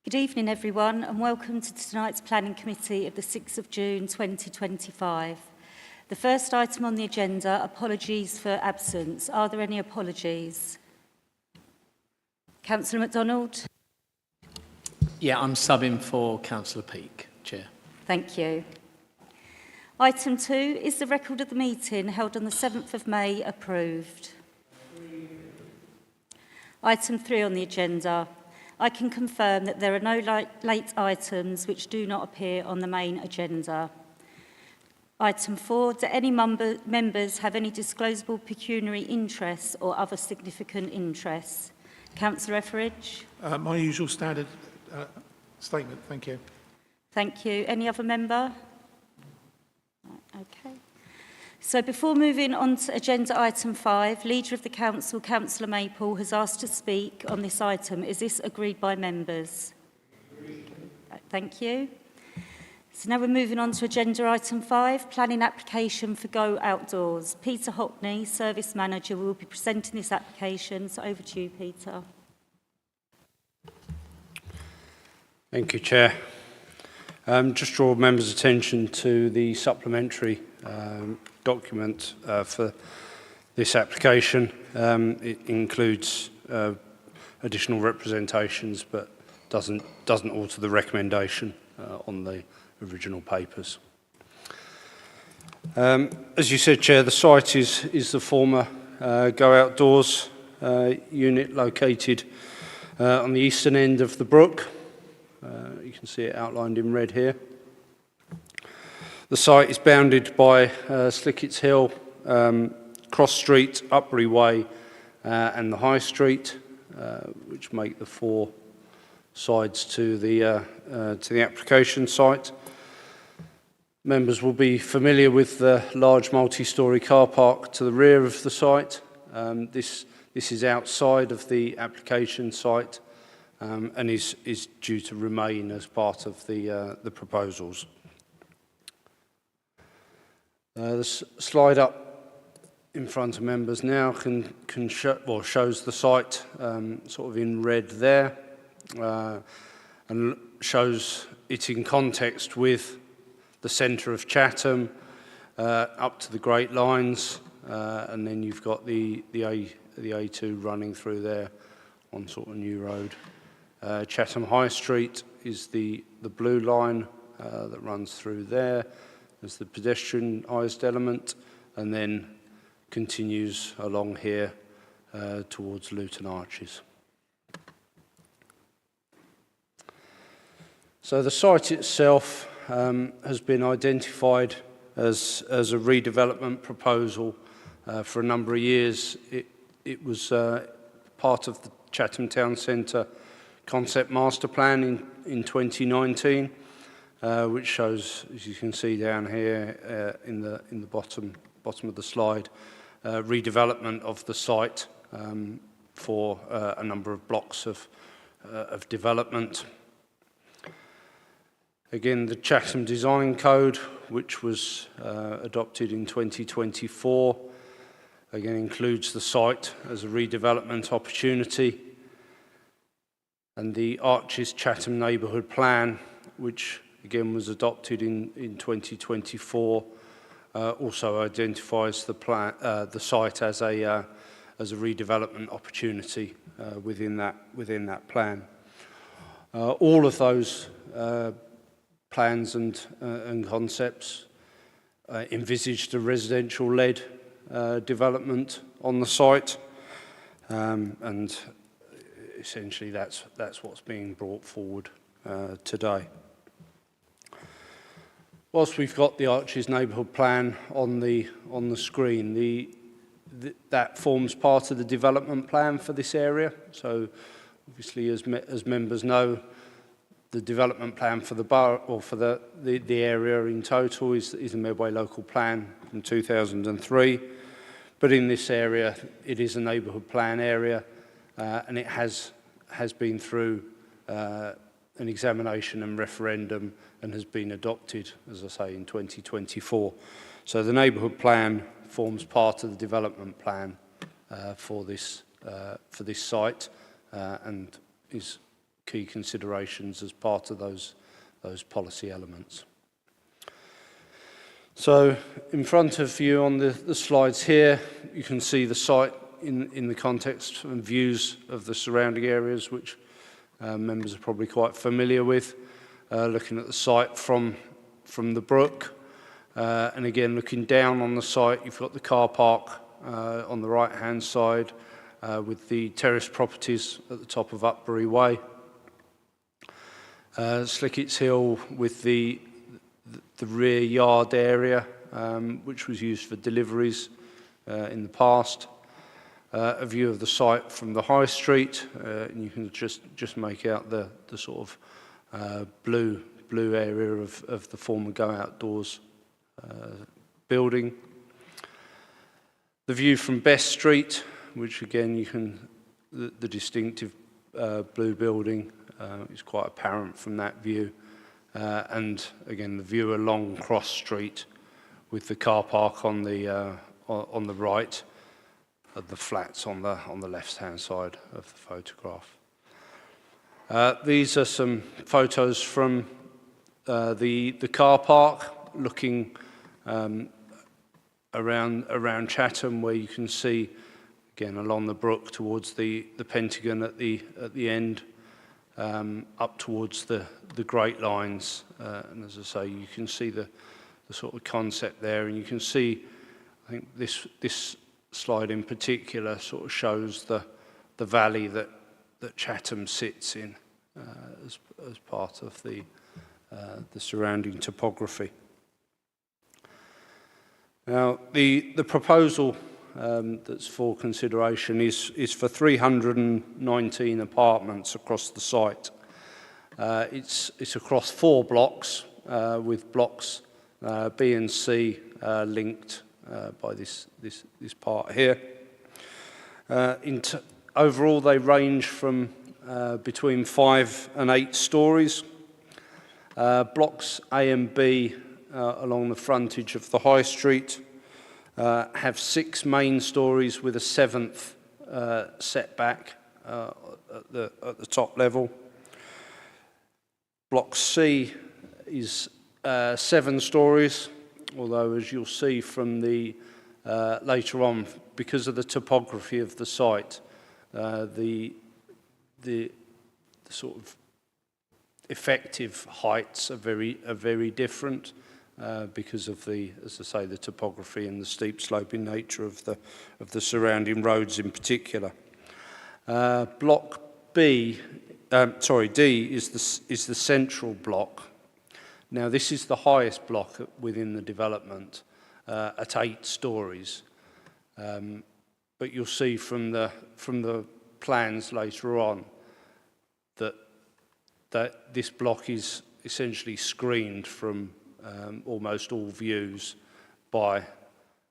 Good evening, everyone, and welcome to tonight's Planning Committee of the 6th of June 2025. The first item on the agenda, apologies for absence. Are there any apologies? Councillor MacDonald? Yeah, I'm subbing for Councillor Peake, Chair. Thank you. Item 2, is the record of the meeting held on the 7th of May approved? Item 3 on the agenda. I can confirm that there are no late items which do not appear on the main agenda. Item 4, do any members have any disclosable pecuniary interests or other significant interests? Councillor Etheridge? My usual standard statement, thank you. Thank you. Any other member? Okay. So before moving on to agenda item 5, Leader of the Council, Councillor Maple, has asked to speak on this item. Is this agreed by members? Agreed. Thank you. So now we're moving on to agenda item 5, planning application for Go Outdoors. Peter Hockney, Service Manager, will be presenting this application. So over to you, Peter. Thank you, Chair. Just draw members' attention to the supplementary document for this application. It includes additional representations, but doesn't alter the recommendation on the original papers. As you said, Chair, the site is the former Go Outdoors unit located on the eastern end of the Brook. You can see it outlined in red here. The site is bounded by Slicketts Hill, Cross Street, Upbury Way and the High Street, which make the four sides to the application site. Members will be familiar with the large multi-storey car park to the rear of the site. This is outside of the application site and is due to remain as part of the proposals. The slide up in front of members now shows the site sort of in red there and shows it in context with the centre of Chatham up to the Great Lines, and then you've got the A2 running through there on sort of New Road. Chatham High Street is the blue line that runs through there as the pedestrianised element, and then continues along here towards Luton Arches. So the site itself has been identified as a redevelopment proposal for a number of years. It was part of the Chatham Town Centre Concept Master Plan in 2019, which shows, as you can see down here in the bottom of the slide, redevelopment of the site for a number of blocks of development. Again, the Chatham Design Code, which was adopted in 2024, again includes the site as a redevelopment opportunity. And the Arches Chatham Neighbourhood Plan, which again was adopted in 2024, also identifies the site as a redevelopment opportunity within that plan. All of those plans and concepts envisaged a residential-led development on the site, and essentially that's what's being brought forward today. Whilst we've got the Arches Neighbourhood Plan on the screen, that forms part of the development plan for this area. So obviously, as members know, the development plan for the borough, or for the area in total, is a Medway local plan from 2003. But in this area, it is a neighbourhood plan area, and it has been through an examination and referendum and has been adopted, as I say, in 2024. So the neighbourhood plan forms part of the development plan for this site and is key considerations as part of those policy elements. So in front of you on the slides here, you can see the site in the context and views of the surrounding areas, which members are probably quite familiar with. Looking at the site from the Brook, and again looking down on the site, you've got the car park on the right hand side with the terrace properties at the top of Berwick Way. Slickett's Hill with the rear yard area, which was used for deliveries in the past. A view of the site from the high street, and you can just make out the sort of blue area of the former Go Outdoors building. The view from Best Street, which again you can, the distinctive blue building is quite apparent from that view. And again, the view along Cross Street with the car park on the right, the flats on the left-hand side of the photograph. These are some photos from the car park, looking around Chatham, where you can see again along the Brook towards the Pentagon at the end. Up towards the Great Lines, and as I say, you can see the sort of concept there, and you can see, I think this slide in particular sort of shows the valley that Chatham sits in as part of the surrounding topography. Now, the proposal that's for consideration is for 319 apartments across the site. It's across 4 blocks, with blocks B and C linked by this part here. Overall, they range from between 5 and 8 stories. Blocks A and B along the frontage of the High Street have 6 main stories with a 7th setback at the top level. Block C is 7 stories, although as you'll see from the later on, because of the topography of the site, the sort of effective heights are very different. Because of as I say, the topography and the steep sloping nature of the surrounding roads in particular. Block D is the central block. Now, this is the highest block within the development at 8 stories. But you'll see from the plans later on that this block is essentially screened from almost all views by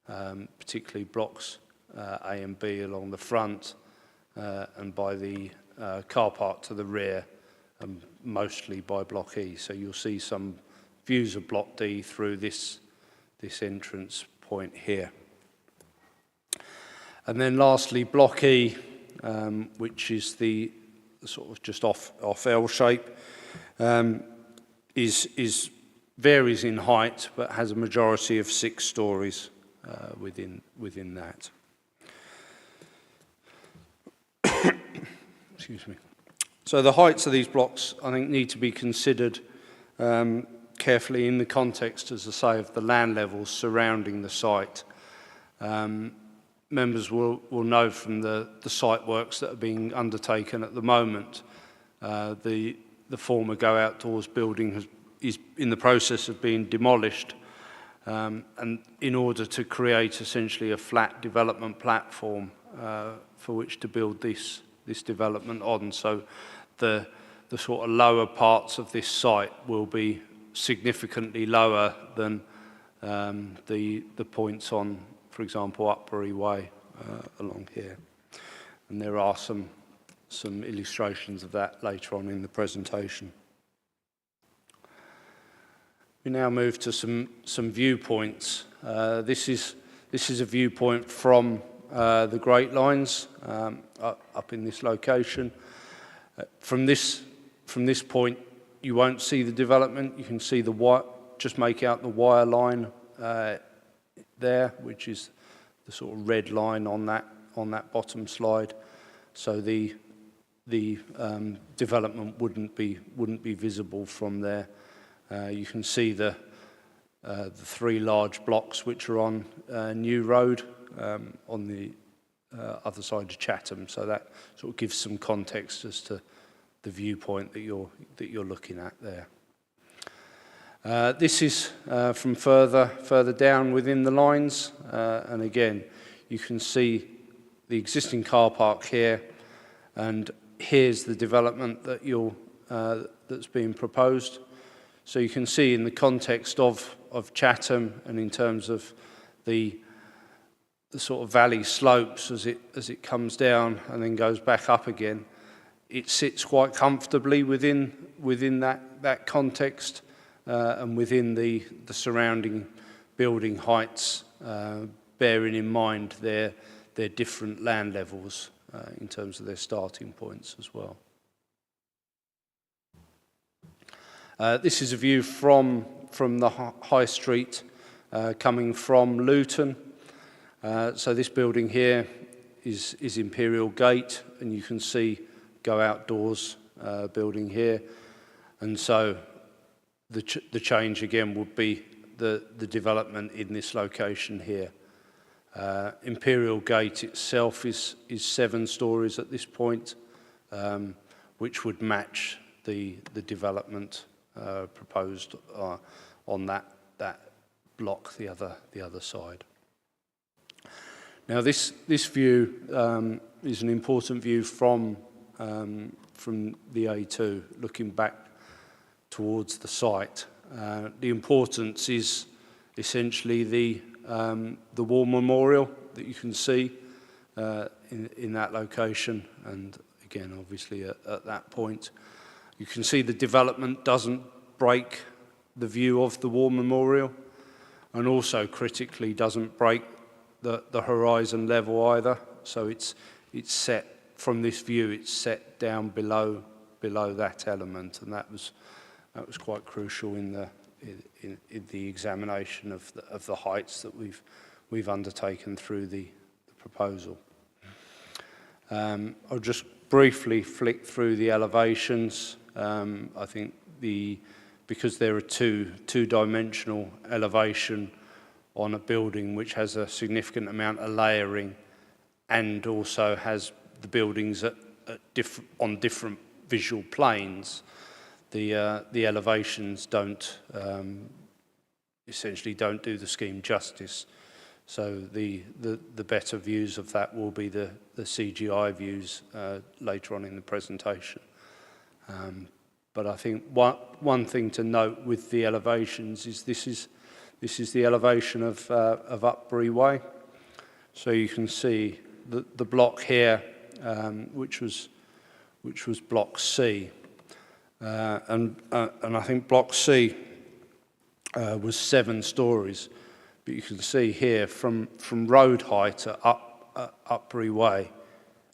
particularly blocks A and B along the front and by the car park to the rear, and mostly by block E. So you'll see some views of block D through this entrance point here. And then lastly, block E, which is the sort of just off L shape, varies in height, but has a majority of 6 stories within that. Excuse me. So the heights of these blocks, I think, need to be considered carefully in the context, as I say, of the land levels surrounding the site. Members will know from the site works that are being undertaken at the moment. The former Go Outdoors building is in the process of being demolished, and in order to create essentially a flat development platform for which to build this development on. So the sort of lower parts of this site will be significantly lower than the points on, for example, Berwick Way along here. And there are some illustrations of that later on in the presentation. We now move to some viewpoints. This is a viewpoint from the Great Lines up in this location. From this from this point, you won't see the development. You can see the wire, just make out the wire line there, which is the sort of red line on that bottom slide. So the development wouldn't be visible from there. You can see the three large blocks which are on New Road on the other side of Chatham. So that sort of gives some context as to the viewpoint that you're looking at there. This is from further down within the lines, and again, you can see the existing car park here, and here's the development that that's being proposed. So you can see in the context of Chatham and in terms of the sort of valley slopes as it comes down and then goes back up again, it sits quite comfortably within that context and within the surrounding building heights, bearing in mind their different land levels in terms of their starting points as well. This is a view from the High Street coming from Luton. So this building here is Imperial Gate, and you can see Go Outdoors building here. And so the change again would be the development in this location here. Imperial Gate itself is 7 stories at this point, which would match the development proposed on that block, the other side. Now this view is an important view from the A2, looking back towards the site. The importance is essentially the war memorial that you can see in that location, and again, obviously at that point, you can see the development doesn't break the view of the war memorial, and also critically doesn't break the horizon level either. So it's set from this view. It's set down below that element, and that was quite crucial in the examination of the heights that we've undertaken through the proposal. I'll just briefly flick through the elevations. I think because there are two-dimensional elevation on a building which has a significant amount of layering and also has the buildings on different visual planes, the elevations essentially don't do the scheme justice. So the better views of that will be the CGI views later on in the presentation. But I think one thing to note with the elevations is this is the elevation of Berwick Way. So you can see the block here, which was block C, and I think block C was 7 stories. But you can see here from road height to up Berwick Way,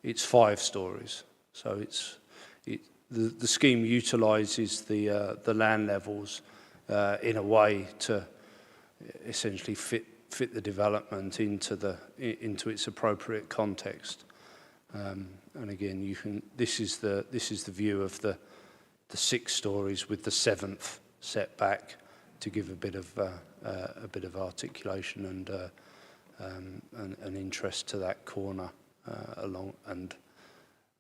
it's 5 stories. So the scheme utilises the land levels in a way to essentially fit the development into its appropriate context. And again, this is the view of the 6 stories with the 7th set back to give a bit of articulation and an interest to that corner along and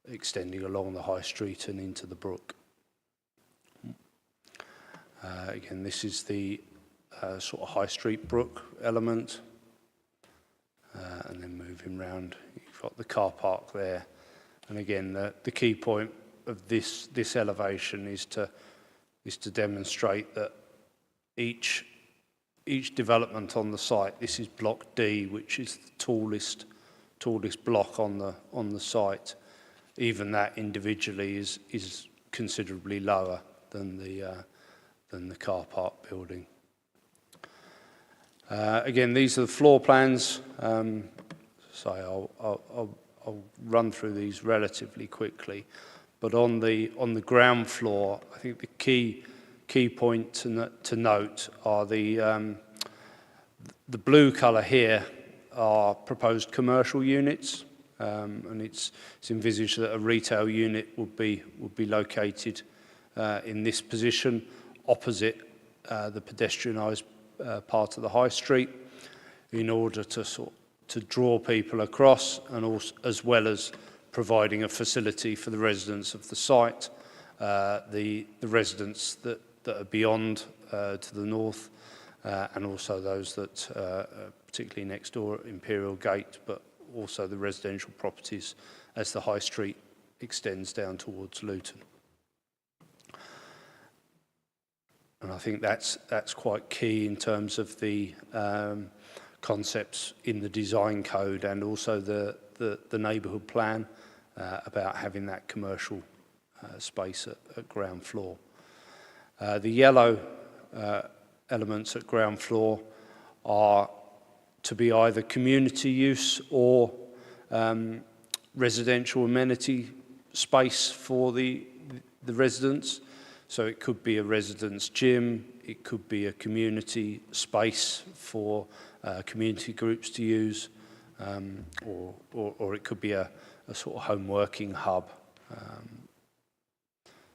extending along the High Street and into the Brook. Again, this is the sort of High Street Brook element, and then moving round, you've got the car park there. And again, the key point of this elevation is to demonstrate that each development on the site, this is block D, which is the tallest block on the site. Even that individually is considerably lower than the car park building. Again, these are the floor plans. So I'll run through these relatively quickly, but on the ground floor, I think the key point to note are the blue colour here are proposed commercial units, and it's envisaged that a retail unit would be located in this position opposite the pedestrianised part of the high street, in order to draw people across, and also, as well as providing a facility for the residents of the site, the residents that are beyond to the north, and also those that particularly next door at Imperial Gate, but also the residential properties as the high street extends down towards Luton. And I think that's quite key in terms of the concepts in the design code, and also the neighbourhood plan about having that commercial space at ground floor. The yellow elements at ground floor are to be either community use or residential amenity space for the residents. So it could be a residence gym, it could be a community space for community groups to use, or it could be a sort of home working hub.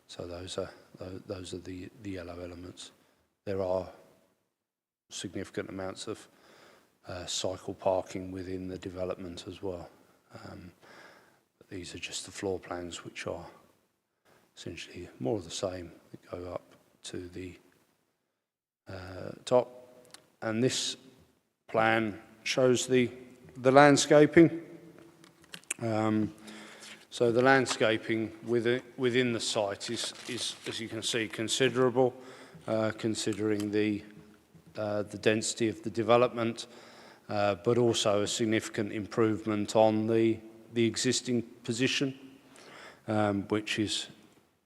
So those are the yellow elements. There are significant amounts of cycle parking within the development as well. These are just the floor plans, which are essentially more of the same, that go up to the top. And this plan shows the landscaping. So the landscaping within the site is, as you can see, considerable, considering the density of the development, but also a significant improvement on the existing position, which is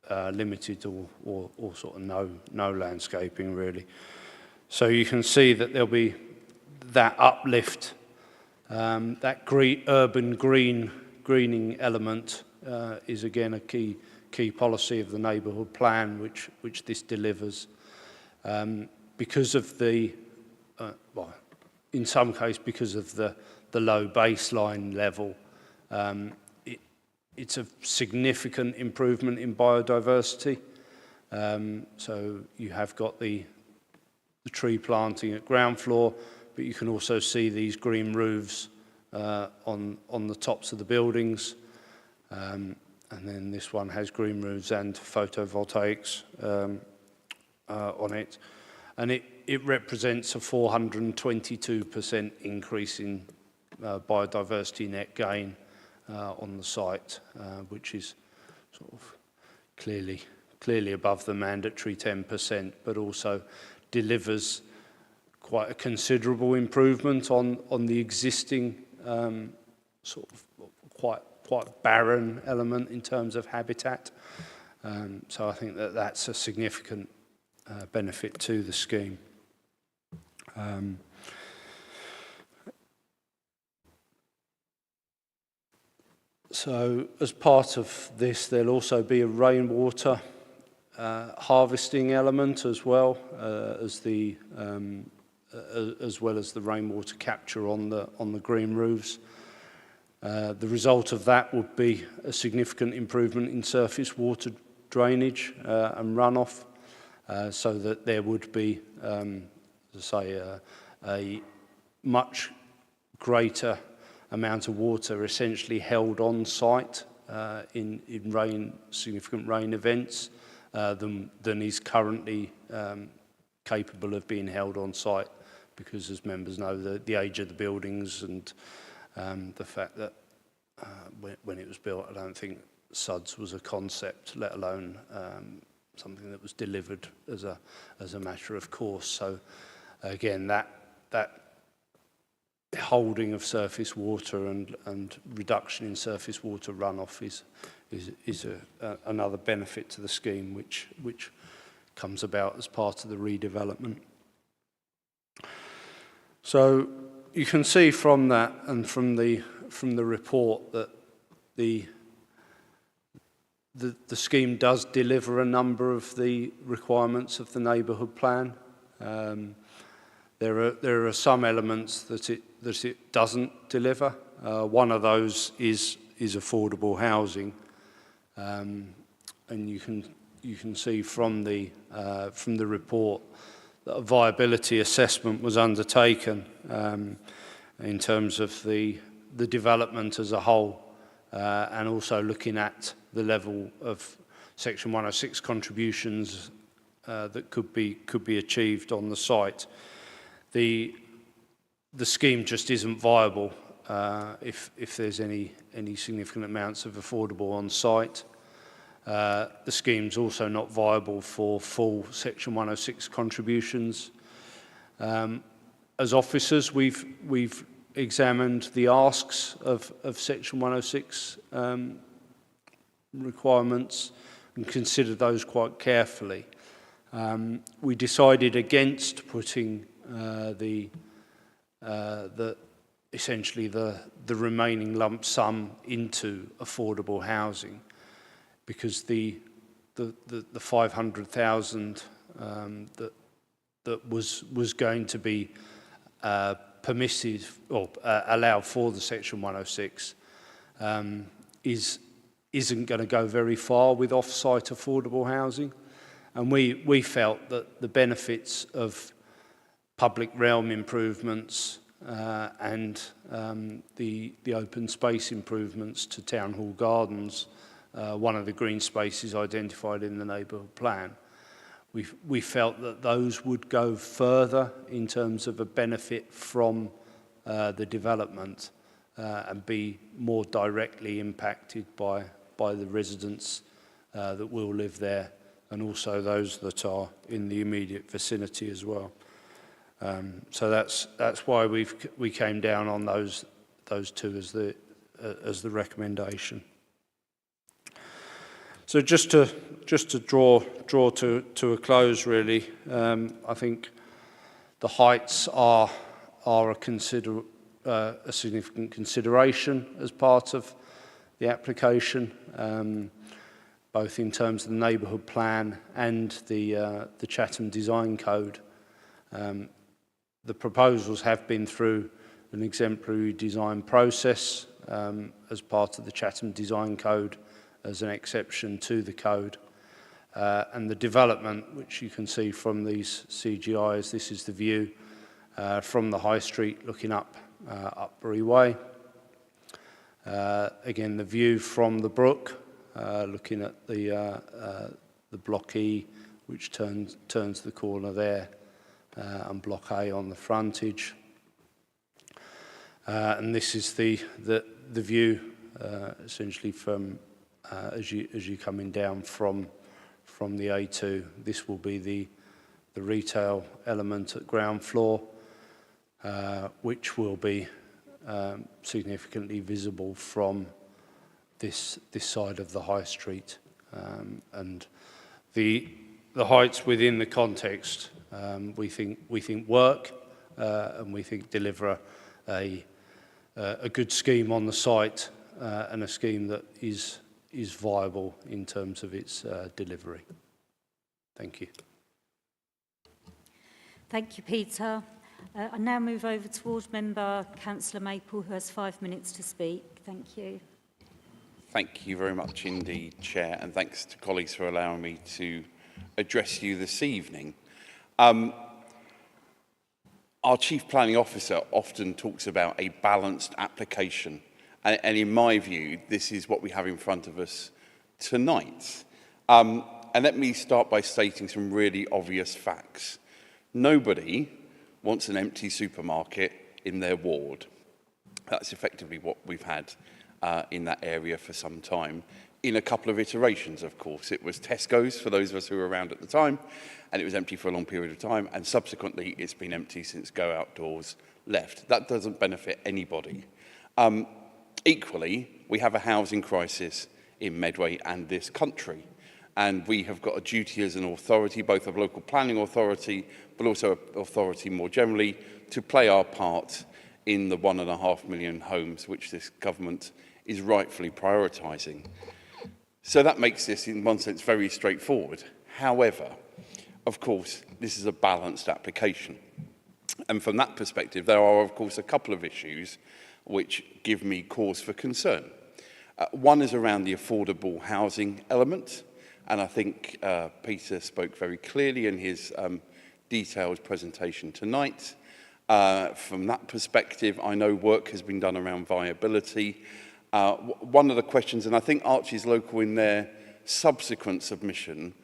limited or sort of no landscaping really. So you can see that there'll be that uplift, that urban greening element is again a key policy of the neighbourhood plan, which this delivers. Because of the, well, in some case because of the low baseline level, it's a significant improvement in biodiversity. So you have got the tree planting at ground floor, but you can also see these green roofs on the tops of the buildings. And then this one has green roofs and photovoltaics on it. And it represents a 422% increase in biodiversity net gain on the site, which is sort of clearly above the mandatory 10%, but also delivers quite a considerable improvement on the existing sort of quite barren element in terms of habitat. So I think that's a significant benefit to the scheme. So as part of this, there'll also be a rainwater harvesting element as well as well as the rainwater capture on the green roofs. The result of that would be a significant improvement in surface water drainage and runoff, so that there would be, as I say, a much greater amount of water essentially held on site in significant rain events than is currently capable of being held on site, because, as members know, the age of the buildings and the fact that when it was built, I don't think SUDS was a concept, let alone something that was delivered as a matter of course. So again, that holding of surface water and reduction in surface water runoff is another benefit to the scheme, which comes about as part of the redevelopment. So you can see from that and from the report that the the scheme does deliver a number of the requirements of the neighbourhood plan. There are some elements that it doesn't deliver. One of those is affordable housing, and you can see from the report that a viability assessment was undertaken in terms of the development as a whole, and also looking at the level of Section 106 contributions that could be achieved on the site. The scheme just isn't viable if there's any significant amounts of affordable on site. The scheme's also not viable for full Section 106 contributions. As officers, we've examined the asks of Section 106 requirements and considered those quite carefully. We decided against putting essentially the remaining lump sum into affordable housing, because the 500,000 that was going to be permitted or allowed for the Section 106 isn't going to go very far with off-site affordable housing, and we felt that the benefits of public realm improvements and the open space improvements to Town Hall Gardens, one of the green spaces identified in the neighbourhood plan, we felt that those would go further in terms of a benefit from the development and be more directly impacted by the residents that will live there, and also those that are in the immediate vicinity as well. So that's why we came down on those two as the recommendation. So just to draw to a close, really, I think the heights are a significant consideration as part of the application, both in terms of the neighbourhood plan and the Chatham Design Code. The proposals have been through an exemplary design process as part of the Chatham Design Code as an exception to the code. And the development, which you can see from these CGIs, this is the view from the High Street looking up Berwick Way. Again, the view from the Brook, looking at the Block E, which turns the corner there, and Block A on the frontage. And this is the view essentially from as you coming down from the A2. This will be the retail element at ground floor, which will be significantly visible from this side of the High Street, and the heights within the context we think work, and we think deliver a good scheme on the site, and a scheme that is viable in terms of its delivery. Thank you. Thank you, Peter. I now move over to Ward Member Councillor Maple, who has 5 minutes to speak. Thank you. Thank you very much indeed, Chair, and thanks to colleagues for allowing me to address you this evening. Our Chief Planning Officer often talks about a balanced application, and in my view, this is what we have in front of us tonight. And let me start by stating some really obvious facts. Nobody wants an empty supermarket in their ward. That's effectively what we've had in that area for some time, in a couple of iterations, of course. It was Tesco's, for those of us who were around at the time, and it was empty for a long period of time, and subsequently it's been empty since Go Outdoors left. That doesn't benefit anybody. Equally, we have a housing crisis in Medway and this country, and we have got a duty as an authority, both a local planning authority, but also an authority more generally, to play our part in the 1.5 million homes which this government is rightfully prioritising. So that makes this, in one sense, very straightforward. However, of course, this is a balanced application. And from that perspective, there are, of course, a couple of issues which give me cause for concern. One is around the affordable housing element, and I think Peter spoke very clearly in his detailed presentation tonight. From that perspective, I know work has been done around viability. One of the questions, and I think Archie's Local in their subsequent submission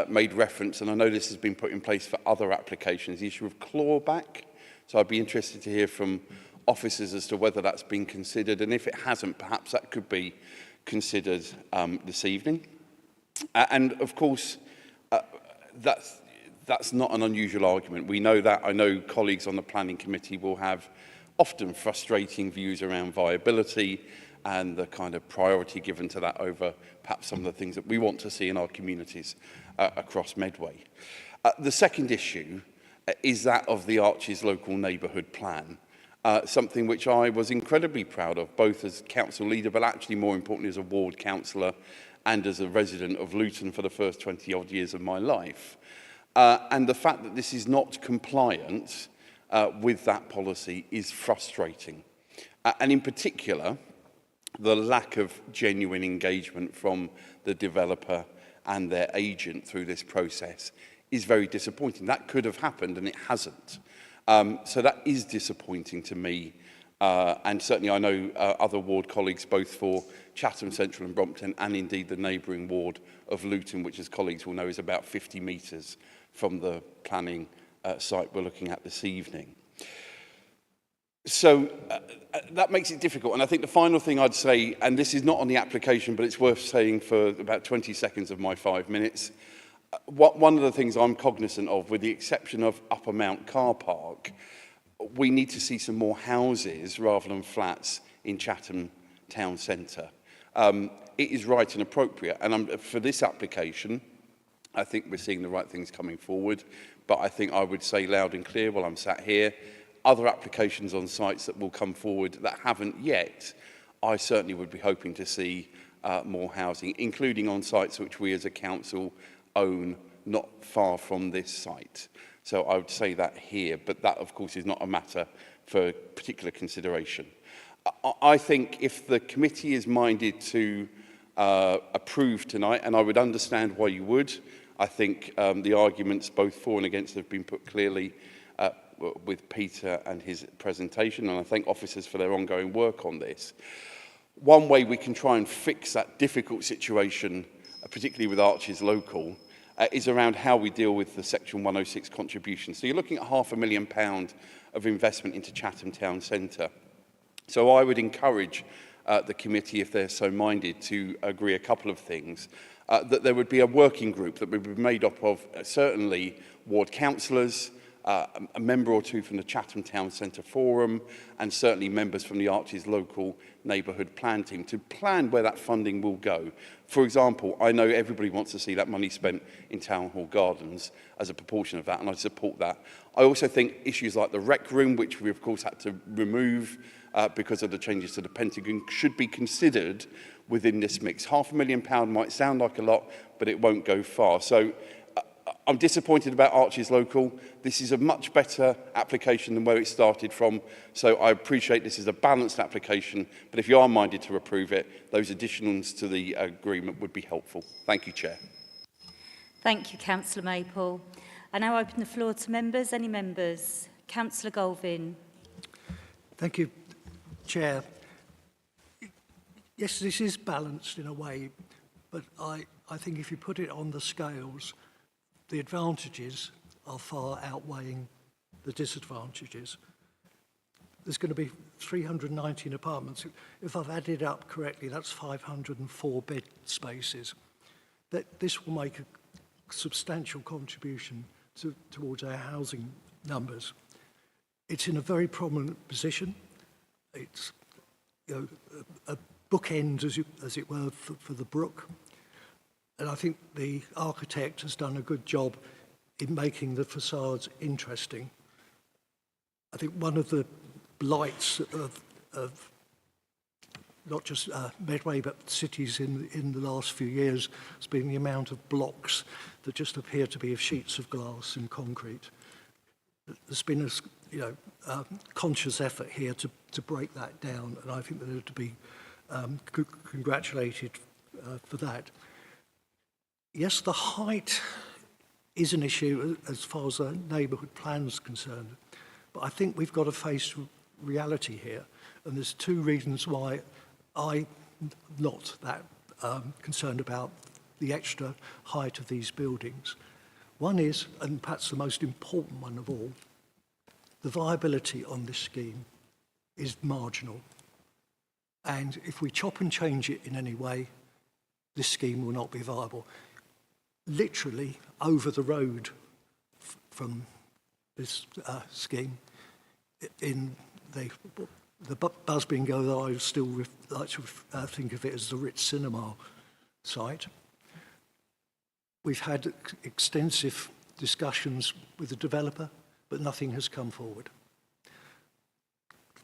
made reference, and I know this has been put in place for other applications, the issue of clawback. So I'd be interested to hear from officers as to whether that's been considered, and if it hasn't, perhaps that could be considered this evening. And of course, that's not an unusual argument. We know that. I know colleagues on the planning committee will have often frustrating views around viability and the kind of priority given to that over perhaps some of the things that we want to see in our communities across Medway. The second issue is that of the Archie's Local Neighbourhood Plan, something which I was incredibly proud of, both as council leader, but actually more importantly as a ward councillor and as a resident of Luton for the first 20-odd years of my life. And the fact that this is not compliant with that policy is frustrating. And in particular, the lack of genuine engagement from the developer and their agent through this process is very disappointing. That could have happened and it hasn't. So that is disappointing to me. And certainly I know other ward colleagues, both for Chatham Central and Brompton, and indeed the neighbouring ward of Luton, which as colleagues will know is about 50 metres from the planning site we're looking at this evening. So that makes it difficult. And I think the final thing I'd say, and this is not on the application, but it's worth saying for about 20 seconds of my 5 minutes, one of the things I'm cognizant of, with the exception of Upper Mount Car Park, we need to see some more houses rather than flats in Chatham town centre. It is right and appropriate. And for this application, I think we're seeing the right things coming forward. But I think I would say loud and clear while I'm sat here, other applications on sites that will come forward that haven't yet, I certainly would be hoping to see more housing, including on sites which we as a council own not far from this site. So I would say that here, but that of course is not a matter for particular consideration. I think if the committee is minded to approve tonight, and I would understand why you would, I think the arguments both for and against have been put clearly with Peter and his presentation, and I thank officers for their ongoing work on this. One way we can try and fix that difficult situation, particularly with Archie's Local, is around how we deal with the Section 106 contribution. So you're looking at £500,000 of investment into Chatham Town Centre. So I would encourage the committee, if they're so minded, to agree a couple of things. That there would be a working group that would be made up of certainly ward councillors, a member or two from the Chatham Town Centre Forum, and certainly members from the Archie's Local Neighbourhood Plan team to plan where that funding will go. For example, I know everybody wants to see that money spent in Town Hall Gardens as a proportion of that, and I support that. I also think issues like the rec room, which we of course had to remove because of the changes to the Pentagon, should be considered within this mix. £500,000 might sound like a lot, but it won't go far. So I'm disappointed about Archie's Local. This is a much better application than where it started from. So I appreciate this is a balanced application, but if you are minded to approve it, those additions to the agreement would be helpful. Thank you, Chair. Thank you, Councillor Maple. I now open the floor to members. Any members? Councillor Golvin. Thank you, Chair. Yes, this is balanced in a way, but I think if you put it on the scales, the advantages are far outweighing the disadvantages. There's going to be 319 apartments. If I've added up correctly, that's 504 bed spaces. This will make a substantial contribution towards our housing numbers. It's in a very prominent position. It's a bookend, as it were, for the Brook. And I think the architect has done a good job in making the facades interesting. I think one of the blights of not just Medway, but cities in the last few years, has been the amount of blocks that just appear to be of sheets of glass and concrete. There's been a conscious effort here to break that down, and I think that they're to be congratulated for that. Yes, the height is an issue as far as the neighbourhood plan is concerned, but I think we've got to face reality here, and there's two reasons why I'm not that concerned about the extra height of these buildings. One is, and perhaps the most important one of all, the viability on this scheme is marginal. And if we chop and change it in any way, this scheme will not be viable. Literally over the road from this scheme, in the buzz bingo that I still like to think of it as the Ritz Cinema site, we've had extensive discussions with the developer, but nothing has come forward.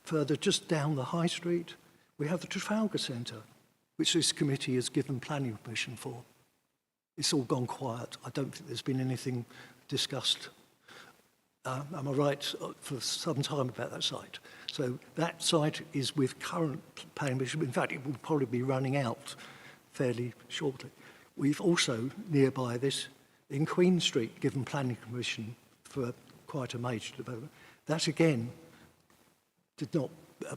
Further, just down the high street, we have the Trafalgar Centre, which this committee has given planning permission for. It's all gone quiet. I don't think there's been anything discussed, am I right, for some time about that site. So that site is with current planning permission. In fact, it will probably be running out fairly shortly. We've also, nearby this, in Queen Street, given planning permission for quite a major development. That, again, did not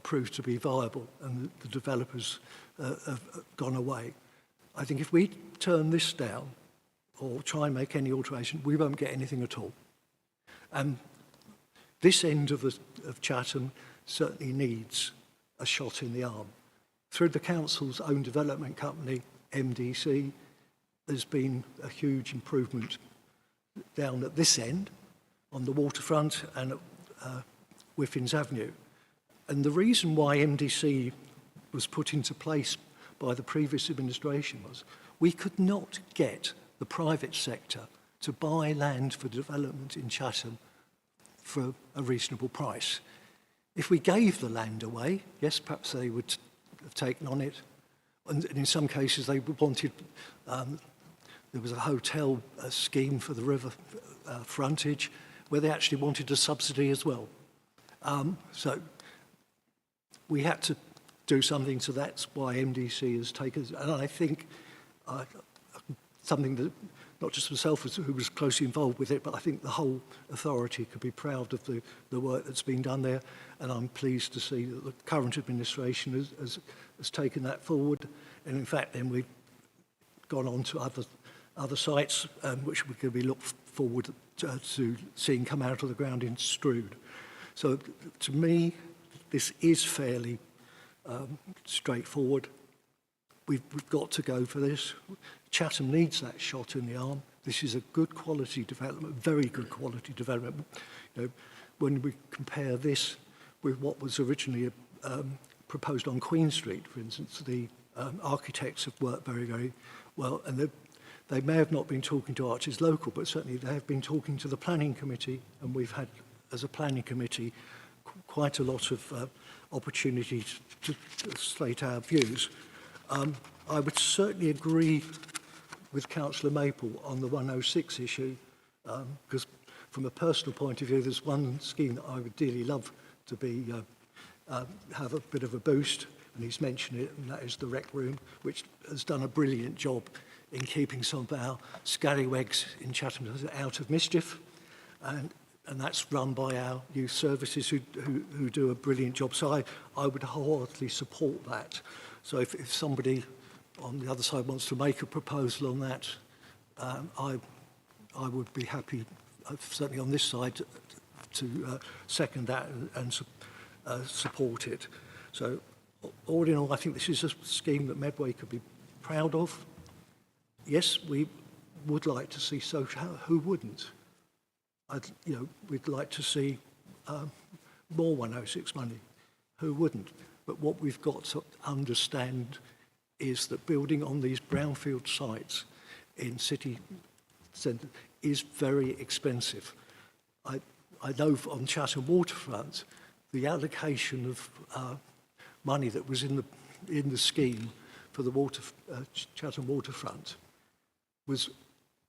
prove to be viable, and the developers have gone away. I think if we turn this down or try and make any alteration, we won't get anything at all. And this end of Chatham certainly needs a shot in the arm. Through the council's own development company, MDC, there's been a huge improvement down at this end, on the waterfront and at Whiffins Avenue. And the reason why MDC was put into place by the previous administration was we could not get the private sector to buy land for development in Chatham for a reasonable price. If we gave the land away, yes, perhaps they would have taken on it. And in some cases, they wanted, there was a hotel scheme for the river frontage where they actually wanted a subsidy as well. So we had to do something, so that's why MDC has taken, and I think something that not just myself who was closely involved with it, but I think the whole authority could be proud of the work that's been done there, and I'm pleased to see that the current administration has taken that forward, and in fact then we've gone on to other sites which we could be look forward to seeing come out of the ground in Strood. So to me, this is fairly straightforward. We've got to go for this. Chatham needs that shot in the arm. This is a good quality development, very good quality development. You know, when we compare this with what was originally proposed on Queen Street, for instance, the architects have worked very, very well, and they may have not been talking to Arches Local, but certainly they have been talking to the planning committee, and we've had, as a planning committee, quite a lot of opportunity to slate our views. I would certainly agree with Councillor Maple on the 106 issue, because from a personal point of view, there's one scheme that I would dearly love to be have a bit of a boost, and he's mentioned it, and that is the rec room, which has done a brilliant job in keeping some of our scallywags in Chatham out of mischief, and that's run by our youth services who do a brilliant job. So I would wholeheartedly support that. So if somebody on the other side wants to make a proposal on that, I would be happy, certainly on this side, to second that and support it. So all in all, I think this is a scheme that Medway could be proud of. Yes, we would like to see social. Who wouldn't? We'd like to see more 106 money. Who wouldn't? But what we've got to understand is that building on these brownfield sites in city centre is very expensive. I know on Chatham waterfront, the allocation of money that was in in the scheme for the Chatham waterfront was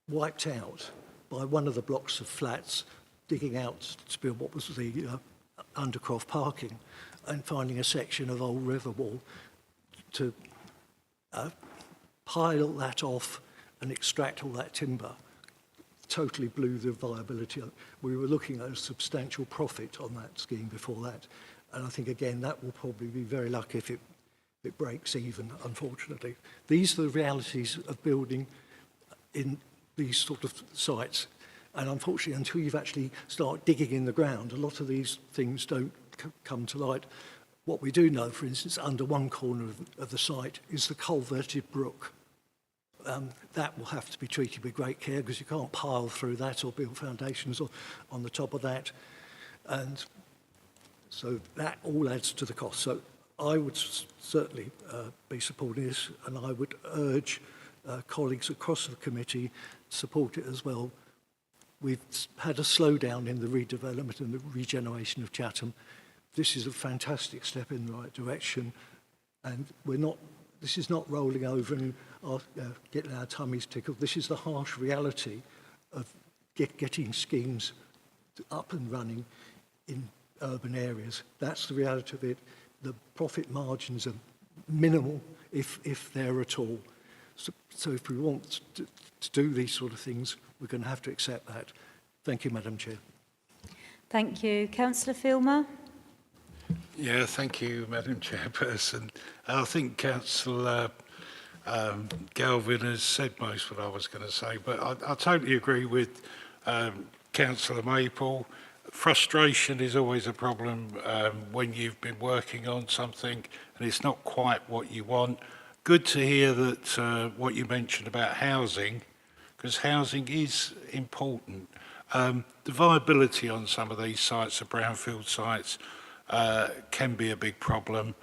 wiped out by one of the blocks of flats digging out to build what was the undercroft parking and finding a section of old river wall to pile that off and extract all that timber. Totally blew the viability. We were looking at a substantial profit on that scheme before that. And I think, again, that will probably be very lucky if it breaks even, unfortunately. These are the realities of building in these sort of sites. And unfortunately, until you've actually started digging in the ground, a lot of these things don't come to light. What we do know, for instance, under one corner of the site is the culverted brook. That will have to be treated with great care because you can't pile through that or build foundations on the top of that. And so that all adds to the cost. So I would certainly be supporting this, and I would urge colleagues across the committee to support it as well. We've had a slowdown in the redevelopment and the regeneration of Chatham. This is a fantastic step in the right direction, and this is not rolling over and getting our tummies tickled. This is the harsh reality of getting schemes up and running in urban areas. That's the reality of it. The profit margins are minimal, if they're at all. So if we want to do these sort of things, we're going to have to accept that. Thank you, Madam Chair. Thank you. Councillor Filmer? Yeah, thank you, Madam Chairperson. I think Councillor Galvin has said most of what I was going to say, but I totally agree with Councillor Maple. Frustration is always a problem when you've been working on something and it's not quite what you want. Good to hear that what you mentioned about housing, because housing is important. The viability on some of these sites, the brownfield sites, can be a big problem,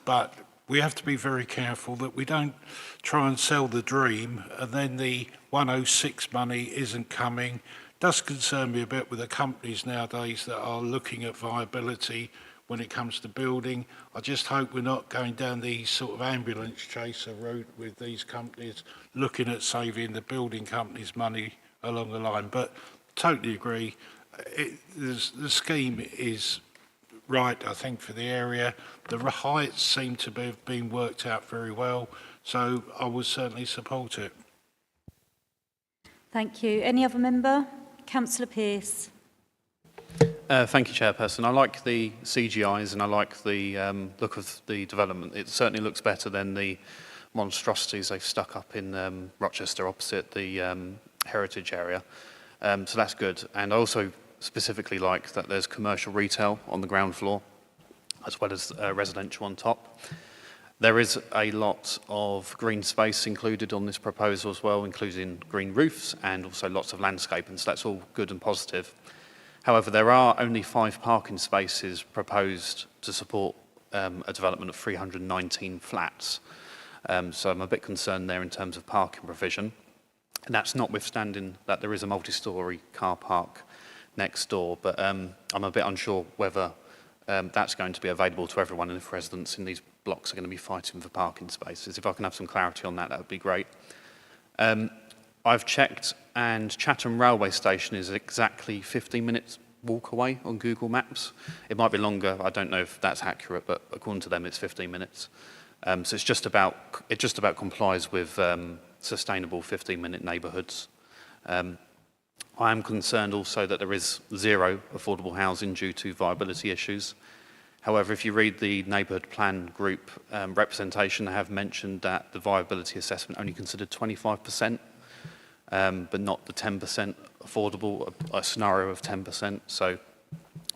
but we have to be very careful that we don't try and sell the dream and then the 106 money isn't coming. It does concern me a bit with the companies nowadays that are looking at viability when it comes to building. I just hope we're not going down the sort of ambulance chaser route with these companies looking at saving the building companies money along the line. But totally agree, the scheme is right, I think, for the area. The heights seem to be being worked out very well, so I would certainly support it. Thank you. Any other member? Councillor Pearce. Thank you, Chairperson. I like the CGIs and I like the look of the development. It certainly looks better than the monstrosities they've stuck up in Rochester opposite the heritage area. So that's good. And I also specifically like that there's commercial retail on the ground floor as well as residential on top. There is a lot of green space included on this proposal as well, including green roofs and also lots of landscaping, so that's all good and positive. However, there are only 5 parking spaces proposed to support a development of 319 flats. So I'm a bit concerned there in terms of parking provision. And that's notwithstanding that there is a multi-storey car park next door, but I'm a bit unsure whether that's going to be available to everyone and if residents in these blocks are going to be fighting for parking spaces. If I can have some clarity on that, that would be great. I've checked and Chatham railway station is exactly 15 minutes walk away on Google Maps. It might be longer, I don't know if that's accurate, but according to them it's 15 minutes. So it just about complies with sustainable 15-minute neighbourhoods. I am concerned also that there is 0 affordable housing due to viability issues. However, if you read the neighbourhood plan group representation, they have mentioned that the viability assessment only considered 25%, but not the 10% affordable, a scenario of 10%. So,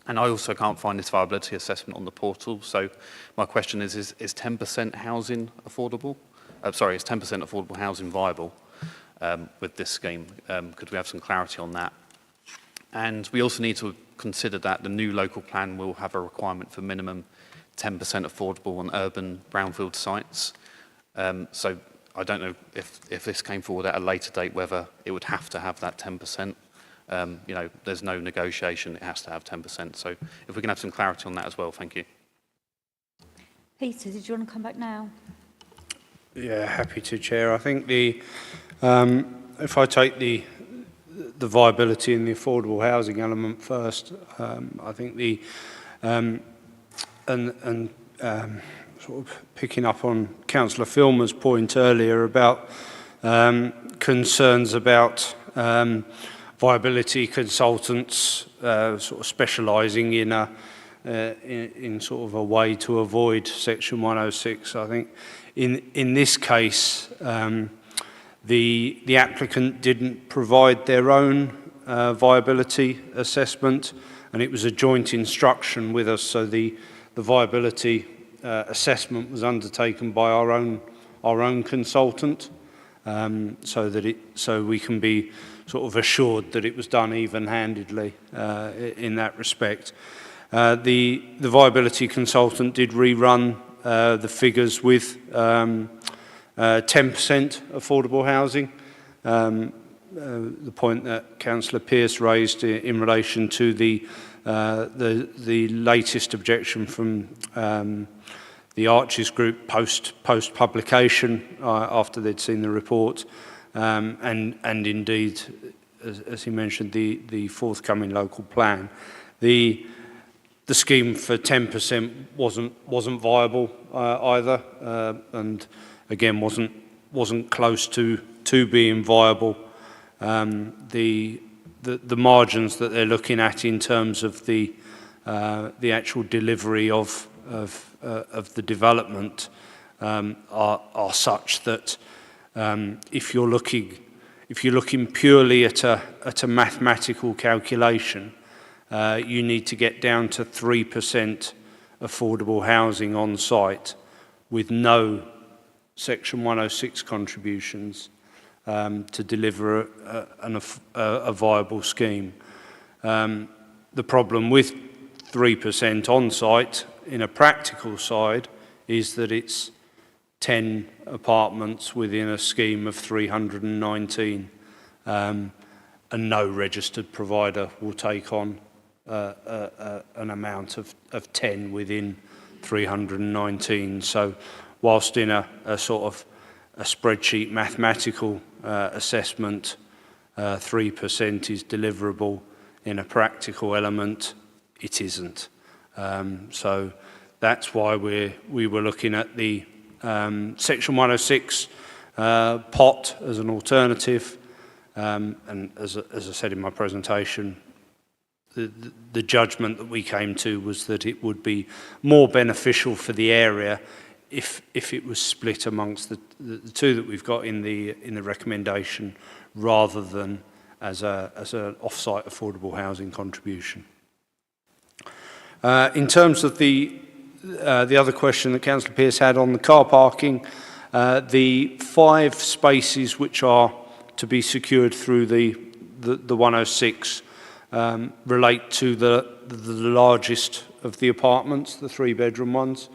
and I also can't find this viability assessment on the portal. So my question is 10% housing affordable? Sorry, is 10% affordable housing viable with this scheme? Could we have some clarity on that? And we also need to consider that the new local plan will have a requirement for minimum 10% affordable on urban brownfield sites. So I don't know if this came forward at a later date, whether it would have to have that 10%. You know, there's no negotiation, it has to have 10%. So if we can have some clarity on that as well, thank you. Peter, did you want to come back now? Yeah, happy to, Chair. I think if I take the viability and the affordable housing element first, I think sort of picking up on Councillor Filmer's point earlier about concerns about viability consultants sort of specialising in sort of a way to avoid Section 106. I think in this case, the applicant didn't provide their own viability assessment, and it was a joint instruction with us. So the viability assessment was undertaken by our own consultant, so we can be sort of assured that it was done even-handedly in that respect. The viability consultant did rerun the figures with 10% affordable housing. The point that Councillor Pearce raised in relation to the latest objection from the Arches Group post publication after they'd seen the report, and indeed, as he mentioned, the forthcoming local plan. The scheme for 10% wasn't viable either, and again wasn't close to being viable. The margins that they're looking at in terms of the actual delivery of the development are such that if you're looking purely at a mathematical calculation, you need to get down to 3% affordable housing on site with no Section 106 contributions to deliver a viable scheme. The problem with 3% on site in a practical side is that it's 10 apartments within a scheme of 319, and no registered provider will take on an amount of 10 within 319. So whilst in a sort of a spreadsheet mathematical assessment, 3% is deliverable, in a practical element it isn't. So that's why we were looking at the Section 106 pot as an alternative, and as I said in my presentation, the judgment that we came to was that it would be more beneficial for the area if it was split amongst the two that we've got in the recommendation, rather than as an off-site affordable housing contribution. In terms of the other question that Councillor Pearce had on the car parking, the 5 spaces which are to be secured through the 106 relate to the largest of the apartments, the 3-bedroom ones.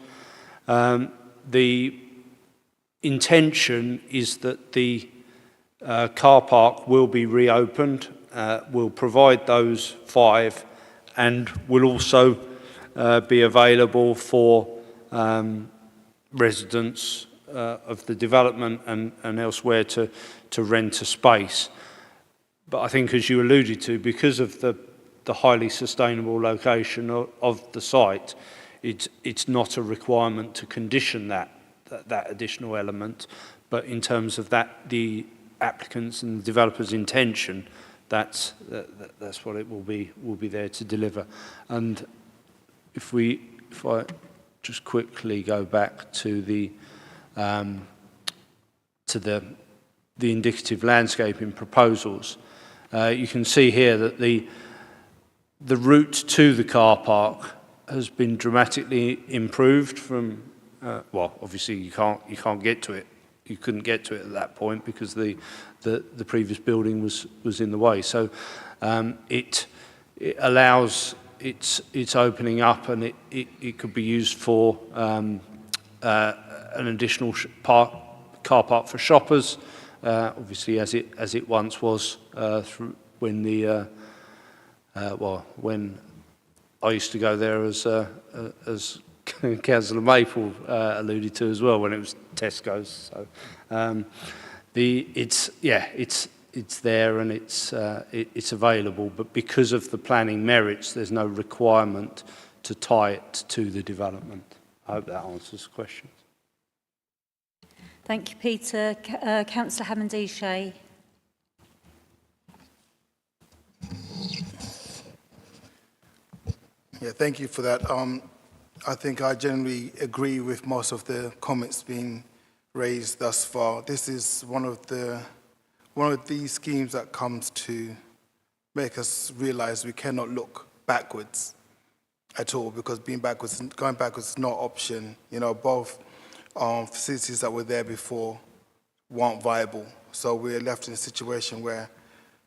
The intention is that the car park will be reopened, will provide those 5, and will also be available for residents of the development and elsewhere to rent a space. But I think, as you alluded to, because of the highly sustainable location of the site, it's not a requirement to condition that additional element. But in terms of the applicants and the developers' intention, that's what it will be there to deliver. And if I just quickly go back to the indicative landscaping proposals, you can see here that the route to the car park has been dramatically improved from, well, obviously you can't get to it. You couldn't get to it at that point because the previous building was in the way. So it allows its opening up, and it could be used for an additional car park for shoppers, obviously as it once was when when I used to go there as Councillor Maple alluded to as well when it was Tesco's. So it's there and it's available, but because of the planning merits, there's no requirement to tie it to the development. I hope that answers the question. Thank you, Peter. Councillor Hammond-Eshay. Yeah, thank you for that. I think I generally agree with most of the comments being raised thus far. This is one of these schemes that comes to make us realise we cannot look backwards at all, because going backwards is not an option. You know, both facilities that were there before weren't viable, so we're left in a situation where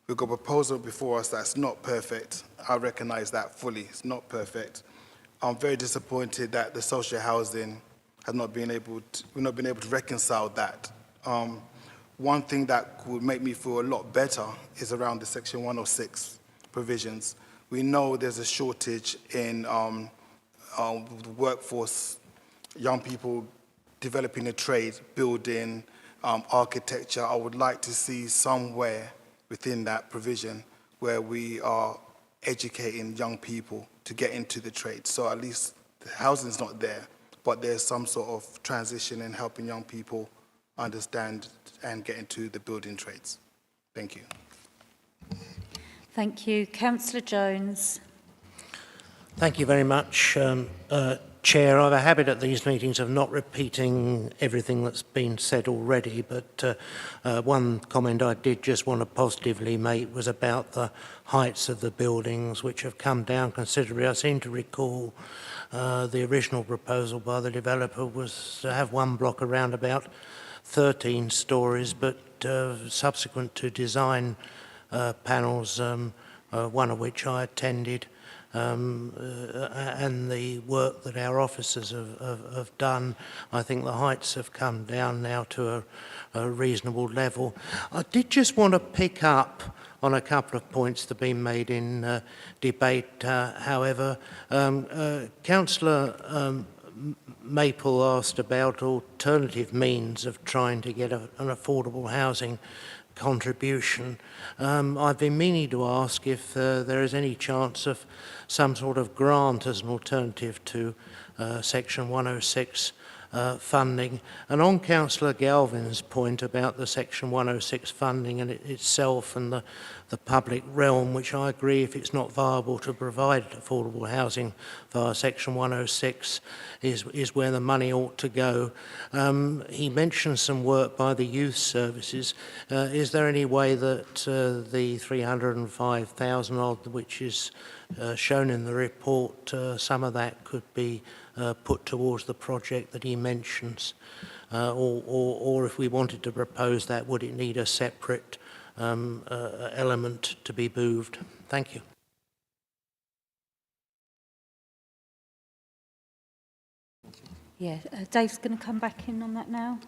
we've got a proposal before us that's not perfect. I recognise that fully. It's not perfect. I'm very disappointed that the social housing has not been able to reconcile that. One thing that would make me feel a lot better is around the Section 106 provisions. We know there's a shortage in the workforce, young people developing a trade, building, architecture. I would like to see somewhere within that provision where we are educating young people to get into the trade. So at least the housing's not there, but there's some sort of transition in helping young people understand and get into the building trades. Thank you. Thank you. Councillor Jones. Thank you very much, Chair. I have a habit at these meetings of not repeating everything that's been said already, but one comment I did just want to positively make was about the heights of the buildings, which have come down considerably. I seem to recall the original proposal by the developer was to have one block around about 13 stories, but subsequent to design panels, one of which I attended, and the work that our officers have done, I think the heights have come down now to a reasonable level. I did just want to pick up on a couple of points that have been made in debate, however. Councillor Maple asked about alternative means of trying to get an affordable housing contribution. I've been meaning to ask if there is any chance of some sort of grant as an alternative to Section 106 funding. And on Councillor Galvin's point about the Section 106 funding and itself and the public realm, which I agree, if it's not viable to provide affordable housing via Section 106, is where the money ought to go. He mentioned some work by the youth services. Is there any way that the 305,000 odd, which is shown in the report, some of that could be put towards the project that he mentions? Or if we wanted to propose that, would it need a separate element to be moved? Thank you. Yeah, Dave's going to come back in on that now.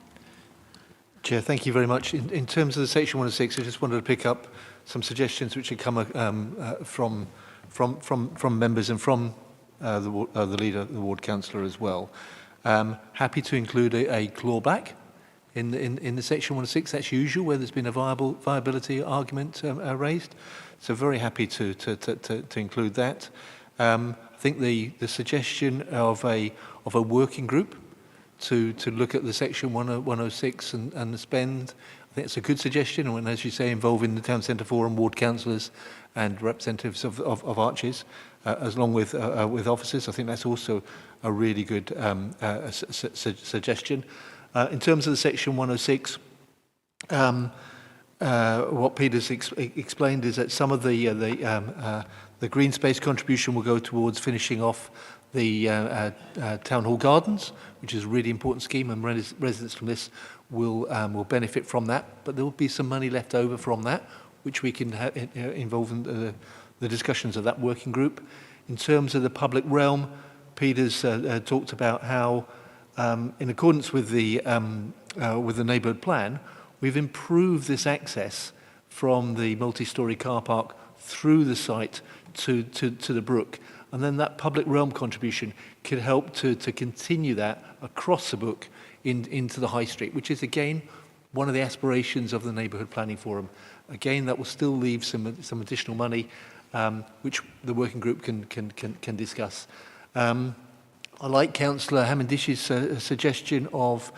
Chair, thank you very much. In terms of the Section 106, I just wanted to pick up some suggestions which had come from members and from the leader, the ward councillor as well. Happy to include a clawback in the Section 106. That's usual where there's been a viability argument raised. So very happy to include that. I think the suggestion of a working group to look at the Section 106 and the spend, I think it's a good suggestion, and as you say, involving the Town Centre Forum, ward councillors and representatives of Arches, as long with officers. I think that's also a really good suggestion. In terms of the Section 106, what Peter's explained is that some of the green space contribution will go towards finishing off the Town Hall Gardens, which is a really important scheme, and residents from this will benefit from that. But there will be some money left over from that, which we can involve in the discussions of that working group. In terms of the public realm, Peter's talked about how, in accordance with the neighbourhood plan, we've improved this access from the multi-storey car park through the site to the Brook. And then that public realm contribution could help to continue that across the Brook into the High Street, which is, again, one of the aspirations of the Neighbourhood Planning Forum. Again, that will still leave some additional money, which the working group can discuss. I like Councillor Hamendish's suggestion of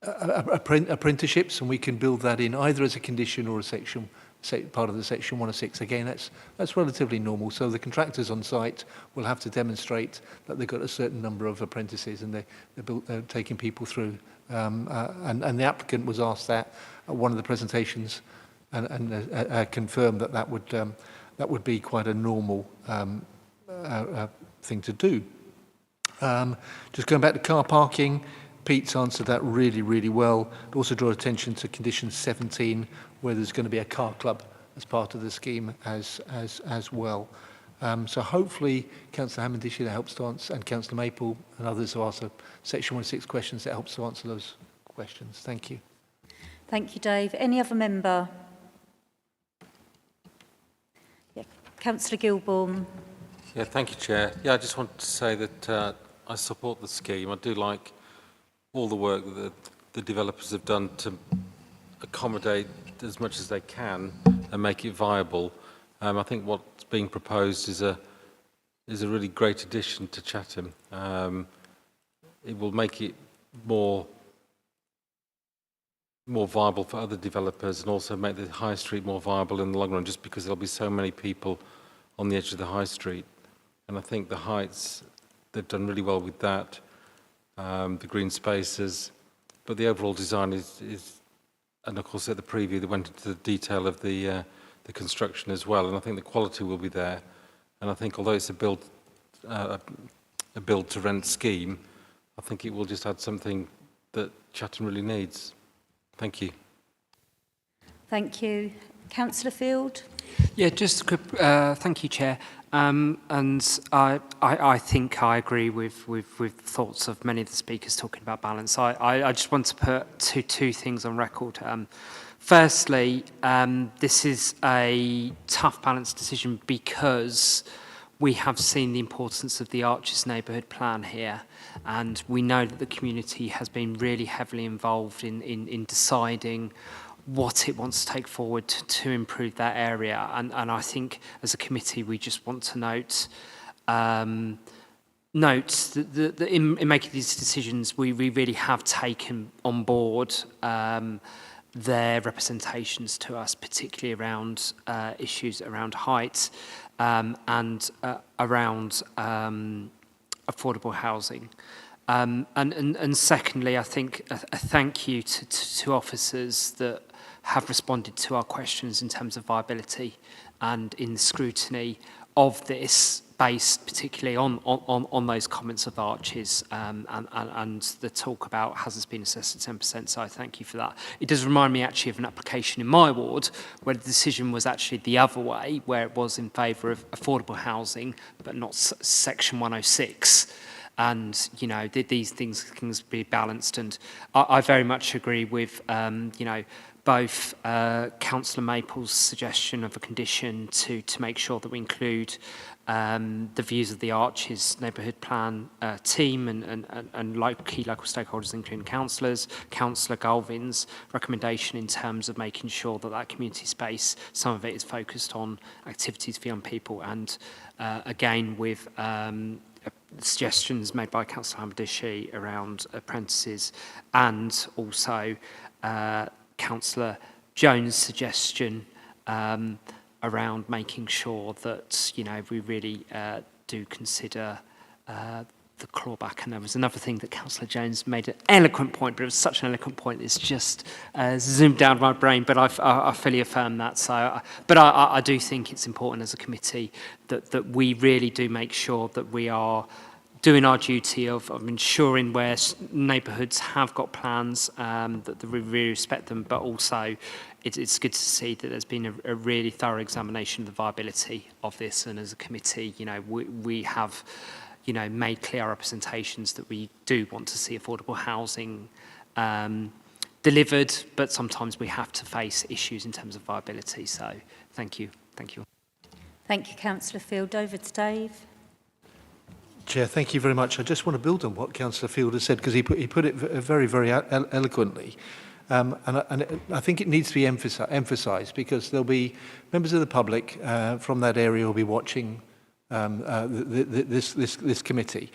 apprenticeships, and we can build that in either as a condition or a part of the section 106. Again, that's relatively normal. So the contractors on site will have to demonstrate that they've got a certain number of apprentices, and they're taking people through. And the applicant was asked that at one of the presentations, and confirmed that would be quite a normal thing to do. Just going back to car parking, Pete's answered that really, really well. I'd also draw attention to condition 17, where there's going to be a car club as part of the scheme as well. So hopefully, Councillor Hamandishi, that helps to answer, and Councillor Maple and others who asked Section 106 questions, that helps to answer those questions. Thank you. Thank you, Dave. Any other member? Yeah. Councillor Gilbourne. Yeah, thank you, Chair. Yeah, I just want to say that I support the scheme. I do like all the work that the developers have done to accommodate as much as they can and make it viable. I think what's being proposed is a really great addition to Chatham. It will make it more viable for other developers, and also make the high street more viable in the long run, just because there'll be so many people on the edge of the high street. And I think the heights, they've done really well with that, the green spaces, but the overall design is and of course at the preview they went into the detail of the construction as well, and I think the quality will be there. And I think although it's a build to rent scheme, I think it will just add something that Chatham really needs. Thank you. Thank you. Councillor Field. Yeah, just a quick, thank you, Chair. And I think I agree with thoughts of many of the speakers talking about balance. I just want to put two things on record. Firstly, this is a tough balance decision because we have seen the importance of the Arches neighbourhood plan here, and we know that the community has been really heavily involved in deciding what it wants to take forward to improve that area. And I think as a committee we just want to note that in making these decisions we really have taken on board their representations to us, particularly around issues around height and around affordable housing. And secondly, I think a thank you to officers that have responded to our questions in terms of viability and in the scrutiny of this, based particularly on those comments of Arches and the talk about has this been assessed at 10%, so I thank you for that. It does remind me actually of an application in my ward where the decision was actually the other way, where it was in favour of affordable housing but not section 106. And, you know, these things can be balanced. And I very much agree with, you know, both Councillor Maple's suggestion of a condition to make sure that we include the views of the Arches neighbourhood plan team and key local stakeholders, including councillors, Councillor Galvin's recommendation in terms of making sure that that community space, some of it is focused on activities for young people, and again with suggestions made by Councillor Hamadishi around apprentices, and also Councillor Jones' suggestion around making sure that, you know, we really do consider the clawback. And there was another thing that Councillor Jones made an eloquent point, but it was such an eloquent point, it's just zoomed down my brain, but I fully affirm that. So, but I do think it's important as a committee that we really do make sure that we are doing our duty of ensuring where neighbourhoods have got plans, that we really respect them, but also it's good to see that there's been a really thorough examination of the viability of this, and as a committee, you know, we have, you know, made clear representations that we do want to see affordable housing delivered, but sometimes we have to face issues in terms of viability. So thank you Thank you. Thank you, Councillor Field. Over to Dave. Chair, thank you very much. I just want to build on what Councillor Field has said, because he put it very, very eloquently. And I think it needs to be emphasised, because there'll be members of the public from that area who will be watching this committee.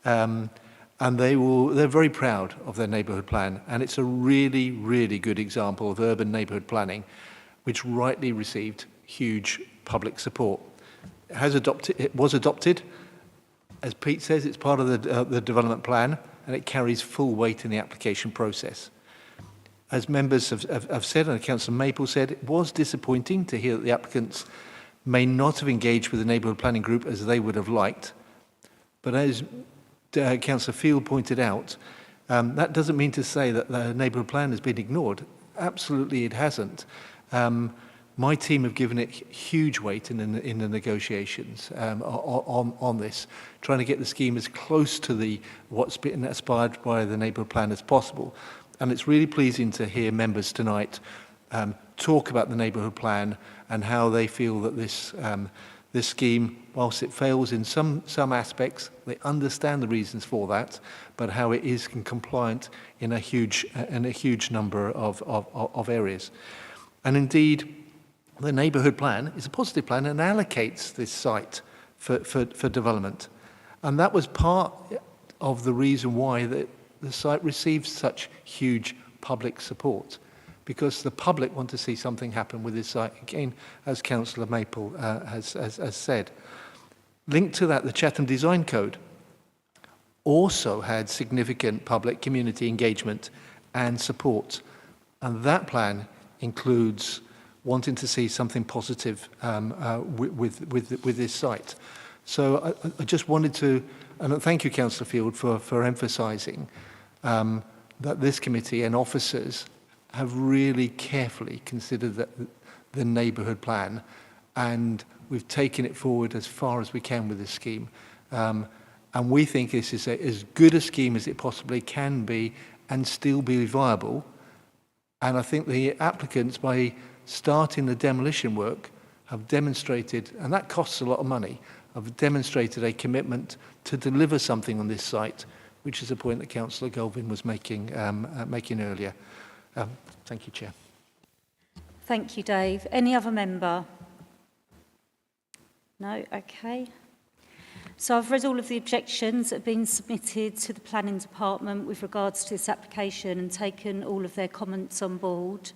And they're very proud of their neighbourhood plan, and it's a really, really good example of urban neighbourhood planning, which rightly received huge public support. It was adopted. As Pete says, it's part of the development plan, and it carries full weight in the application process. As members have said, and Councillor Maple said, it was disappointing to hear that the applicants may not have engaged with the neighbourhood planning group as they would have liked. But as Councillor Field pointed out, that doesn't mean to say that the neighbourhood plan has been ignored. Absolutely it hasn't. My team have given it huge weight in the negotiations on this, trying to get the scheme as close to what's been aspired by the neighbourhood plan as possible. And it's really pleasing to hear members tonight talk about the neighbourhood plan and how they feel that this scheme, whilst it fails in some aspects, they understand the reasons for that, but how it is compliant in a huge number of areas. And indeed, the neighbourhood plan is a positive plan and allocates this site for development. And that was part of the reason why the site received such huge public support, because the public want to see something happen with this site, again, as Councillor Maple has said. Linked to that, the Chatham Design Code also had significant public community engagement and support. And that plan includes wanting to see something positive with this site. So I just wanted to, and thank you, Councillor Field, for emphasising that this committee and officers have really carefully considered the neighbourhood plan, and we've taken it forward as far as we can with this scheme. And we think this is as good a scheme as it possibly can be and still be viable. And I think the applicants, by starting the demolition work, have demonstrated, and that costs a lot of money, have demonstrated a commitment to deliver something on this site, which is a point that Councillor Galvin was making earlier. Thank you, Chair. Thank you, Dave. Any other member? No? Okay. So I've read all of the objections that have been submitted to the Planning Department with regards to this application and taken all of their comments on board.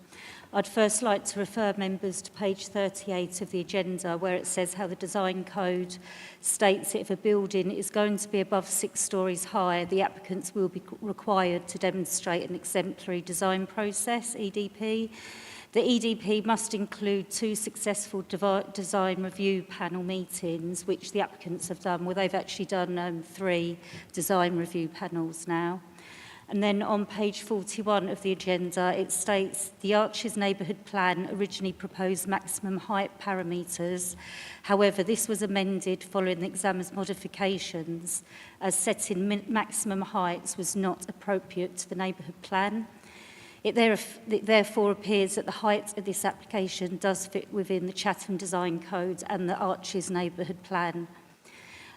I'd first like to refer members to page 38 of the agenda, where it says how the design code states that if a building is going to be above 6 stories high, the applicants will be required to demonstrate an exemplary design process, EDP. The EDP must include 2 successful design review panel meetings, which the applicants have done. Well, they've actually done 3 design review panels now. And then on page 41 of the agenda, it states the Arches neighbourhood plan originally proposed maximum height parameters. However, this was amended following the examiner's modifications, as setting maximum heights was not appropriate to the neighbourhood plan. It therefore appears that the height of this application does fit within the Chatham Design Code and the Arches neighbourhood plan.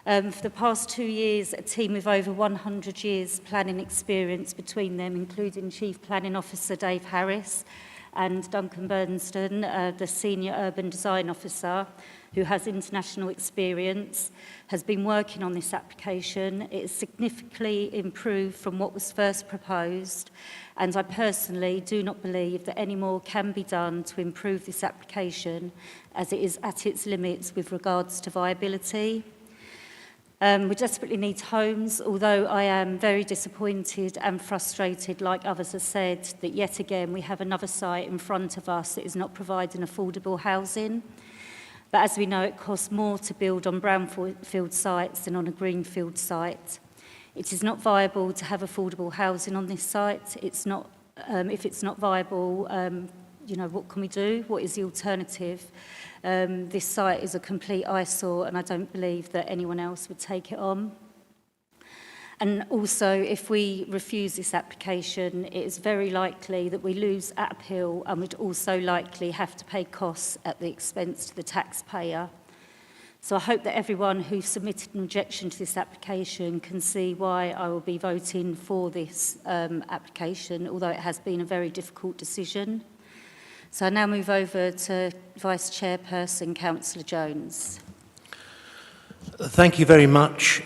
For the past 2 years, a team with over 100 years planning experience between them, including Chief Planning Officer Dave Harris and Duncan Burnston, the Senior Urban Design Officer, who has international experience, has been working on this application. It is significantly improved from what was first proposed, and I personally do not believe that any more can be done to improve this application, as it is at its limits with regards to viability. We desperately need homes, although I am very disappointed and frustrated, like others have said, that yet again we have another site in front of us that is not providing affordable housing. But as we know, it costs more to build on brownfield sites than on a greenfield site. It is not viable to have affordable housing on this site. It's not, if it's not viable, what can we do? What is the alternative? This site is a complete eyesore, and I don't believe that anyone else would take it on. And also, if we refuse this application, it is very likely that we lose at appeal and would also likely have to pay costs at the expense to the taxpayer. So I hope that everyone who submitted an objection to this application can see why I will be voting for this application, although it has been a very difficult decision. So I now move over to Vice Chairperson, Councillor Jones. Thank you very much,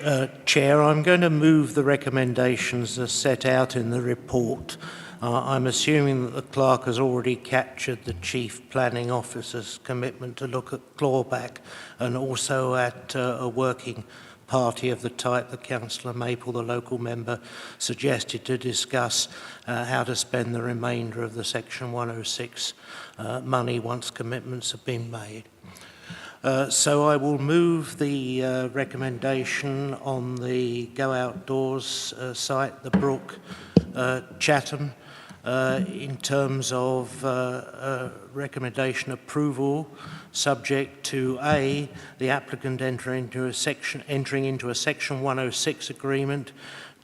Chair. I'm going to move the recommendations as set out in the report. I'm assuming that the clerk has already captured the Chief Planning Officer's commitment to look at clawback and also at a working party of the type that Councillor Maple, the local member, suggested to discuss how to spend the remainder of the Section 106 money once commitments have been made. So I will move the recommendation on the Go Outdoors site, the Brook, Chatham, in terms of recommendation approval, subject to A, the applicant entering into a Section 106 agreement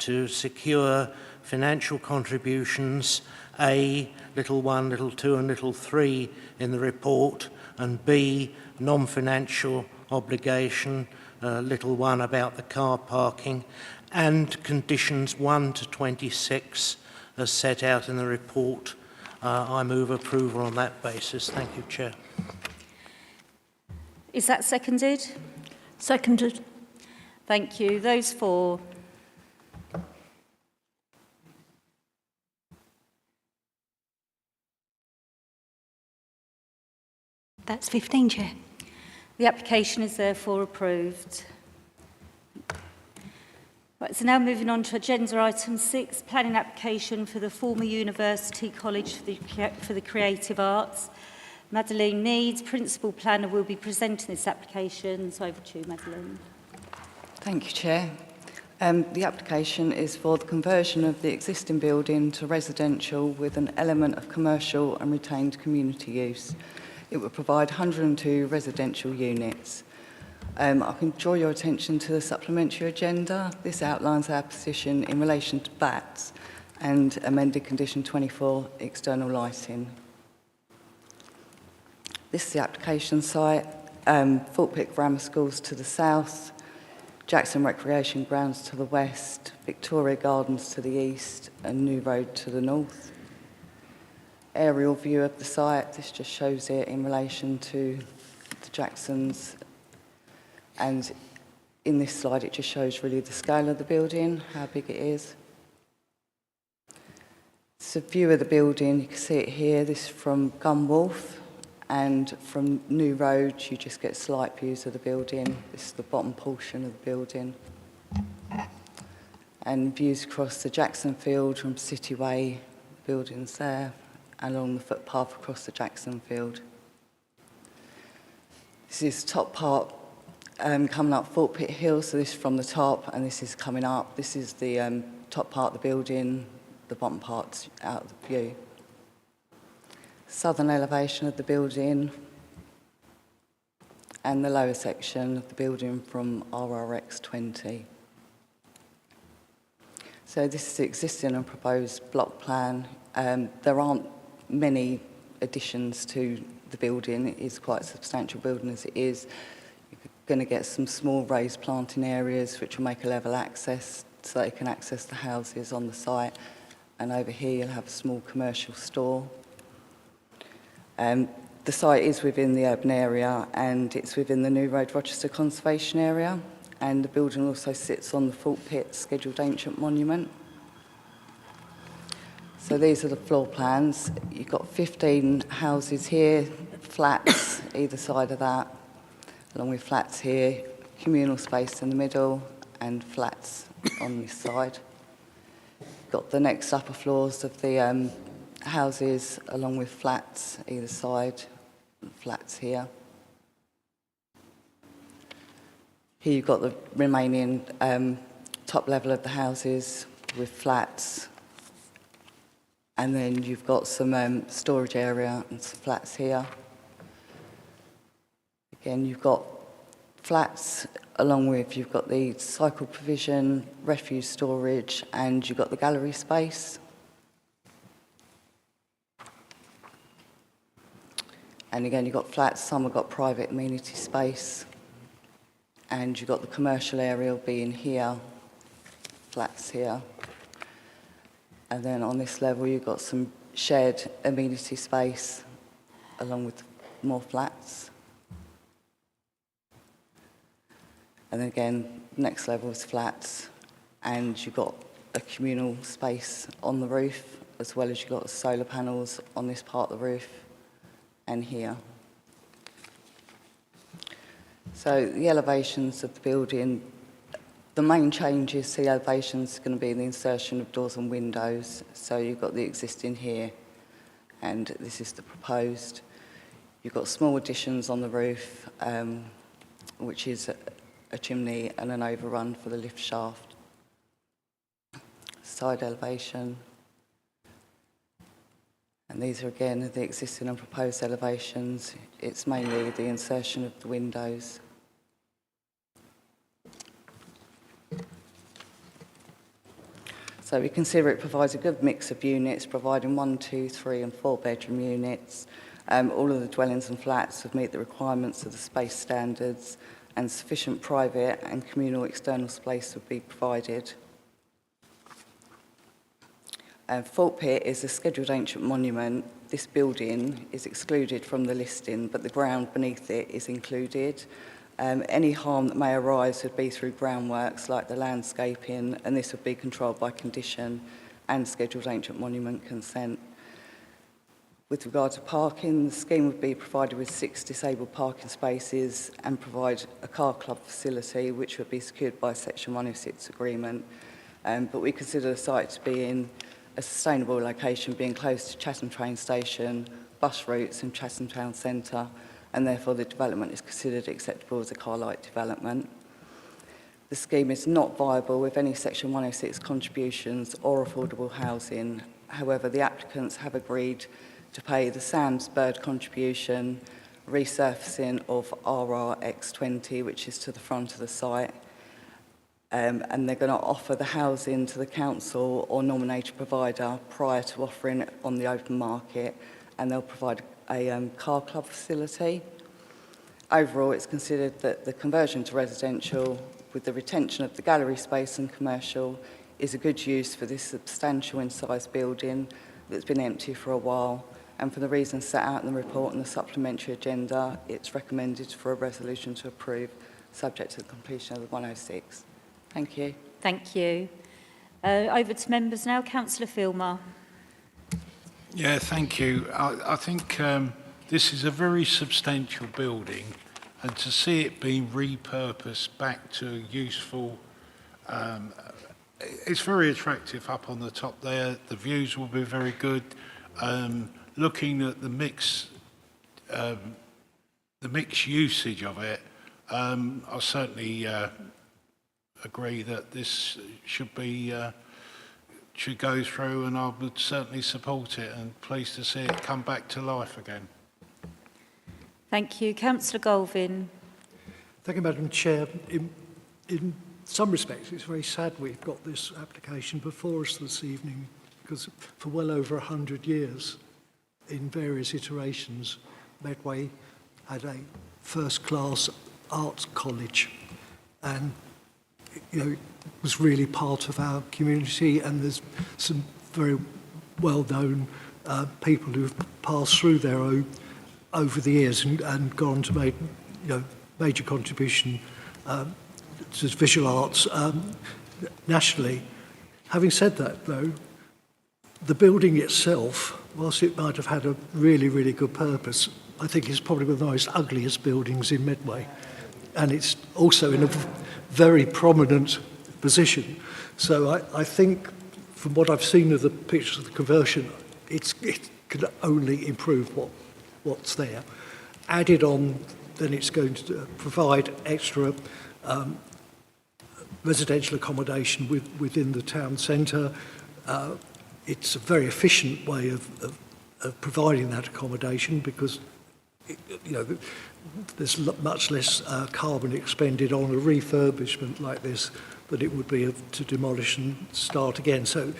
to secure financial contributions, A, little 1, little 2 and little 3 in the report, and B, non-financial obligation, little 1 about the car parking, and conditions 1 to 26 as set out in the report. I move approval on that basis. Thank you, Chair. Is that seconded? Seconded. Thank you. Those for? That's 15, Chair. The application is therefore approved. Right, so now moving on to agenda item 6, planning application for the former University College for the Creative Arts. Madeleine Mead, Principal Planner, will be presenting this application. So over to you, Madeleine. Thank you, Chair. The application is for the conversion of the existing building to residential with an element of commercial and retained community use. It will provide 102 residential units. I can draw your attention to the supplementary agenda. This outlines our position in relation to BATs and amended condition 24, external lighting. This is the application site, Fort Pitt Grammar Schools to the south, Jackson Recreation Grounds to the west, Victoria Gardens to the east, and New Road to the north. Aerial view of the site, this just shows it in relation to the Jacksons. And in this slide, it just shows really the scale of the building, how big it is. It's a view of the building, you can see it here, this is from Gunwolf, and from New Road, you just get slight views of the building. This is the bottom portion of the building. And views across the Jackson Field from City Way, the building's there, along the footpath across the Jackson Field. This is the top part coming up Fort Pitt Hill, so this is from the top and this is coming up. This is the top part of the building, the bottom part's out of the view. Southern elevation of the building and the lower section of the building from RRX 20. So this is the existing and proposed block plan. There aren't many additions to the building. It is quite a substantial building as it is. You're going to get some small raised planting areas which will make a level access so that you can access the houses on the site. And over here you'll have a small commercial store. The site is within the urban area and it's within the New Road Rochester Conservation Area, and the building also sits on the Fort Pitt Scheduled Ancient Monument. So these are the floor plans. You've got 15 houses here, flats either side of that, along with flats here, communal space in the middle, and flats on this side. You've got the next upper floors of the houses, along with flats either side, and flats here. Here you've got the remaining top level of the houses with flats. And then you've got some storage area and some flats here. Again, you've got flats, along with you've got the cycle provision, refuse storage, and you've got the gallery space. And again, you've got flats, some have got private amenity space, and you've got the commercial area being here, flats here. And then on this level, you've got some shared amenity space, along with more flats. And then again, next level is flats, and you've got a communal space on the roof, as well as you've got solar panels on this part of the roof and here. So the elevations of the building, the main changes to the elevations are going to be the insertion of doors and windows. So you've got the existing here, and this is the proposed. You've got small additions on the roof, which is a chimney and an overrun for the lift shaft. Side elevation. And these are again the existing and proposed elevations. It's mainly the insertion of the windows. So we consider it provides a good mix of units, providing 1, 2, 3 and 4 bedroom units. All of the dwellings and flats would meet the requirements of the space standards, and sufficient private and communal external space would be provided. Fort Pitt is a scheduled ancient monument. This building is excluded from the listing, but the ground beneath it is included. Any harm that may arise would be through groundworks like the landscaping, and this would be controlled by condition and scheduled ancient monument consent. With regard to parking, the scheme would be provided with 6 disabled parking spaces and provide a car club facility, which would be secured by a Section 106 agreement. But we consider the site to be in a sustainable location, being close to Chatham train station, bus routes and Chatham town centre, and therefore the development is considered acceptable as a car-light development. The scheme is not viable with any Section 106 contributions or affordable housing. However, the applicants have agreed to pay the Sam's Bird contribution, resurfacing of RRX20, which is to the front of the site, and they're going to offer the housing to the council or nominated provider prior to offering it on the open market, and they'll provide a car club facility. Overall, it's considered that the conversion to residential with the retention of the gallery space and commercial is a good use for this substantial in size building that's been empty for a while. And for the reasons set out in the report and the supplementary agenda, it's recommended for a resolution to approve, subject to the completion of the 106. Thank you. Thank you. Over to members now. Councillor Filmer. Yeah, thank you. I think this is a very substantial building, and to see it being repurposed back to useful, it's very attractive up on the top there. The views will be very good. Looking at the mix usage of it, I certainly agree that this should go through, and I would certainly support it, and pleased to see it come back to life again. Thank you. Councillor Golvin. Thank you, Madam Chair. In some respects, it's very sad we've got this application before us this evening, because for well over 100 years, in various iterations, Medway had a first-class arts college, and it was really part of our community, and there's some very well-known people who've passed through there over the years and gone on to make major contribution to visual arts nationally. Having said that, though, the building itself, whilst it might have had a really, really good purpose, I think it's probably one of the most ugliest buildings in Medway. And it's also in a very prominent position. So I think, from what I've seen of the pictures of the conversion, it can only improve what's there. Added on, then it's going to provide extra residential accommodation within the town centre. It's a very efficient way of providing that accommodation, because you know, there's much less carbon expended on a refurbishment like this than it would be to demolish and start again. So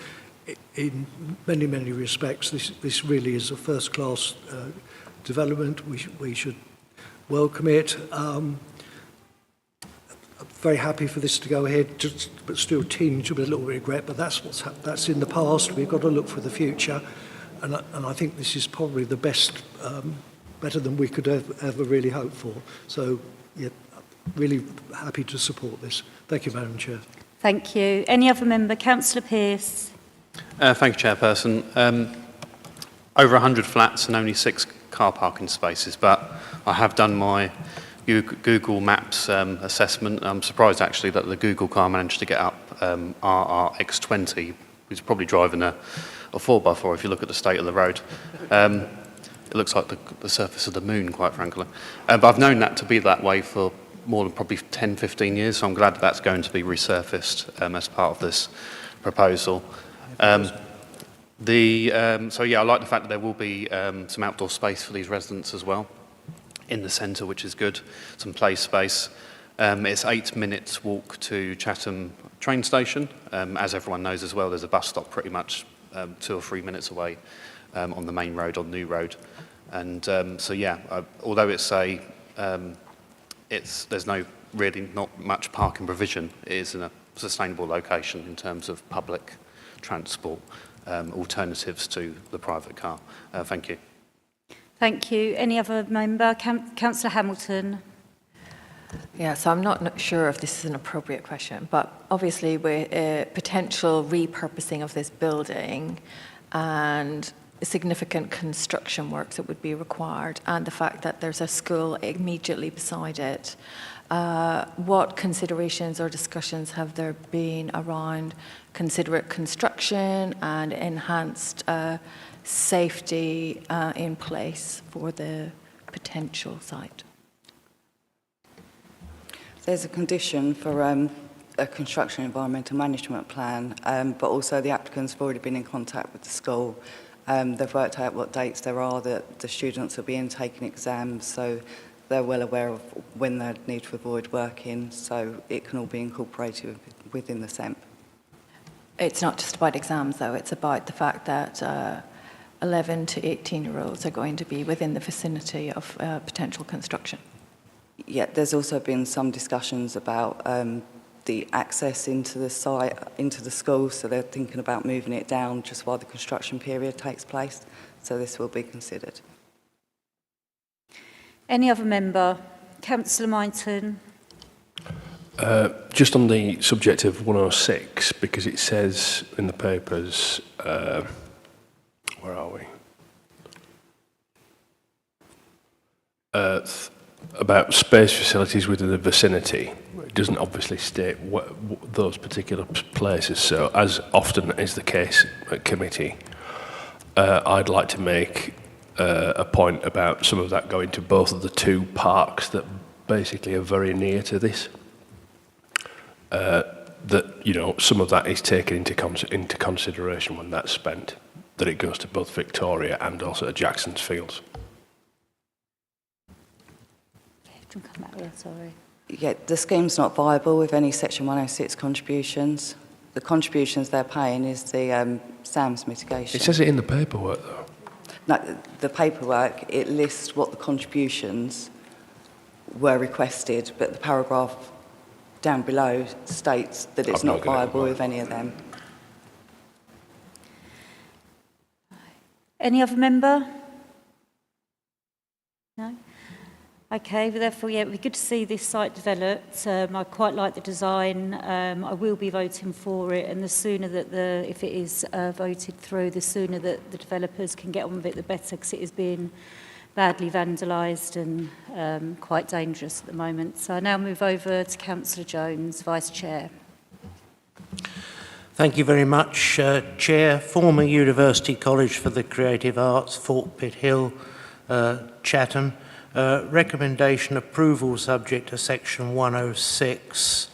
in many, many respects, this really is a first-class development. We should welcome it. I'm very happy for this to go ahead, but still tinged with a little regret, but that's in the past. We've got to look for the future, and I think this is probably the best, better than we could ever really hope for. So, yeah, really happy to support this. Thank you, Madam Chair. Thank you. Any other member? Councillor Pearce. Thank you, Chairperson. Over 100 flats and only 6 car parking spaces, but I have done my Google Maps assessment. I'm surprised actually that the Google car managed to get up RRX20, who's probably driving a 4x4 if you look at the state of the road. It looks like the surface of the moon, quite frankly. But I've known that to be that way for more than probably 10, 15 years, so I'm glad that that's going to be resurfaced as part of this proposal. So yeah, I like the fact that there will be some outdoor space for these residents as well in the centre, which is good, some play space. It's 8 minutes walk to Chatham train station. As everyone knows as well, there's a bus stop pretty much 2 or 3 minutes away on the main road, on New Road. And so yeah, although it's there's not much parking provision, it is in a sustainable location in terms of public transport alternatives to the private car. Thank you. Thank you. Any other member? Councillor Hamilton. Yeah, so I'm not sure if this is an appropriate question, but obviously with potential repurposing of this building and significant construction works that would be required, and the fact that there's a school immediately beside it, what considerations or discussions have there been around considerate construction and enhanced safety in place for the potential site? There's a condition for a construction environmental management plan, but also the applicants have already been in contact with the school. They've worked out what dates there are that the students will be in taking exams, so they're well aware of when they need to avoid working, so it can all be incorporated within the SEMP. It's not just about exams, though. It's about the fact that 11 to 18-year-olds are going to be within the vicinity of potential construction. Yeah, there's also been some discussions about the access into the site, into the school, so they're thinking about moving it down just while the construction period takes place, so this will be considered. Any other member? Councillor Minton. Just on the subject of 106, because it says in the papers, where are we? About space facilities within the vicinity. It doesn't obviously state what those particular places, so as often is the case at committee, I'd like to make a point about some of that going to both of the 2 parks that basically are very near to this. That, you know, some of that is taken into consideration when that's spent, that it goes to both Victoria and also to Jackson's Fields. Come back here, sorry. Yeah, the scheme's not viable with any Section 106 contributions. The contributions they're paying is the SAMS mitigation. It says it in the paperwork, though. No, the paperwork, it lists what the contributions were requested, but the paragraph down below states that it's not viable with any of them. Any other member? No? Okay, but therefore, yeah, it would be good to see this site developed. I quite like the design. I will be voting for it, and the sooner that if it is voted through, the sooner that the developers can get on with it, the better, because it is being badly vandalised and quite dangerous at the moment. So I now move over to Councillor Jones, Vice Chair. Thank you very much, Chair. Former University College for the Creative Arts, Fort Pitt Hill, Chatham. Recommendation approval subject to Section 106.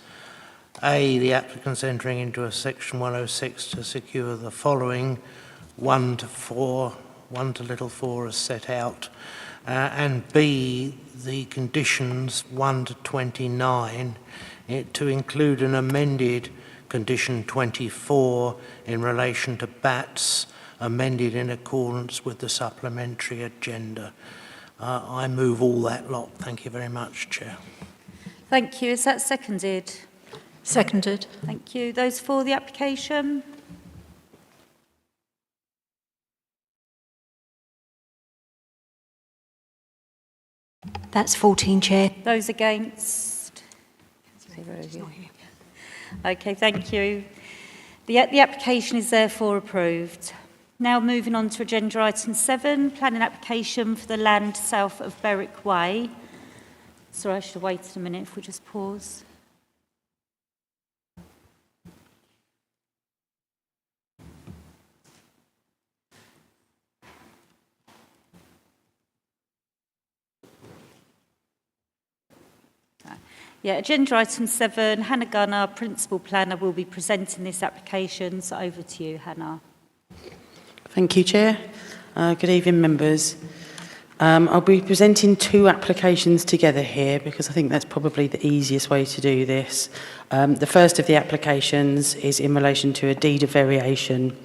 A, the applicants entering into a Section 106 to secure the following: 1 to 4, 1 to little 4 as set out. and B, the conditions 1 to 29, to include an amended condition 24 in relation to bats, amended in accordance with the supplementary agenda. I move all that lot. Thank you very much, Chair. Thank you. Is that seconded? Seconded. Thank you. Those for the application? That's 14, Chair. Those against? Okay, thank you. The application is therefore approved. Now moving on to agenda item 7, planning application for the land south of Berwick Way. Sorry, I should have waited a minute if we just pause. Yeah, agenda item 7, Hannah Gunner, Principal Planner, will be presenting this application. So over to you, Hannah. Thank you, Chair. Good evening, members. I'll be presenting two applications together here because I think that's probably the easiest way to do this. The first of the applications is in relation to a deed of variation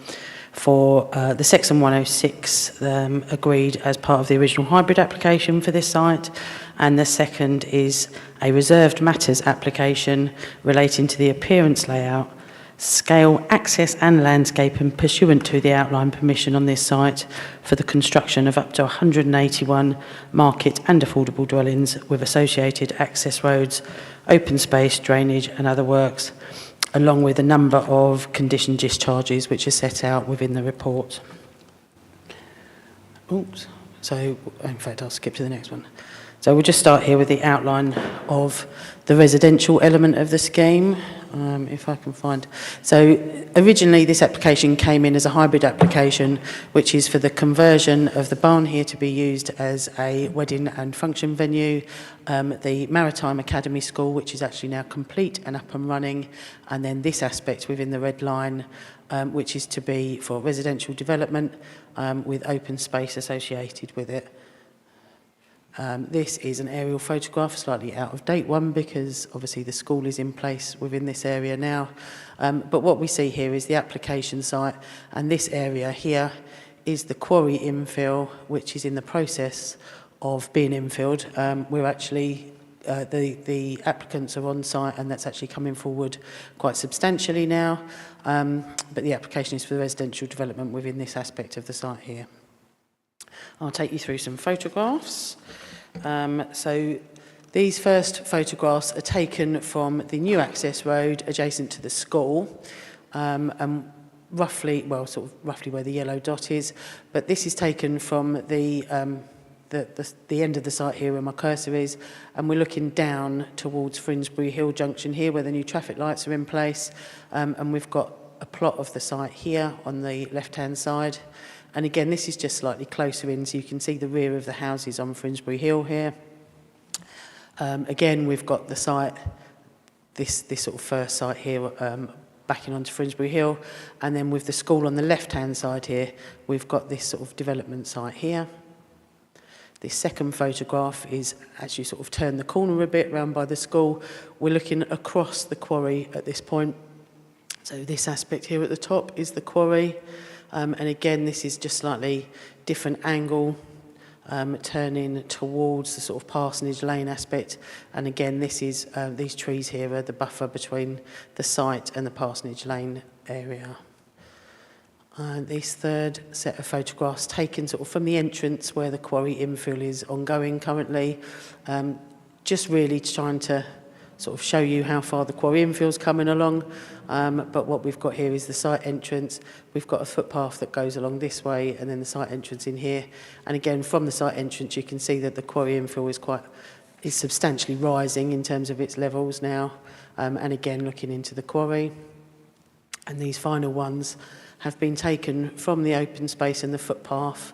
for the Section 106 agreed as part of the original hybrid application for this site, and the second is a reserved matters application relating to the appearance, layout, scale, access and landscaping pursuant to the outline permission on this site for the construction of up to 181 market and affordable dwellings with associated access roads, open space, drainage and other works, along with a number of condition discharges which are set out within the report. Oops. So, in fact, I'll skip to the next one. So we'll just start here with the outline of the residential element of the scheme, if I can find. So originally this application came in as a hybrid application, which is for the conversion of the barn here to be used as a wedding and function venue, the Maritime Academy School, which is actually now complete and up and running, and then this aspect within the red line, which is to be for residential development with open space associated with it. This is an aerial photograph, a slightly out of date one because obviously the school is in place within this area now. But what we see here is the application site, and this area here is the quarry infill, which is in the process of being infilled. We're actually, the applicants are on site and that's actually coming forward quite substantially now. But the application is for the residential development within this aspect of the site here. I'll take you through some photographs. So these first photographs are taken from the new access road adjacent to the school, and roughly, well, sort of roughly where the yellow dot is. But this is taken from the end of the site here where my cursor is, and we're looking down towards Frindsbury Hill junction here where the new traffic lights are in place, and we've got a plot of the site here on the left-hand side. And again, this is just slightly closer in, so you can see the rear of the houses on Frindsbury Hill here. Again, we've got the site, this sort of first site here, backing onto Frindsbury Hill. And then with the school on the left-hand side here, we've got this sort of development site here. This second photograph is actually sort of turned the corner a bit round by the school. We're looking across the quarry at this point. So this aspect here at the top is the quarry. And again, this is just slightly different angle, turning towards the sort of Parsonage Lane aspect. And again, this is these trees here are the buffer between the site and the Parsonage Lane area. This third set of photographs taken sort of from the entrance where the quarry infill is ongoing currently, just really trying to sort of show you how far the quarry infill's coming along. But what we've got here is the site entrance. We've got a footpath that goes along this way and then the site entrance in here. And again, from the site entrance, you can see that the quarry infill is substantially rising in terms of its levels now. And again, looking into the quarry. And these final ones have been taken from the open space and the footpath,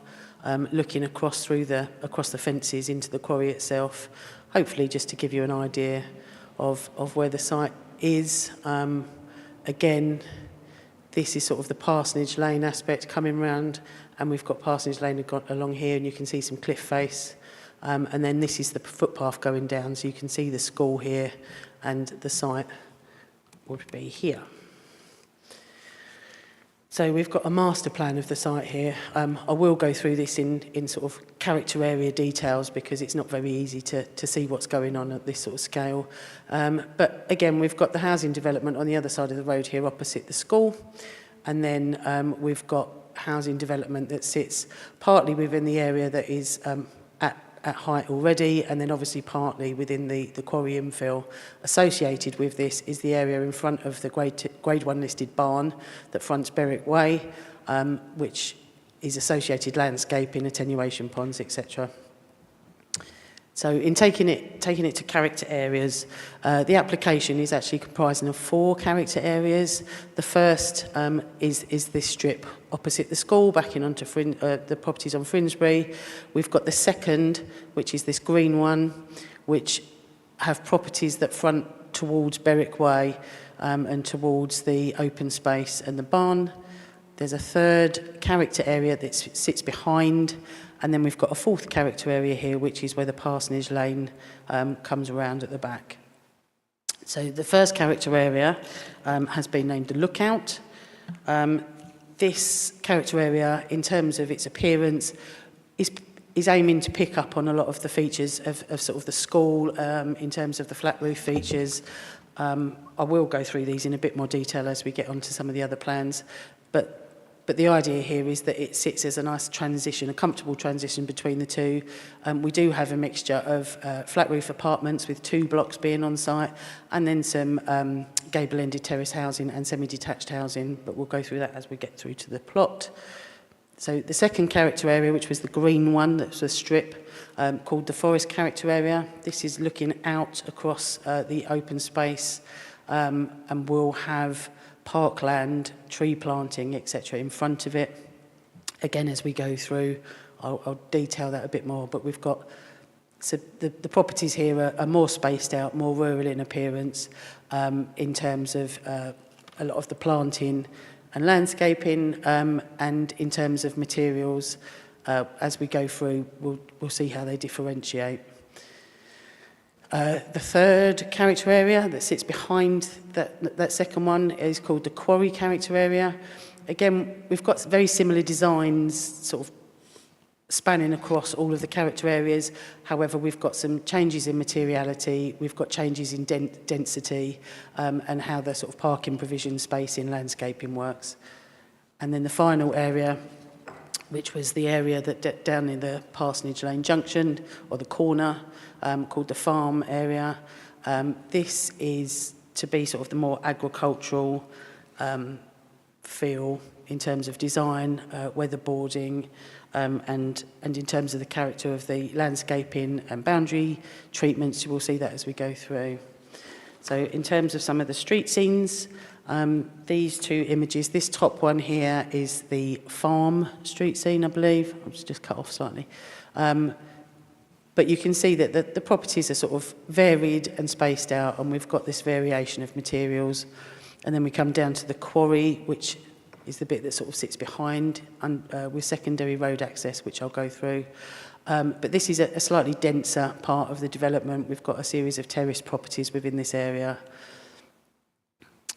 looking across the fences into the quarry itself, hopefully just to give you an idea of where the site is. Again, this is sort of the Parsonage Lane aspect coming round, and we've got Parsonage Lane along here, and you can see some cliff face And then this is the footpath going down, so you can see the school here, and the site would be here. So we've got a master plan of the site here. I will go through this in sort of character area details because it's not very easy to see what's going on at this sort of scale. But again, we've got the housing development on the other side of the road here opposite the school. And then we've got housing development that sits partly within the area that is at height already, and then obviously partly within the quarry infill. Associated with this is the area in front of the grade 1 listed barn that fronts Berwick Way, which is associated landscaping, attenuation ponds, etc. So in taking it to character areas, the application is actually comprising of 4 character areas. The first is this strip opposite the school, backing onto the properties on Frindsbury. We've got the second, which is this green one, which have properties that front towards Berwick Way and towards the open space and the barn. There's a third character area that sits behind, and then we've got a fourth character area here, which is where the Parsonage Lane comes around at the back. So the first character area has been named the Lookout. This character area, in terms of its appearance, is aiming to pick up on a lot of the features of sort of the school in terms of the flat roof features. I will go through these in a bit more detail as we get onto some of the other plans, but the idea here is that it sits as a nice transition, a comfortable transition between the two. We do have a mixture of flat roof apartments with 2 blocks being on site, and then some gable-ended terrace housing and semi-detached housing, but we'll go through that as we get through to the plot. So the second character area, which was the green one, that's a strip called the Forest character area. This is looking out across the open space, and we'll have parkland, tree planting, etc. in front of it. Again, as we go through, I'll detail that a bit more, but we've got, so the properties here are more spaced out, more rural in appearance, in terms of a lot of the planting and landscaping, and in terms of materials. As we go through, we'll see how they differentiate. The third character area that sits behind that second one is called the Quarry character area. Again, we've got very similar designs sort of spanning across all of the character areas. However, we've got some changes in materiality, we've got changes in density, and how the sort of parking provision, spacing, landscaping works. And then the final area, which was the area that down in the Parsonage Lane junction, or the corner, called the farm area. This is to be sort of the more agricultural feel in terms of design, weatherboarding, and in terms of the character of the landscaping and boundary treatments. You will see that as we go through. So in terms of some of the street scenes, these 2 images, this top one here is the farm street scene, I believe. I'm just cut off slightly. But you can see that the properties are sort of varied and spaced out, and we've got this variation of materials. And then we come down to the quarry, which is the bit that sort of sits behind with secondary road access, which I'll go through. But this is a slightly denser part of the development. We've got a series of terrace properties within this area.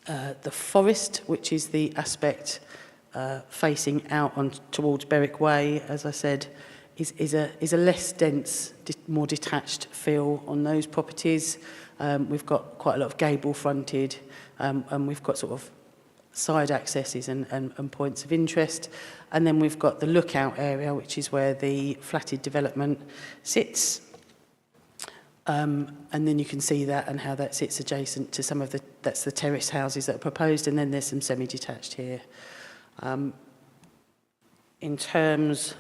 The forest, which is the aspect facing out towards Berwick Way, as I said, is a less dense, more detached feel on those properties. We've got quite a lot of gable fronted, and we've got sort of side accesses and points of interest. And then we've got the lookout area, which is where the flatted development sits. And then you can see that and how that sits adjacent to some of that's the terrace houses that are proposed, and then there's some semi-detached here. In terms,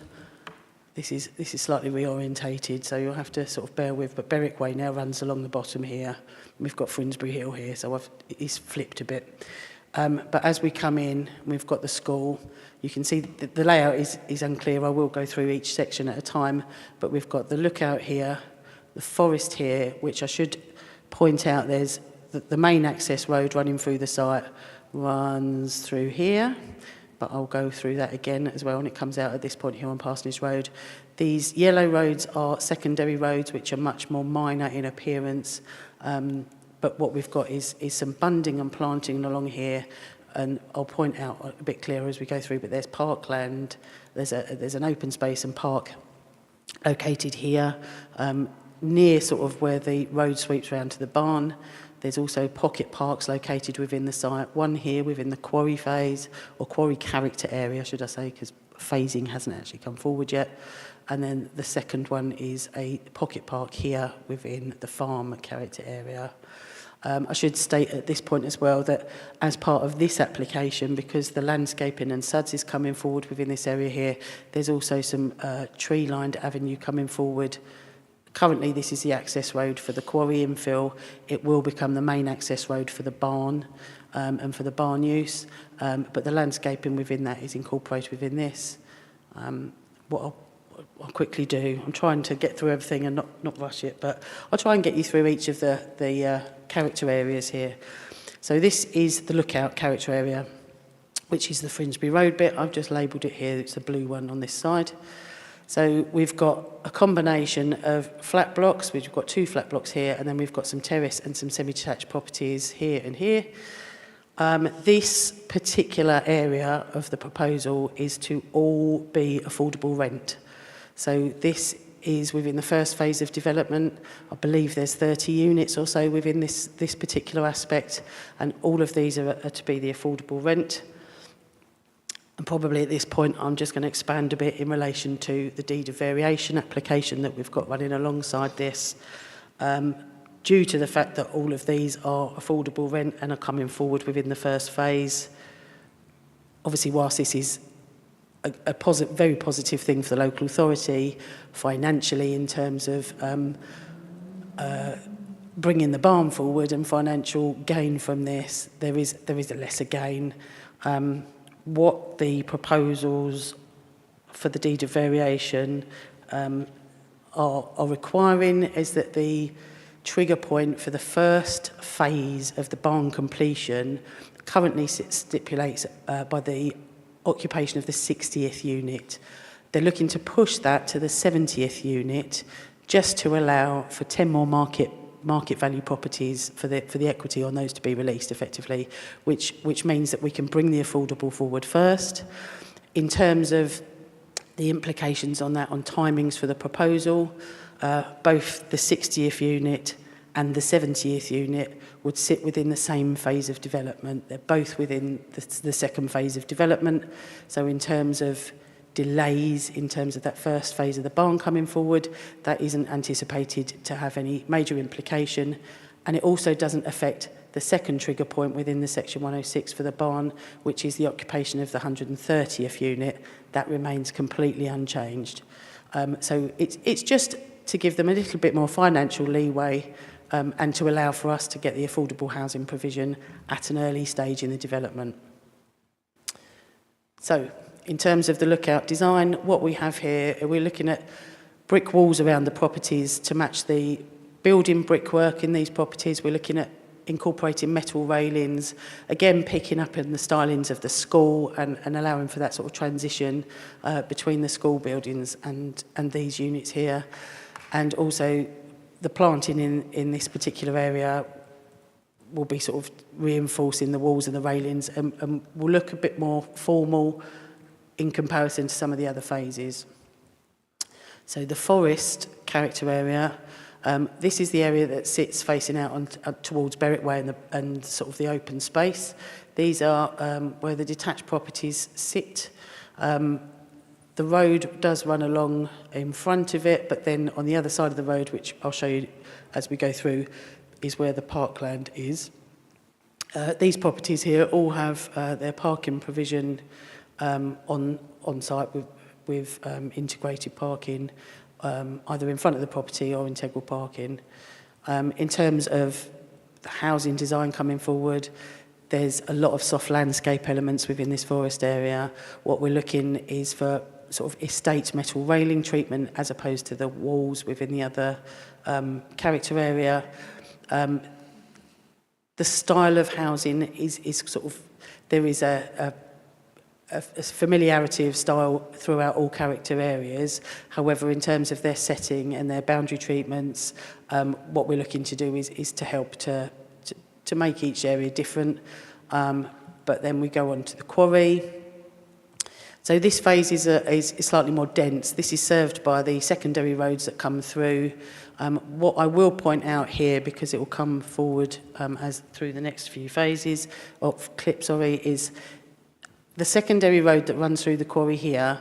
this is slightly reorientated, so you'll have to sort of bear with, but Berwick Way now runs along the bottom here. We've got Frindsbury Hill here, so it's flipped a bit. But as we come in, we've got the school. You can see the layout is unclear. I will go through each section at a time, but we've got the lookout here, the forest here, which I should point out, there's the main access road running through the site runs through here. but I'll go through that again as well, and it comes out at this point here on Parsonage Road. These yellow roads are secondary roads, which are much more minor in appearance, but what we've got is some bunding and planting along here, and I'll point out a bit clearer as we go through, but there's parkland, there's an open space and park located here, near sort of where the road sweeps around to the barn. There's also pocket parks located within the site, one here within the quarry phase, or quarry character area, should I say, because phasing hasn't actually come forward yet. And then the second one is a pocket park here within the farm character area. I should state at this point as well that as part of this application, because the landscaping and SUDS is coming forward within this area here, there's also some tree-lined avenue coming forward. Currently, this is the access road for the quarry infill. It will become the main access road for the barn and for the barn use, but the landscaping within that is incorporated within this. What I'll quickly do, I'm trying to get through everything and not rush it, but I'll try and get you through each of the character areas here. So this is the lookout character area, which is the Frindsbury Road bit. I've just labelled it here, it's the blue one on this side. So we've got a combination of flat blocks, we've got 2 flat blocks here, and then we've got some terrace and some semi-detached properties here and here. This particular area of the proposal is to all be affordable rent. So this is within the first phase of development. I believe there's 30 units or so within this particular aspect, and all of these are to be the affordable rent. And probably at this point, I'm just going to expand a bit in relation to the deed of variation application that we've got running alongside this. Due to the fact that all of these are affordable rent and are coming forward within the first phase, obviously whilst this is a very positive thing for the local authority financially in terms of bringing the barn forward and financial gain from this, there is a lesser gain. What the proposals for the deed of variation are requiring is that the trigger point for the first phase of the barn completion currently stipulates by the occupation of the 60th unit. They're looking to push that to the 70th unit just to allow for 10 more market value properties for the equity on those to be released effectively, which means that we can bring the affordable forward first. In terms of the implications on that, on timings for the proposal, both the 60th unit and the 70th unit would sit within the same phase of development. They're both within the second phase of development. So in terms of delays, in terms of that first phase of the barn coming forward, that isn't anticipated to have any major implication. And it also doesn't affect the second trigger point within the Section 106 for the barn, which is the occupation of the 130th unit. That remains completely unchanged. So it's just to give them a little bit more financial leeway and to allow for us to get the affordable housing provision at an early stage in the development. So, in terms of the lookout design, what we have here, we're looking at brick walls around the properties to match the building brickwork in these properties. We're looking at incorporating metal railings, again picking up in the stylings of the school and allowing for that sort of transition between the school buildings and these units here. And also the planting in this particular area will be sort of reinforcing the walls and the railings and will look a bit more formal in comparison to some of the other phases. So the forest character area, this is the area that sits facing out towards Berwick Way and sort of the open space. These are where the detached properties sit. The road does run along in front of it, but then on the other side of the road, which I'll show you as we go through, is where the parkland is. These properties here all have their parking provision on site with integrated parking, either in front of the property or integral parking. In terms of the housing design coming forward, there's a lot of soft landscape elements within this forest area. What we're looking is for sort of estate metal railing treatment as opposed to the walls within the other character area. The style of housing is sort of, there is a a familiarity of style throughout all character areas. However, in terms of their setting and their boundary treatments, what we're looking to do is to help to make each area different. But then we go on to the quarry. So this phase is slightly more dense. This is served by the secondary roads that come through. What I will point out here, because it will come forward as through the next few phases, is the secondary road that runs through the quarry here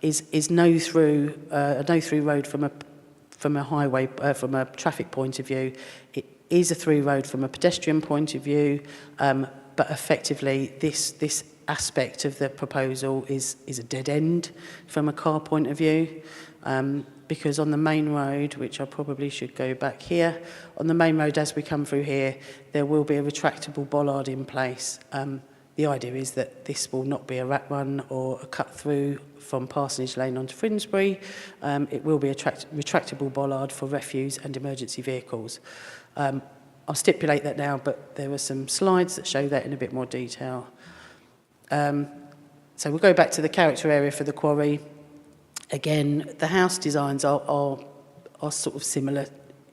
is a no-through road from a highway, from a traffic point of view. It is a through road from a pedestrian point of view, but effectively this aspect of the proposal is a dead end from a car point of view, because on the main road, which I probably should go back here, on the main road as we come through here, there will be a retractable bollard in place. The idea is that this will not be a rat run or a cut through from Parsonage Lane onto Frindsbury. It will be a retractable bollard for refuse and emergency vehicles. I'll stipulate that now, but there are some slides that show that in a bit more detail. So we'll go back to the character area for the quarry. Again, the house designs are sort of similar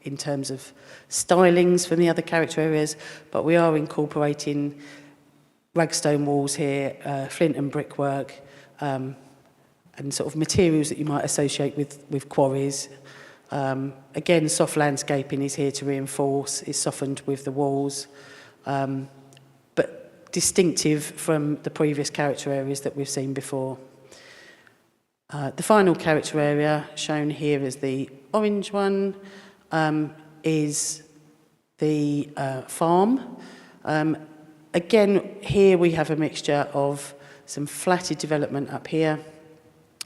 in terms of stylings from the other character areas, but we are incorporating ragstone walls here, flint and brickwork, and sort of materials that you might associate with quarries. Again, soft landscaping is here to reinforce, is softened with the walls, but distinctive from the previous character areas that we've seen before. The final character area, shown here as the orange one, is the farm. Again, here we have a mixture of some flatted development up here.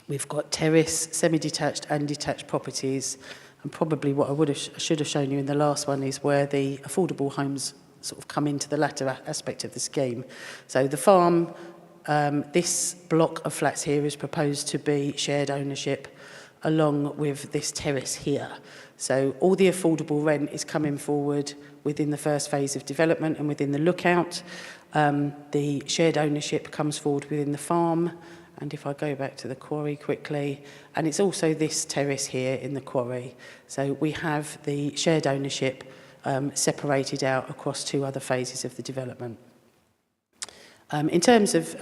We've got terrace, semi-detached and detached properties. And probably what I should have shown you in the last one is where the affordable homes sort of come into the latter aspect of the scheme. So the farm, this block of flats here is proposed to be shared ownership along with this terrace here. So all the affordable rent is coming forward within the first phase of development and within the lookout. The shared ownership comes forward within the farm. And if I go back to the quarry quickly, and it's also this terrace here in the quarry. So we have the shared ownership separated out across two other phases of the development. In terms of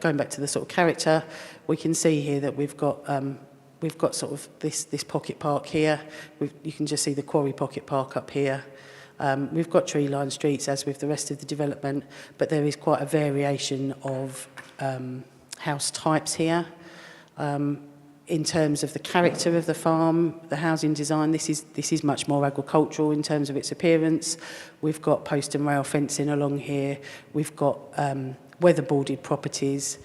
going back to the sort of character, we can see here that we've got sort of this pocket park here. You can just see the quarry pocket park up here. We've got tree-lined streets as with the rest of the development, but there is quite a variation of house types here. In terms of the character of the farm, the housing design, this is much more agricultural in terms of its appearance. We've got post and rail fencing along here. We've got weatherboarded properties.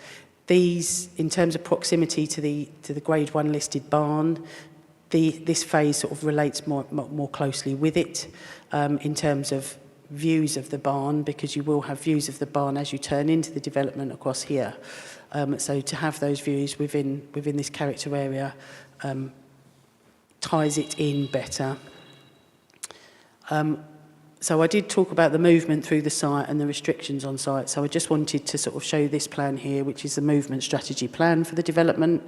These, in terms of proximity to the Grade 1 listed barn, this phase sort of relates more closely with it in terms of views of the barn, because you will have views of the barn as you turn into the development across here. So to have those views within this character area ties it in better. So I did talk about the movement through the site and the restrictions on site. So I just wanted to sort of show this plan here, which is the movement strategy plan for the development.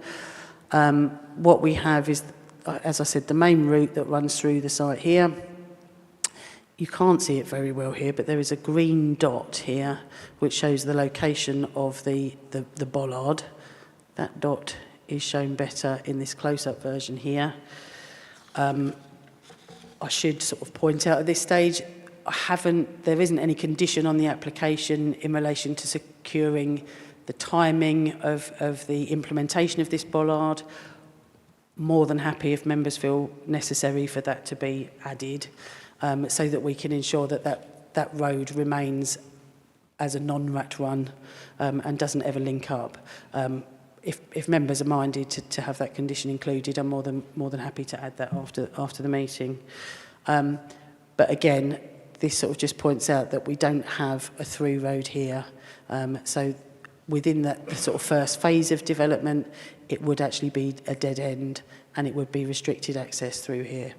What we have is, as I said, the main route that runs through the site here. You can't see it very well here, but there is a green dot here which shows the location of the bollard. That dot is shown better in this close-up version here. I should sort of point out at this stage, there isn't any condition on the application in relation to securing the timing of the implementation of this bollard. More than happy if members feel necessary for that to be added. So that we can ensure that road remains as a non-rat run and doesn't ever link up. If members are minded to have that condition included, I'm more than happy to add that after the meeting. But again, this sort of just points out that we don't have a through road here. So within the sort of first phase of development, it would actually be a dead end and it would be restricted access through here.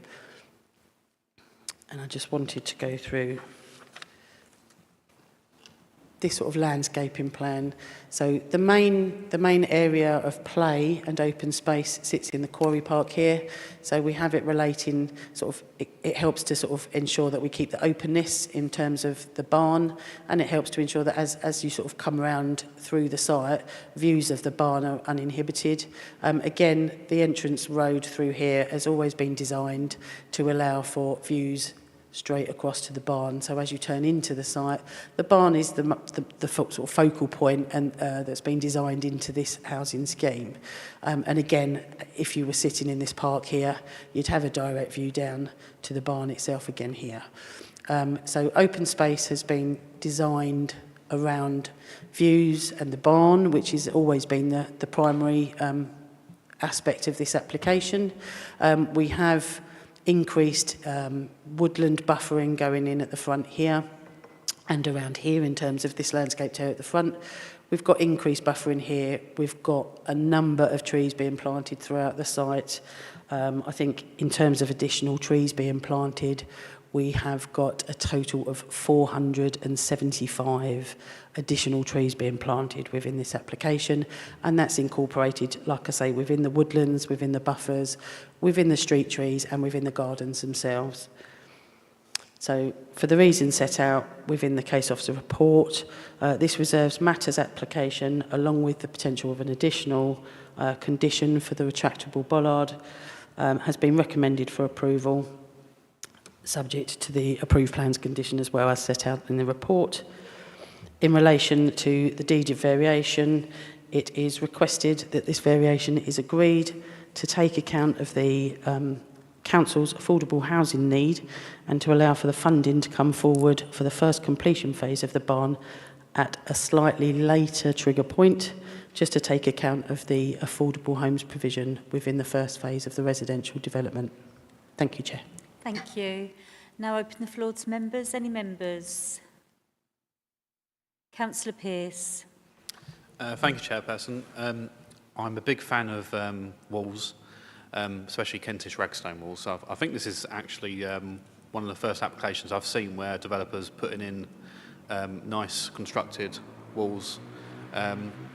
And I just wanted to go through this sort of landscaping plan. So the main area of play and open space sits in the quarry park here. So we have it relating sort of, it helps to sort of ensure that we keep the openness in terms of the barn, and it helps to ensure that as you sort of come around through the site, views of the barn are uninhibited. Again, the entrance road through here has always been designed to allow for views straight across to the barn. So as you turn into the site, the barn is the sort of focal point and that's been designed into this housing scheme. And again, if you were sitting in this park here, you'd have a direct view down to the barn itself again here. So open space has been designed around views and the barn, which has always been the primary aspect of this application. We have increased woodland buffering going in at the front here and around here in terms of this landscape area at the front. We've got increased buffering here. We've got a number of trees being planted throughout the site. I think in terms of additional trees being planted, we have got a total of 475 additional trees being planted within this application, and that's incorporated, like I say, within the woodlands, within the buffers, within the street trees and within the gardens themselves. So for the reasons set out within the case officer report, this reserves matters application along with the potential of an additional condition for the retractable bollard has been recommended for approval, subject to the approved plans condition as well as set out in the report. In relation to the deed of variation, it is requested that this variation is agreed to take account of the Council's affordable housing need and to allow for the funding to come forward for the first completion phase of the barn at a slightly later trigger point, just to take account of the affordable homes provision within the first phase of the residential development. Thank you, Chair. Thank you. Now open the floor to members. Any members? Councillor Pearce. Thank you, Chairperson. I'm a big fan of walls, especially Kentish ragstone walls. So I think this is actually one of the first applications I've seen where developers putting in nice constructed walls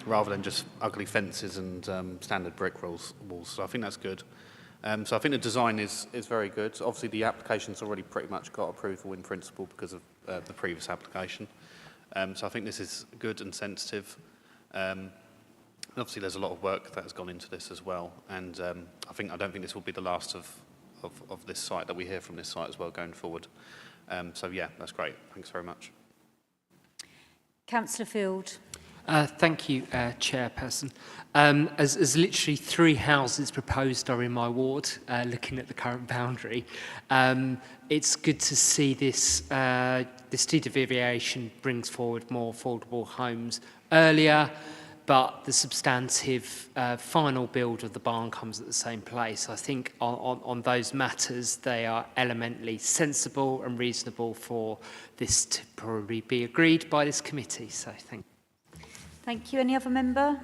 rather than just ugly fences and standard brick walls. So I think that's good. So I think the design is very good. Obviously, the application's already pretty much got approval in principle because of the previous application. So I think this is good and sensitive. Obviously, there's a lot of work that has gone into this as well, and I don't think this will be the last of this site that we hear from this site as well going forward. So yeah, that's great. Thanks very much. Councillor Field. Thank you, Chairperson. As literally 3 houses proposed are in my ward, looking at the current boundary, it's good to see this deed of variation brings forward more affordable homes earlier, but the substantive final build of the barn comes at the same place. I think on those matters, they are elementally sensible and reasonable for this to probably be agreed by this committee. So thank you. Thank you. Any other member?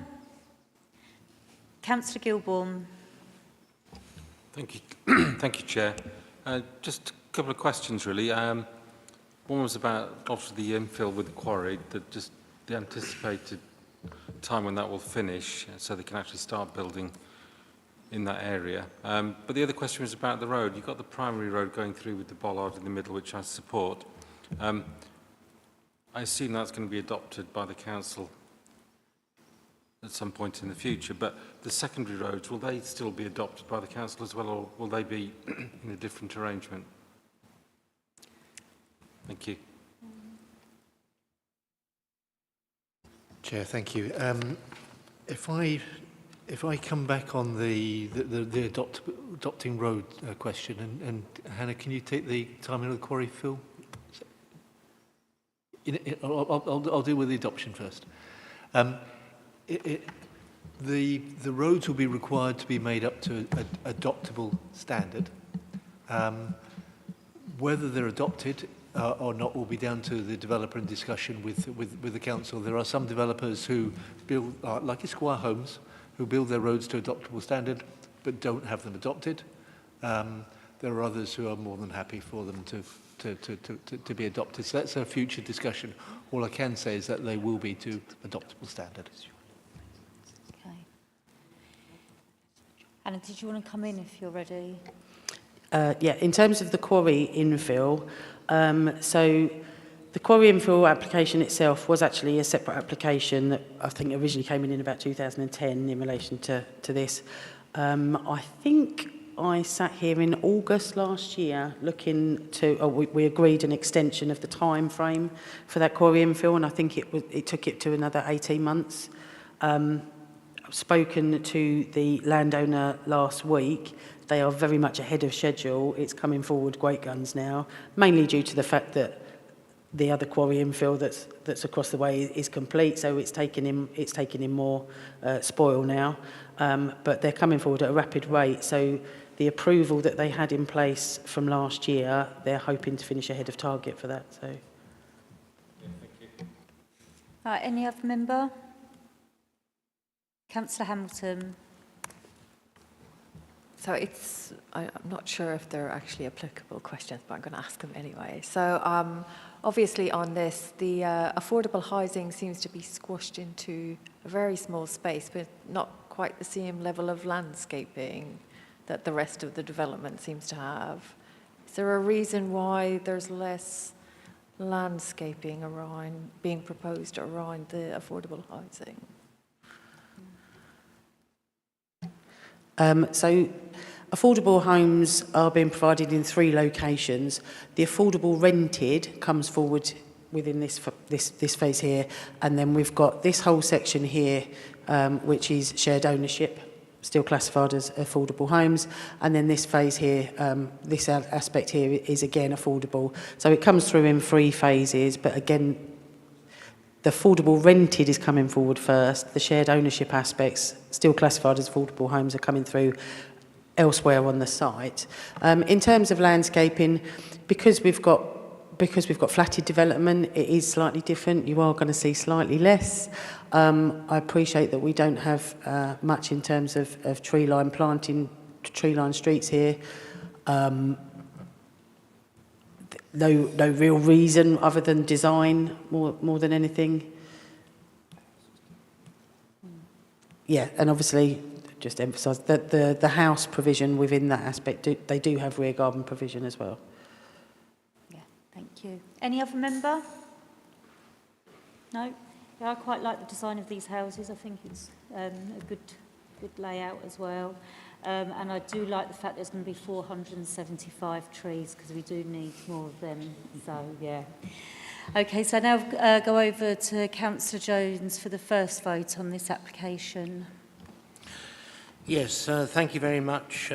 Councillor Gilbourne. Thank you, thank you, Chair. Just a couple of questions, really. One was about obviously the infill with the quarry, just the anticipated time when that will finish, so they can actually start building in that area. But the other question was about the road. You've got the primary road going through with the bollard in the middle, which I support. I assume that's going to be adopted by the council at some point in the future, but the secondary roads, will they still be adopted by the council as well, or will they be in a different arrangement? Thank you. Chair, thank you. If I come back on the adopting road question, and Hannah, can you take the timing of the quarry, Phil? I'll deal with the adoption first. The roads will be required to be made up to an adoptable standard. Whether they're adopted or not will be down to the developer in discussion with the council. There are some developers who build, like Esquire Homes, who build their roads to adoptable standard but don't have them adopted. There there are others who are more than happy for them to be adopted. So that's a future discussion. All I can say is that they will be to adoptable standard. Okay. Anna, did you want to come in if you're ready? Yeah, in terms of the quarry infill, so the quarry infill application itself was actually a separate application that I think originally came in about 2010 in relation to this. I think I sat here in August last year looking to, we agreed an extension of the time frame for that quarry infill, and I think it took it to another 18 months. I've spoken to the landowner last week. They are very much ahead of schedule. It's coming forward great guns now, mainly due to the fact that the other quarry infill that's across the way is complete, so it's taking in more spoil now. But they're coming forward at a rapid rate. So the approval that they had in place from last year, they're hoping to finish ahead of target for that. So. Yeah, thank you. Right, any other member? Councillor Hamilton. So I'm not sure if they're actually applicable questions, but I'm going to ask them anyway. So obviously on this, the affordable housing seems to be squashed into a very small space, but not quite the same level of landscaping that the rest of the development seems to have. Is there a reason why there's less landscaping around being proposed around the affordable housing? So affordable homes are being provided in 3 locations. The affordable rented comes forward within this phase here, and then we've got this whole section here, which is shared ownership, still classified as affordable homes, and then this phase here, this aspect here is again affordable. So it comes through in 3 phases, but again, the affordable rented is coming forward first. The shared ownership aspects, still classified as affordable homes, are coming through elsewhere on the site. In terms of landscaping, because we've got flatted development, it is slightly different. You are going to see slightly less. I appreciate that we don't have much in terms of tree line planting, tree line streets here. No real reason other than design more than anything. Yeah, and obviously, just emphasise that the house provision within that aspect, they do have rear garden provision as well. Yeah, thank you. Any other member? No? Yeah, I quite like the design of these houses. I think it's a good layout as well. And I do like the fact there's going to be 475 trees because we do need more of them. So, yeah. Okay, so now go over to Councillor Jones for the first vote on this application. Yes, thank you very much,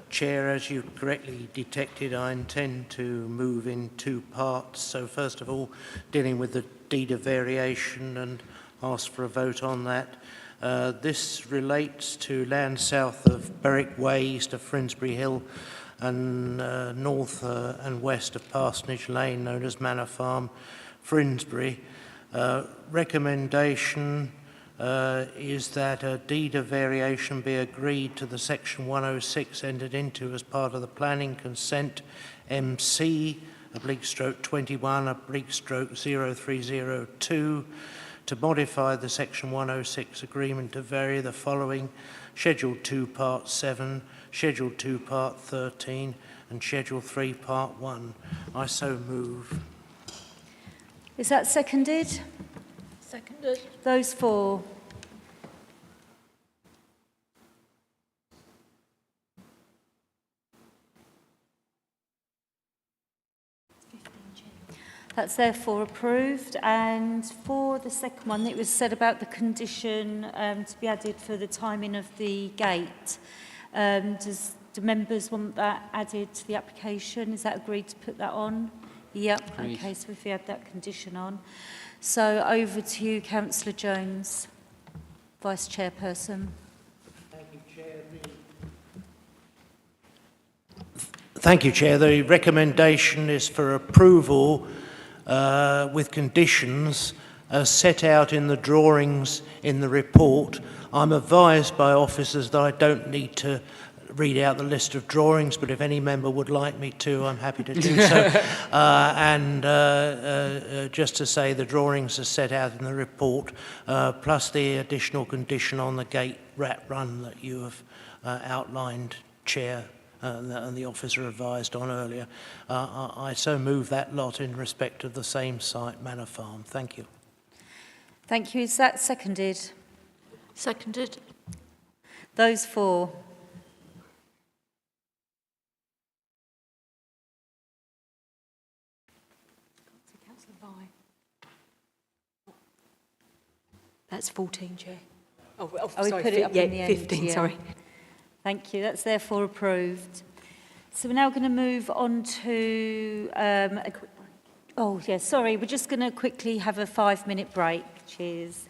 Chair. As you correctly detected, I intend to move in 2 parts. So first of all, dealing with the deed of variation and ask for a vote on that. This relates to land south of Berwick Way, east of Frindsbury Hill, and north and west of Parsonage Lane, known as Manor Farm, Frindsbury. Recommendation is that a deed of variation be agreed to the Section 106 entered into as part of the planning consent MC/21/0302 to modify the Section 106 agreement to vary the following: Schedule 2 Part 7, Schedule 2 Part 13 and Schedule 3 Part 1. I so move. Is that seconded? Seconded. Those for? That's therefore approved. And for the second one, it was said about the condition to be added for the timing of the gate. Do members want that added to the application? Is that agreed to put that on? Yep. Please. Okay, so if we add that condition on. So over to you, Councillor Jones, Vice Chairperson. Thank you, Chair. The recommendation is for approval with conditions as set out in the drawings in the report. I'm advised by officers that I don't need to read out the list of drawings, but if any member would like me to, I'm happy to do so. Just to say, the drawings are set out in the report, plus the additional condition on the gate rat run that you have outlined, Chair, and the officer advised on earlier. I so move that lot in respect of the same site, Manor Farm. Thank you. Thank you. Is that seconded? Seconded. Those for? That's 14, Chair. Oh, we put it up in the end. 15, yeah. sorry. Thank you. That's therefore approved. So we're now going to move on to... oh, yeah, sorry. We're just going to quickly have a 5-minute break. Cheers.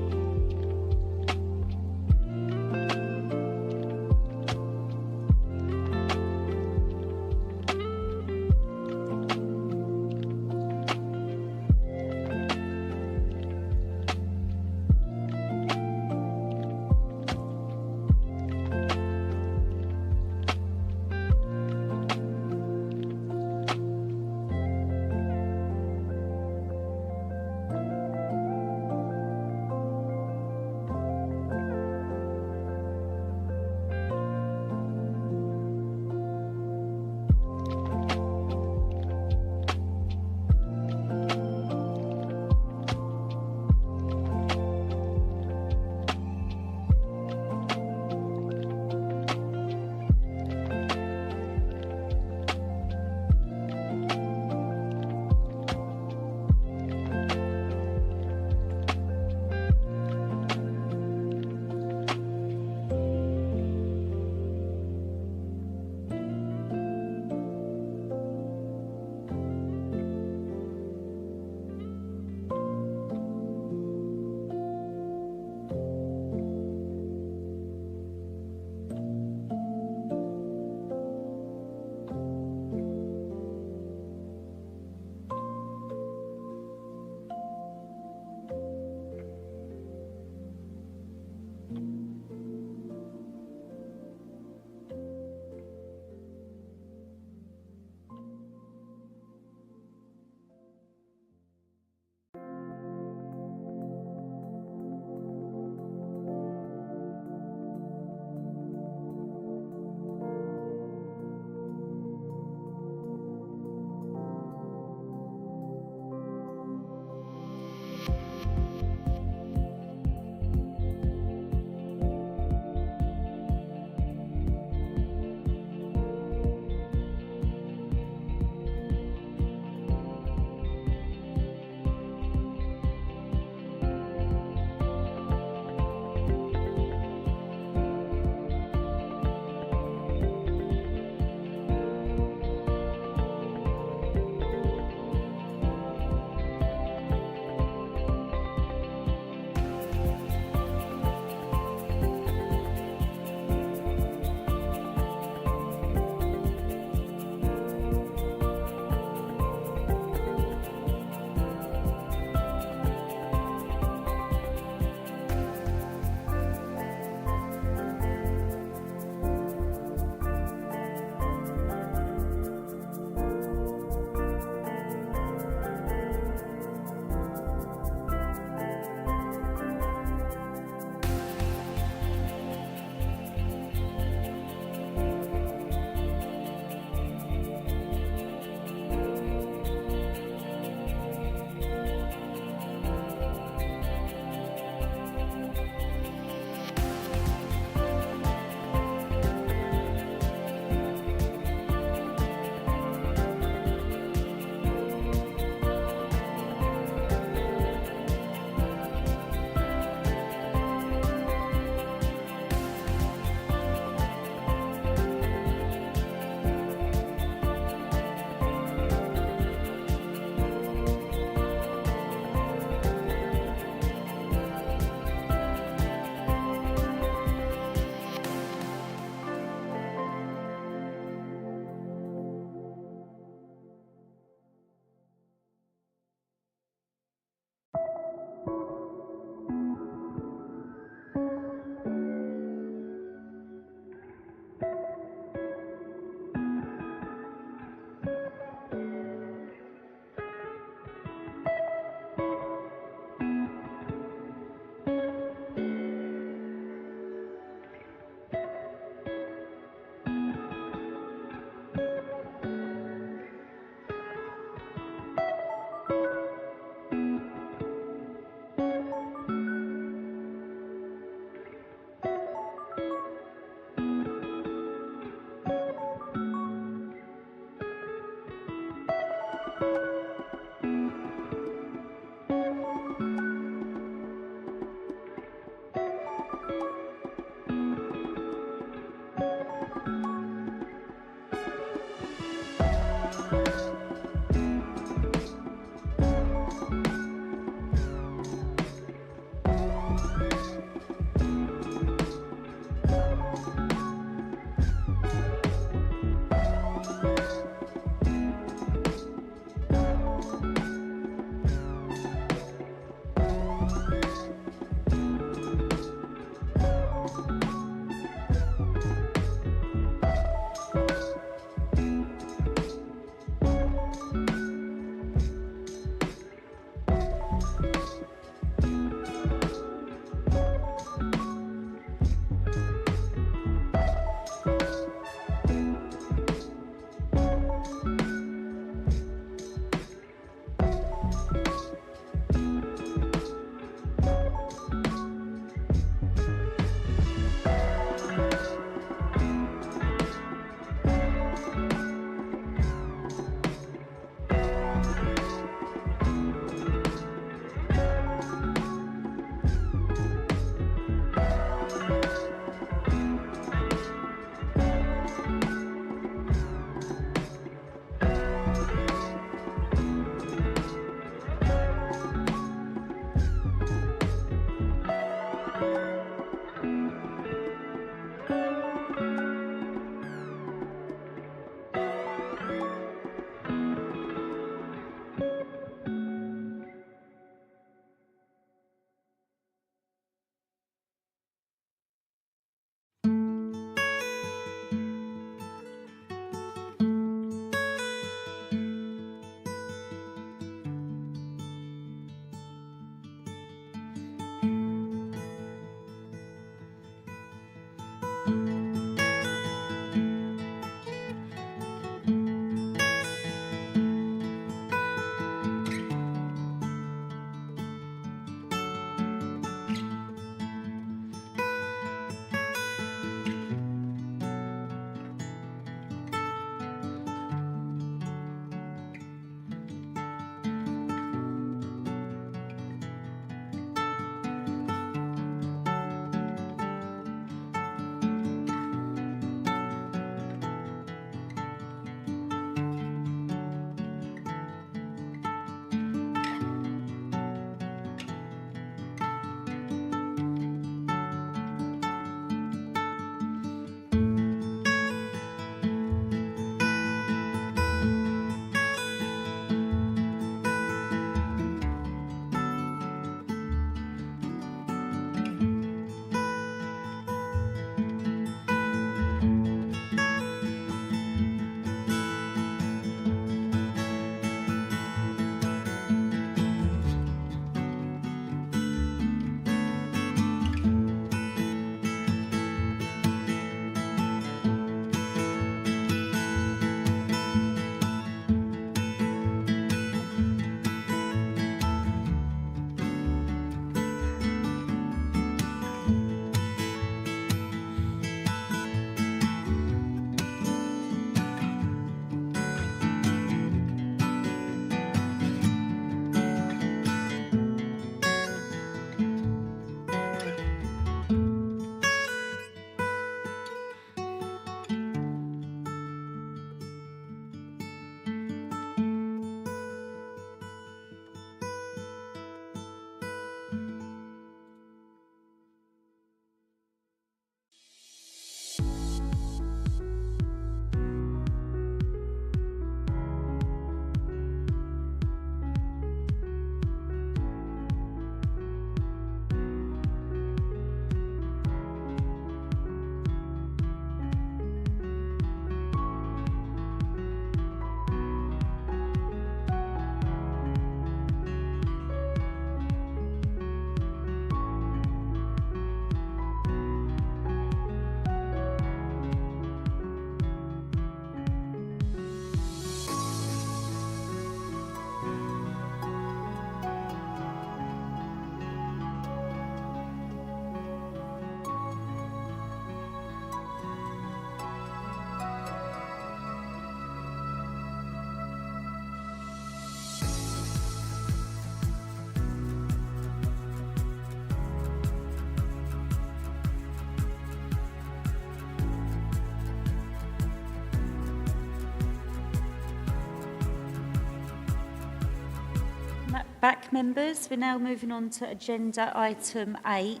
back, members. We're now moving on to agenda item 8.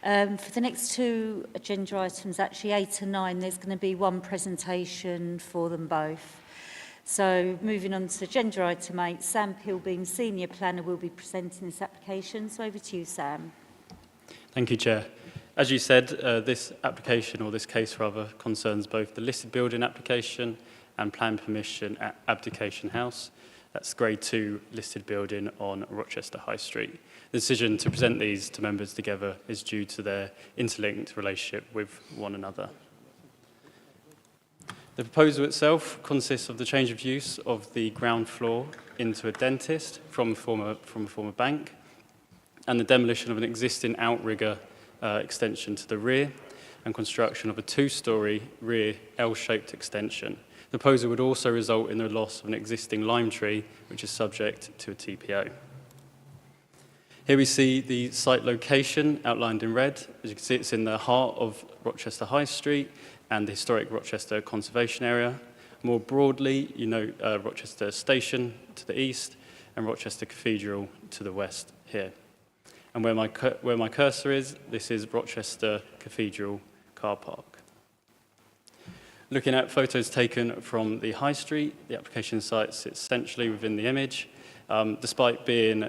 For the next two agenda items, actually 8 and 9, there's going to be one presentation for them both. So moving on to agenda item 8, Sam Pilbeam, Senior Planner, will be presenting this application. So over to you, Sam. Thank you, Chair. As you said, this application, or this case rather, concerns both the listed building application and plan permission at Abdication House. That's grade 2 listed building on Rochester High Street. The decision to present these to members together is due to their interlinked relationship with one another. The proposal itself consists of the change of use of the ground floor into a dentist from a former bank, and the demolition of an existing outrigger extension to the rear, and construction of a 2-storey rear L-shaped extension. The proposal would also result in the loss of an existing lime tree, which is subject to a TPO. Here we see the site location outlined in red. As you can see, it's in the heart of Rochester High Street and the historic Rochester Conservation Area. More broadly, you know Rochester Station to the east and Rochester Cathedral to the west here. And where my cursor is, this is Rochester Cathedral car park. Looking at photos taken from the High Street, the application site sits centrally within the image. Despite being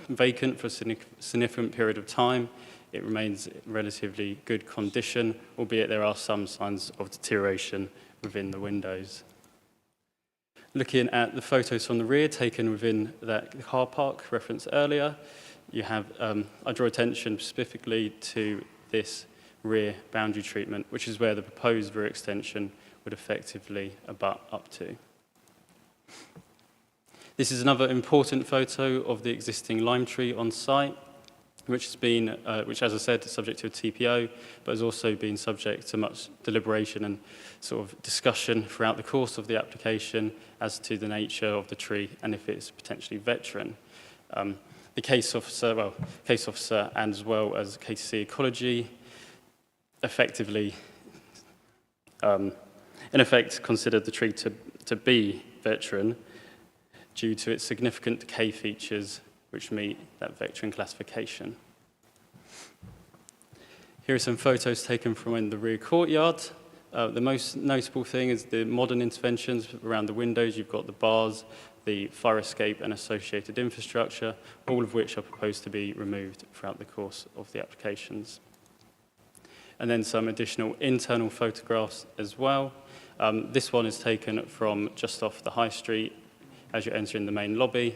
vacant for a significant period of time, it remains in relatively good condition, albeit there are some signs of deterioration within the windows. Looking at the photos from the rear taken within that car park referenced earlier, you have, I draw attention specifically to this rear boundary treatment, which is where the proposed rear extension would effectively abut up to. This is another important photo of the existing lime tree on site, which has been, which as I said, is subject to a TPO, but has also been subject to much deliberation and sort of discussion throughout the course of the application as to the nature of the tree and if it's potentially veteran. The case officer and as well as KTC Ecology effectively, in effect, considered the tree to be veteran due to its significant decay features which meet that veteran classification. Here are some photos taken from in the rear courtyard. The most notable thing is the modern interventions around the windows. You've got the bars, the fire escape and associated infrastructure, all of which are proposed to be removed throughout the course of the applications. And then some additional internal photographs as well. This one is taken from just off the High Street as you're entering the main lobby.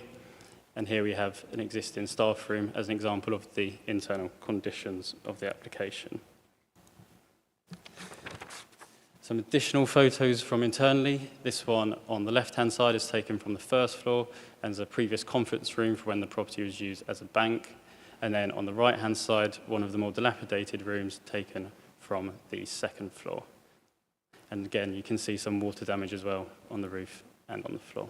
And here we have an existing staff room as an example of the internal conditions of the application. Some additional photos from internally. This one on the left-hand side is taken from the first floor and is a previous conference room for when the property was used as a bank. And then on the right-hand side, one of the more dilapidated rooms taken from the second floor. And again, you can see some water damage as well on the roof and on the floor.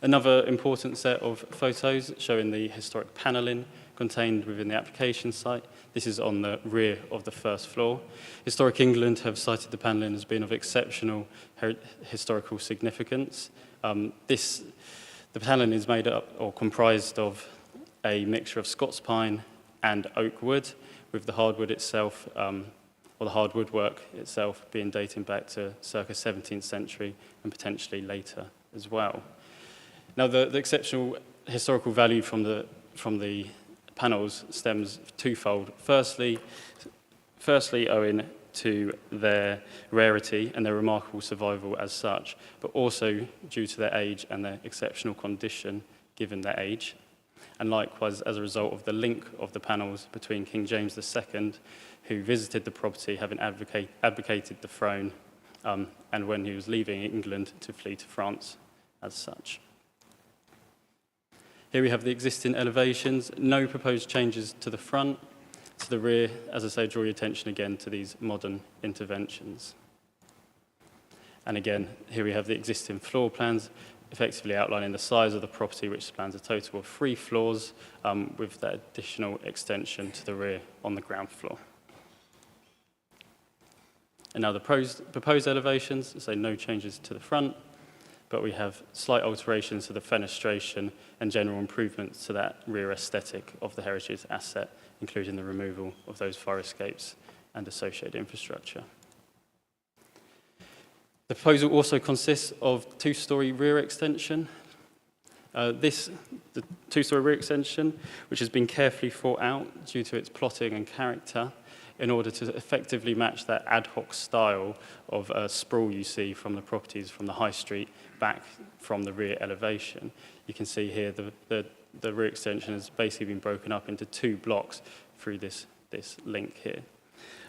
Another important set of photos showing the historic panelling contained within the application site. This is on the rear of the first floor. Historic England have cited the panelling as being of exceptional historical significance. The panelling is made up or comprised of a mixture of Scots pine and oak wood, with the hardwood itself, or the hardwood work itself, being dating back to circa 17th century and potentially later as well. Now, the exceptional historical value from the panels stems twofold. Firstly, owing to their rarity and their remarkable survival as such, but also due to their age and their exceptional condition given their age. And likewise, as a result of the link of the panels between King James II, who visited the property having advocated the throne, and when he was leaving England to flee to France as such. Here we have the existing elevations, no proposed changes to the front. To the rear, as I say, draw your attention again to these modern interventions. And again, here we have the existing floor plans, effectively outlining the size of the property, which spans a total of 3 floors, with that additional extension to the rear on the ground floor. And now the proposed elevations, so no changes to the front. but we have slight alterations to the fenestration and general improvements to that rear aesthetic of the heritage asset, including the removal of those fire escapes and associated infrastructure. The proposal also consists of two-storey rear extension. The two-storey rear extension, which has been carefully thought out due to its plotting and character, in order to effectively match that ad hoc style of sprawl you see from the properties from the high street back from the rear elevation. You can see here the rear extension has basically been broken up into two blocks through this link here.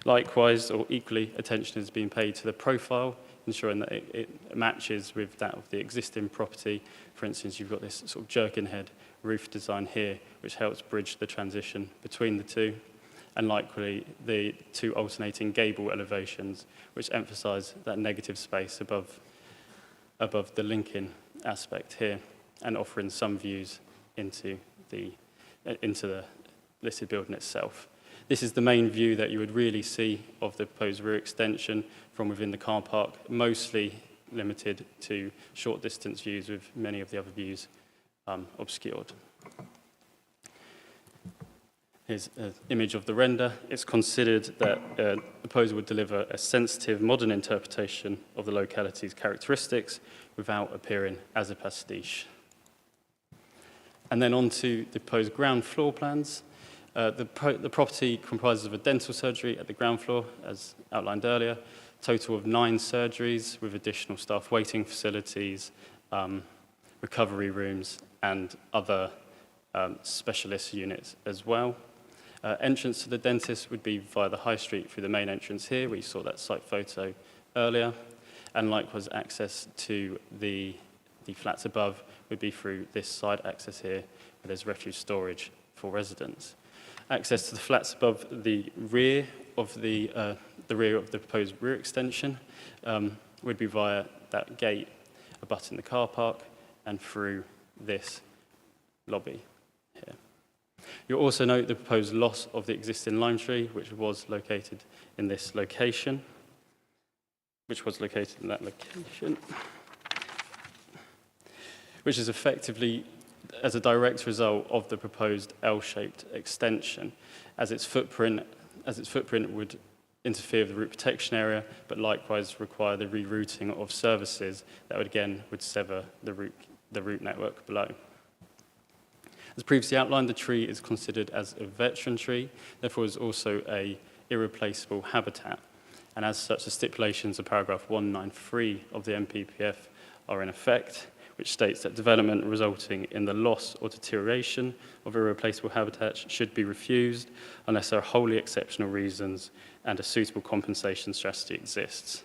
Likewise, or equally, attention is being paid to the profile, ensuring that it matches with that of the existing property. For instance, you've got this sort of jerkin head roof design here, which helps bridge the transition between the two. And likely, the two alternating gable elevations, which emphasize that negative space above the linking aspect here, and offering some views into the listed building itself. This is the main view that you would really see of the proposed rear extension from within the car park, mostly limited to short distance views, with many of the other views obscured. Here's an image of the render. It's considered that the proposal would deliver a sensitive, modern interpretation of the locality's characteristics without appearing as a pastiche. And then on to the proposed ground floor plans. The property comprises of a dental surgery at the ground floor, as outlined earlier, total of 9 surgeries with additional staff waiting facilities, recovery rooms, and other specialist units as well. Entrance to the dentist would be via the high street through the main entrance here. We saw that site photo earlier. And likewise, access to the flats above would be through this side access here, where there's refuse storage for residents. Access to the flats above the rear of the proposed rear extension would be via that gate abutting the car park and through this lobby here. You'll also note the proposed loss of the existing lime tree, which was located in this location, which is effectively as a direct result of the proposed L-shaped extension, as its footprint would interfere with the route protection area, but likewise require the rerouting of services that would sever the route network below. As previously outlined, the tree is considered as a veteran tree, therefore is also an irreplaceable habitat. And as such, the stipulations of paragraph 193 of the MPPF are in effect, which states that development resulting in the loss or deterioration of irreplaceable habitat should be refused unless there are wholly exceptional reasons and a suitable compensation strategy exists.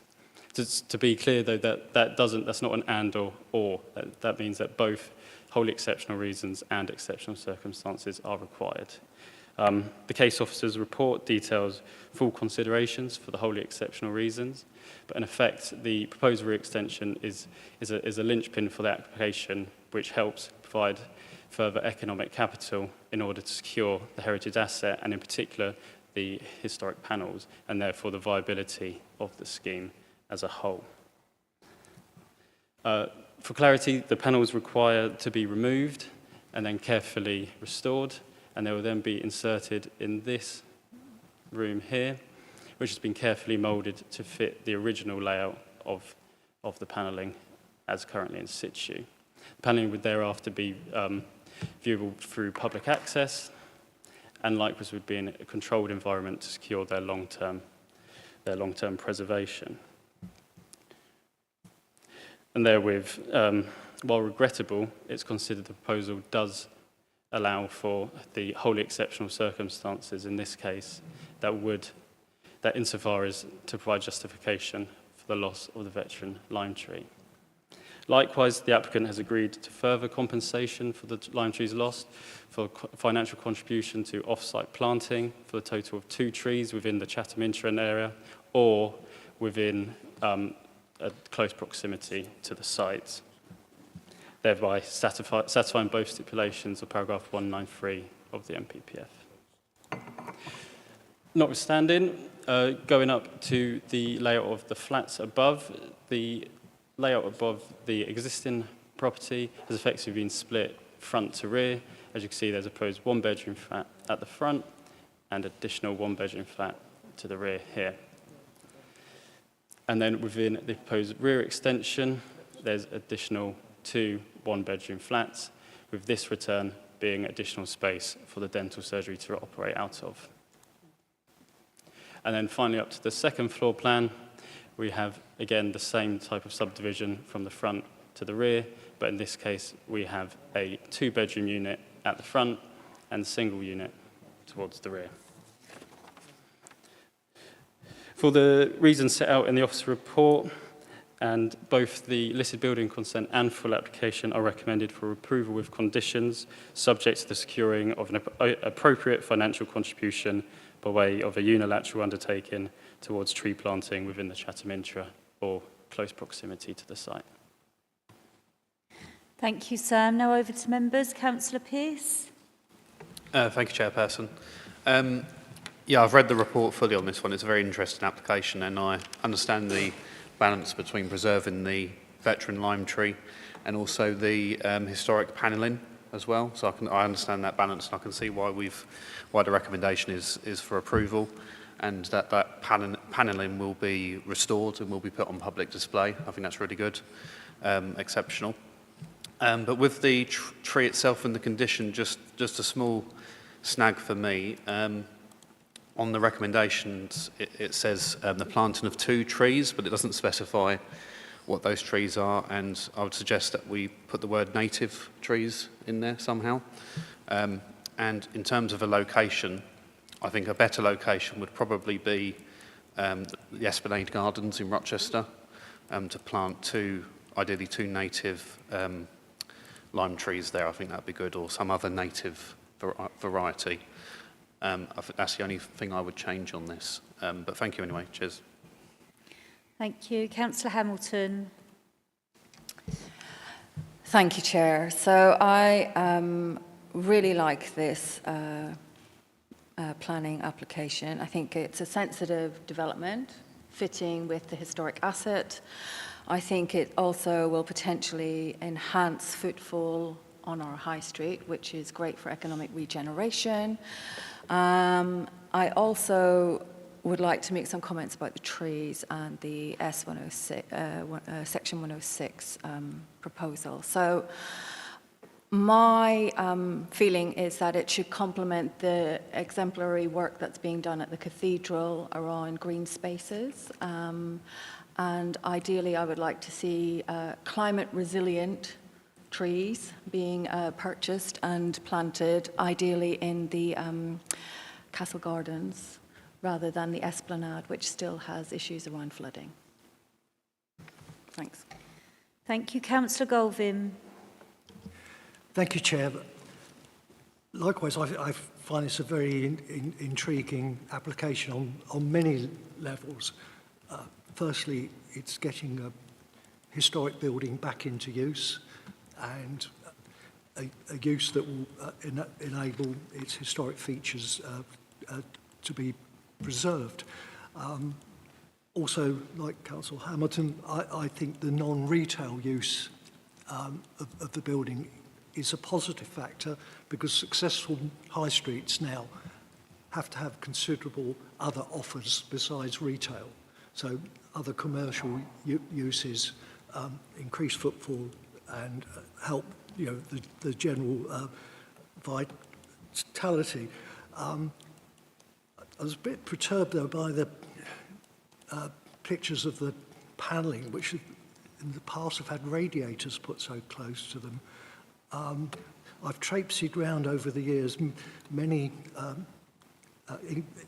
To be clear, though, that's not an and or. That means that both wholly exceptional reasons and exceptional circumstances are required. The case officer's report details full considerations for the wholly exceptional reasons, but in effect, the proposed re-extension is a linchpin for the application, which helps provide further economic capital in order to secure the heritage asset, and in particular, the historic panels, and therefore the viability of the scheme as a whole. For clarity, the panels require to be removed and then carefully restored, and they will then be inserted in this room here, which has been carefully moulded to fit the original layout of the panelling as currently in situ. The panelling would thereafter be viewable through public access, and likewise would be in a controlled environment to secure their long-term preservation. And therewith, while regrettable, it's considered the proposal does allow for the wholly exceptional circumstances in this case that insofar as to provide justification for the loss of the veteran lime tree. Likewise, the applicant has agreed to further compensation for the lime trees lost, for financial contribution to off-site planting for a total of 2 trees within the Chatham intranet area or within a close proximity to the site, thereby satisfying both stipulations of paragraph 193 of the MPPF. Notwithstanding, going up to the layout of the flats above, the layout above the existing property has effectively been split front to rear. As you can see, there's a proposed one-bedroom flat at the front and additional one-bedroom flat to the rear here. And then within the proposed rear extension, there's additional 2 one-bedroom flats, with this return being additional space for the dental surgery to operate out of. And then finally up to the second floor plan, we have, again, the same type of subdivision from the front to the rear, but in this case, we have a 2-bedroom unit at the front and a single unit towards the rear. For the reasons set out in the officer report, and both the listed building consent and full application are recommended for approval with conditions, subject to the securing of an appropriate financial contribution by way of a unilateral undertaking towards tree planting within the Chatham intra or close proximity to the site. Thank you, Sam. Now over to members. Councillor Pearce. Thank you, Chairperson. Yeah, I've read the report fully on this one. It's a very interesting application, and I understand the balance between preserving the veteran lime tree and also the historic panelling as well. So I understand that balance, and I can see why the recommendation is for approval, and that panelling will be restored and will be put on public display. I think that's really good, exceptional. But with the tree itself and the condition, just a small snag for me. On the recommendations, it says the planting of 2 trees, but it doesn't specify what those trees are, and I would suggest that we put the word native trees in there somehow. And in terms of a location, I think a better location would probably be the Esplanade Gardens in Rochester, to plant ideally two native lime trees there. I think that'd be good, or some other native variety. I think that's the only thing I would change on this. But thank you anyway. Cheers. Thank you. Councillor Hamilton. Thank you, Chair. So I really like this planning application. I think it's a sensitive development fitting with the historic asset. I think it also will potentially enhance footfall on our high street, which is great for economic regeneration. I also would like to make some comments about the trees and the S106, Section 106 proposal. So my feeling is that it should complement the exemplary work that's being done at the cathedral around green spaces. And ideally, I would like to see climate resilient trees being purchased and planted, ideally in the Castle Gardens, rather than the Esplanade, which still has issues around flooding. Thanks. Thank you. Councillor Golvin. Thank you, Chair. Likewise, I find this a very intriguing application on many levels. Firstly, it's getting a historic building back into use, and a use that will enable its historic features to be preserved. Also, like Councillor Hamilton, I think the non-retail use of the building is a positive factor, because successful high streets now have to have considerable other offers besides retail. So other commercial uses increase footfall and help, the general vitality. I was a bit perturbed though by the pictures of the panelling, which in the past have had radiators put so close to them. I've traipsed around over the years many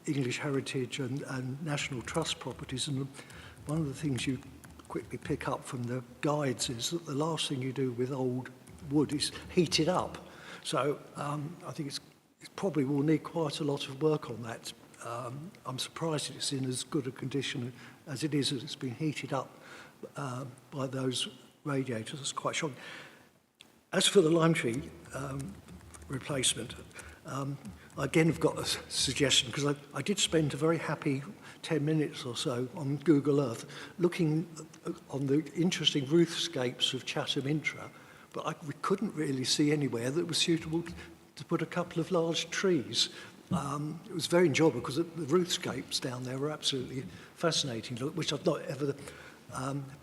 English heritage and National Trust properties, and one of the things you quickly pick up from the guides is that the last thing you do with old wood is heat it up. So I think it probably will need quite a lot of work on that. I'm surprised it's in as good a condition as it is, as it's been heated up by those radiators. It's quite shocking. As for the lime tree replacement, I again have got a suggestion, because I did spend a very happy 10 minutes or so on Google Earth looking on the interesting roofscapes of Chatham Intra, but we couldn't really see anywhere that was suitable to put a couple of large trees. It was very enjoyable because the roofscapes down there were absolutely fascinating, which I've not ever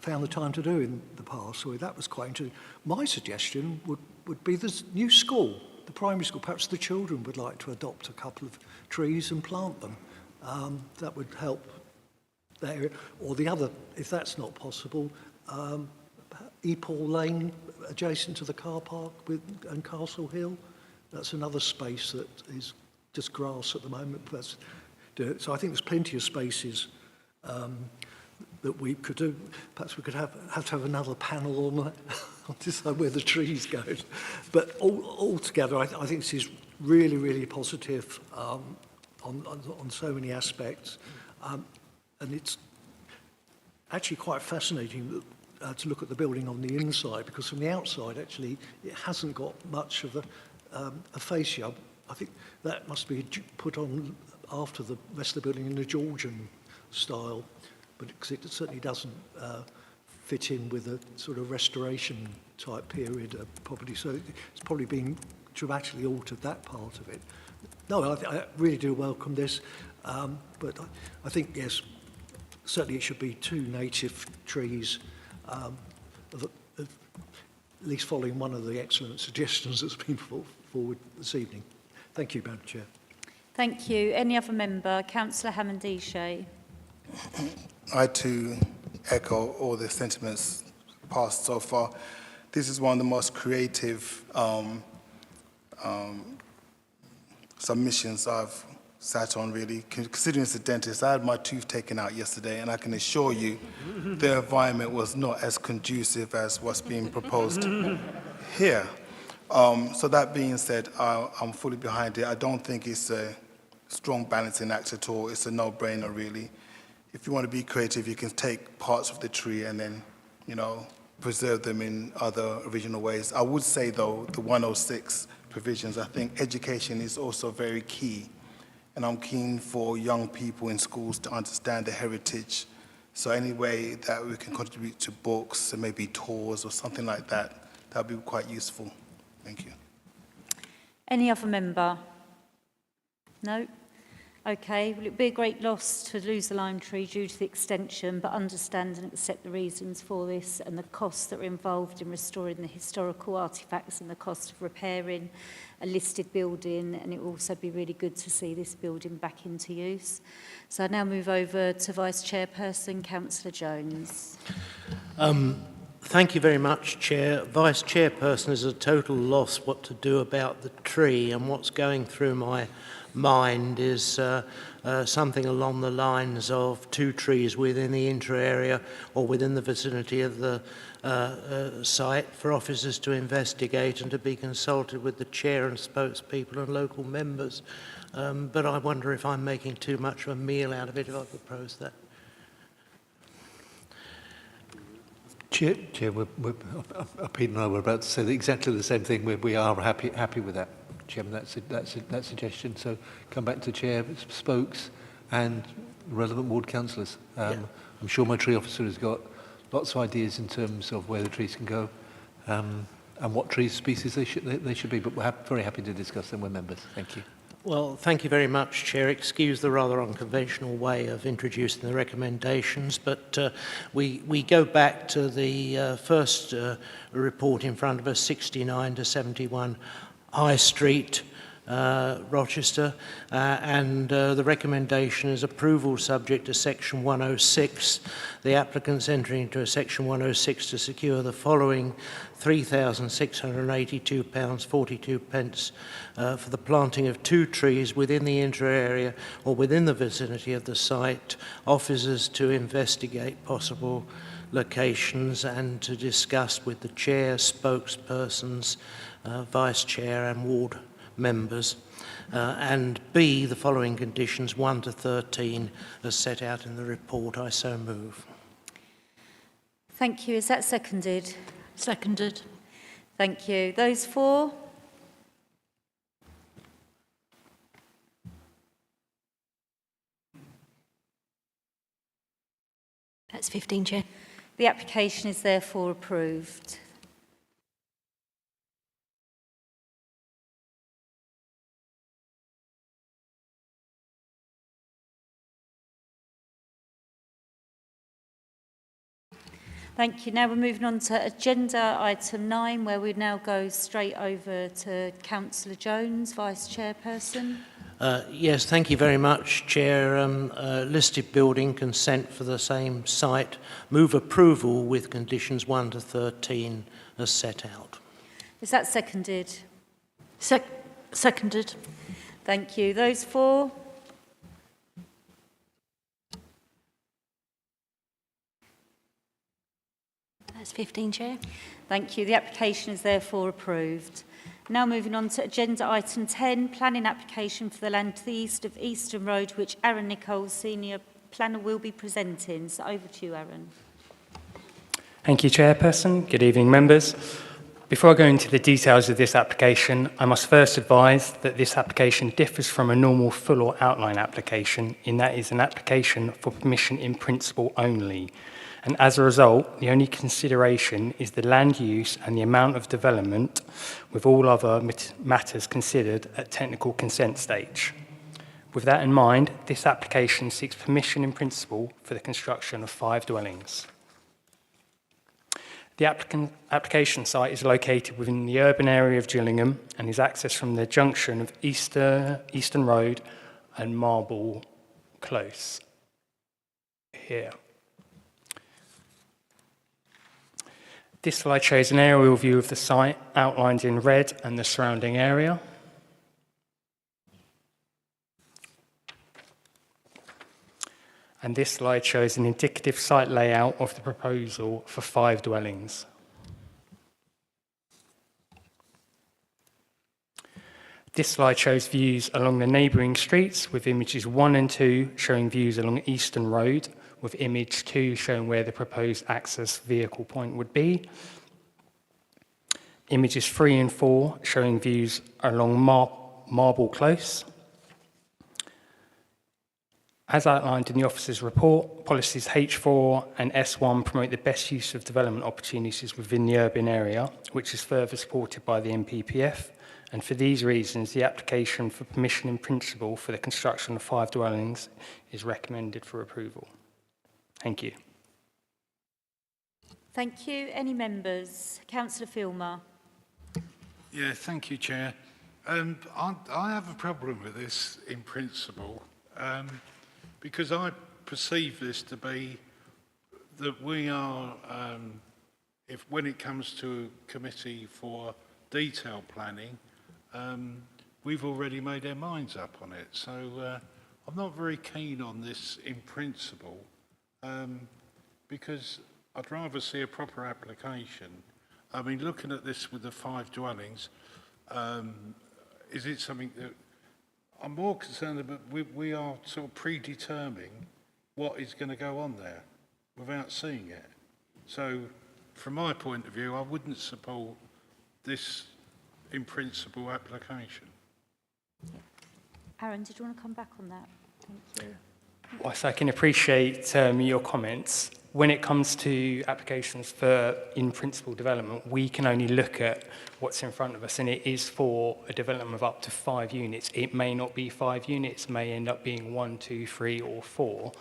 found the time to do in the past, so that was quite interesting. My suggestion would be this new school, the primary school. Perhaps the children would like to adopt a couple of trees and plant them. That would help there. Or the other, if that's not possible, Epall Lane adjacent to the car park and Castle Hill. That's another space that is just grass at the moment. So I think there's plenty of spaces that we could do. Perhaps we could have to have another panel on that, on decide where the trees go. But altogether, I think this is really, really positive on so many aspects. And it's actually quite fascinating to look at the building on the inside, because from the outside, actually, it hasn't got much of a fascia. I think that must be put on after the rest of the building in the Georgian style, but because it certainly doesn't fit in with a sort of restoration type period property. So it's probably been dramatically altered, that part of it. No, I really do welcome this, but I think, yes, certainly it should be 2 native trees, at least following one of the excellent suggestions that's been put forward this evening. Thank you, Madam Chair. Thank you. Any other member? Councillor Hammond-Eshay. I too echo all the sentiments passed so far. This is one of the most creative submissions I've sat on, really. Considering it's a dentist, I had my tooth taken out yesterday, and I can assure you the environment was not as conducive as what's being proposed here. So that being said, I'm fully behind it. I don't think it's a strong balancing act at all. It's a no-brainer, really. If you want to be creative, you can take parts of the tree and then, preserve them in other original ways. I would say, though, the 106 provisions, I think education is also very key. And I'm keen for young people in schools to understand the heritage. So any way that we can contribute to books and maybe tours or something like that, that would be quite useful. Thank you. Any other member? No? Okay, well, it would be a great loss to lose the lime tree due to the extension, but understand and accept the reasons for this and the costs that are involved in restoring the historical artefacts and the cost of repairing a listed building, and it will also be really good to see this building back into use. So I now move over to Vice Chairperson, Councillor Jones. Thank you very much, Chair. Vice Chairperson is a total loss what to do about the tree, and what's going through my mind is something along the lines of 2 trees within the intra-area or within the vicinity of the site for officers to investigate and to be consulted with the chair and spokespeople and local members. But I wonder if I'm making too much of a meal out of it if I propose that. Chair, Pete and I were about to say exactly the same thing. We are happy with that, Chairman. That suggestion. So come back to Chair, spokes, and relevant ward councillors. I'm sure my tree officer has got lots of ideas in terms of where the trees can go, and what tree species they should be. But we're very happy to discuss them with members. Thank you. Well, thank you very much, Chair. Excuse the rather unconventional way of introducing the recommendations, but we go back to the first report in front of us, 69 to 71 High Street, Rochester, and the recommendation is approval subject to Section 106. The applicant's entering into a Section 106 to secure the following £3,682.42 for the planting of 2 trees within the intra-area or within the vicinity of the site, officers to investigate possible locations and to discuss with the chair, spokespersons, vice chair and ward members, and B, the following conditions 1 to 13 as set out in the report. I so move. Thank you. Is that seconded? Seconded. Thank you. Those for? That's 15, Chair. The application is therefore approved. Thank you. Now we're moving on to agenda item 9, where we now go straight over to Councillor Jones, Vice Chairperson. Yes, thank you very much, Chair. Listed building consent for the same site. Move approval with conditions 1 to 13 as set out. Is that seconded? Seconded. Thank you. Those for? That's 15, Chair. Thank you. The application is therefore approved. Now moving on to agenda item 10, planning application for the land to the east of Eastern Road, which Aaron Nichols, Senior Planner, will be presenting. So over to you, Aaron. Thank you, Chairperson. Good evening, members. Before I go into the details of this application, I must first advise that this application differs from a normal full or outline application in that it is an application for permission in principle only. And as a result, the only consideration is the land use and the amount of development, with all other matters considered at technical consent stage. With that in mind, this application seeks permission in principle for the construction of 5 dwellings. The application site is located within the urban area of Gillingham and is accessed from the junction of Eastern Road and Marble Close here. This slide shows an aerial view of the site outlined in red and the surrounding area. And this slide shows an indicative site layout of the proposal for 5 dwellings. This slide shows views along the neighbouring streets, with images 1 and 2 showing views along Eastern Road, with image 2 showing where the proposed access vehicle point would be. Images 3 and 4 showing views along Marble Close. As outlined in the officer's report, policies H4 and S1 promote the best use of development opportunities within the urban area, which is further supported by the NPPF. And for these reasons, the application for permission in principle for the construction of 5 dwellings is recommended for approval. Thank you. Thank you. Any members? Councillor Filmer. Yeah, thank you, Chair. I have a problem with this in principle because I perceive this to be that we are, when it comes to committee for detailed planning, we've already made our minds up on it. So I'm not very keen on this in principle. Because I'd rather see a proper application. I mean, looking at this with the 5 dwellings, is it something that I'm more concerned about? We are sort of predetermining what is going to go on there without seeing it. So, from my point of view, I wouldn't support this in principle application. Aaron, did you want to come back on that? Thank you. Whilst I can appreciate your comments, when it comes to applications for in-principle development, we can only look at what's in front of us, and it is for a development of up to 5 units. It may not be 5 units, may end up being 1, 2, 3 or 4.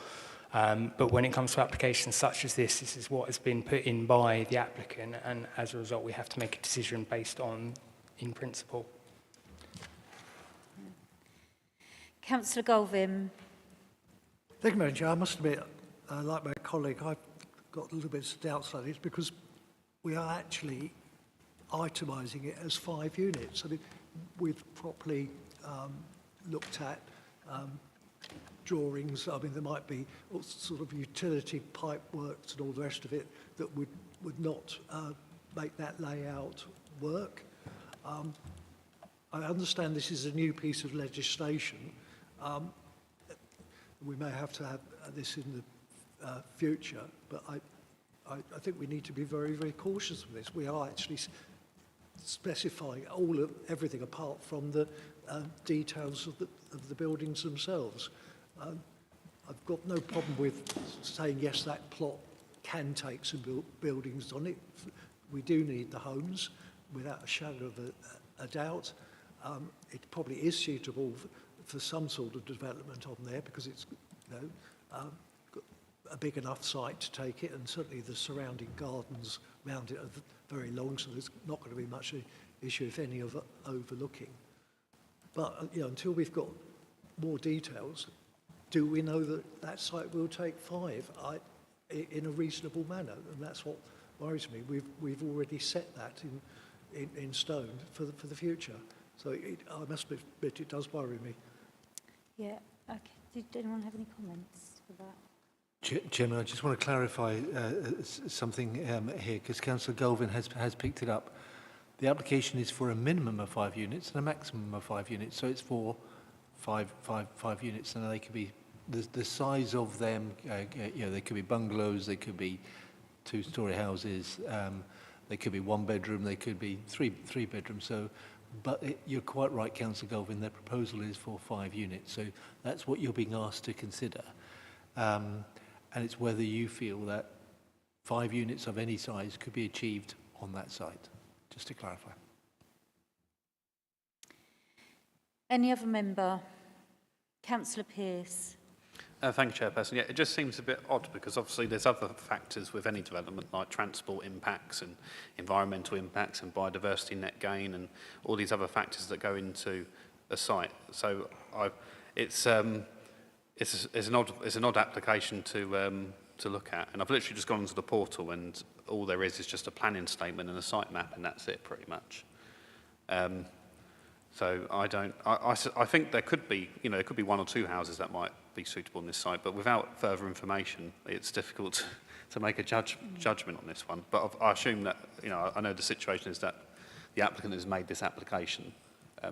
But when it comes to applications such as this is what has been put in by the applicant, and as a result we have to make a decision based on in principle. Councillor Golvin. Thank you, Madam Chair. I must admit, like my colleague, I've got a little bit of doubts on this because we are actually itemising it as 5 units. I mean, we've properly looked at drawings. I mean, there might be all sort of utility pipe works and all the rest of it that would not make that layout work. I understand this is a new piece of legislation. We may have to have this in the future, but I think we need to be very, very cautious with this. We are actually specifying everything apart from the details of the buildings themselves. I've got no problem with saying, yes, that plot can take some buildings on it. We do need the homes, without a shadow of a doubt. It probably is suitable for some sort of development on there because it's, you know, got a big enough site to take it, and certainly the surrounding gardens around it are very long, so there's not going to be much issue, if any, of overlooking. But you know, until we've got more details, do we know that that site will take 5 in a reasonable manner? And that's what worries me. We've already set that in stone for the future. So I must admit, it does worry me. Yeah, okay. Did anyone have any comments for that? Chairman, I just want to clarify something here, because Councillor Galvin has picked it up. The application is for a minimum of 5 units and a maximum of 5 units, so it's for five units, and they could be the size of them. You know, they could be bungalows, they could be 2-storey houses, they could be 1 bedroom, they could be three bedrooms. So, but you're quite right, Councillor Galvin. Their proposal is for 5 units, so that's what you're being asked to consider. And it's whether you feel that 5 units of any size could be achieved on that site, just to clarify. Any other member? Councillor Pearce. Thank you, Chairperson. Yeah, it just seems a bit odd because obviously there's other factors with any development like transport impacts and environmental impacts and biodiversity net gain and all these other factors that go into a site. So it's an odd application to look at, and I've literally just gone onto the portal and all there is just a planning statement and a site map, and that's it pretty much. So I think there could be, you know, there could be 1 or 2 houses that might be suitable on this site, but without further information, it's difficult to make a judgment on this one. But I assume that, you know, I know the situation is that the applicant has made this application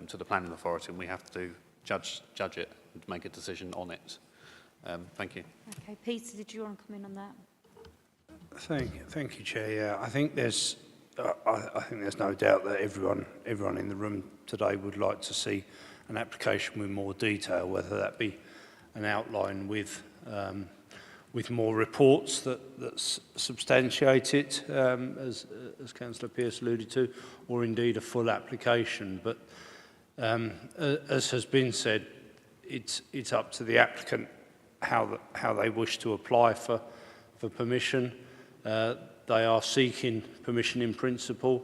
to the planning authority, and we have to judge it and make a decision on it. Thank you. Okay, Peter, did you want to come in on that? Thank you, Chair. Yeah, I think there's no doubt that everyone in the room today would like to see an application with more detail, whether that be an outline with more reports that substantiate it, as Councillor Pearce alluded to, or indeed a full application. But as has been said, it's up to the applicant how they wish to apply for permission. They are seeking permission in principle.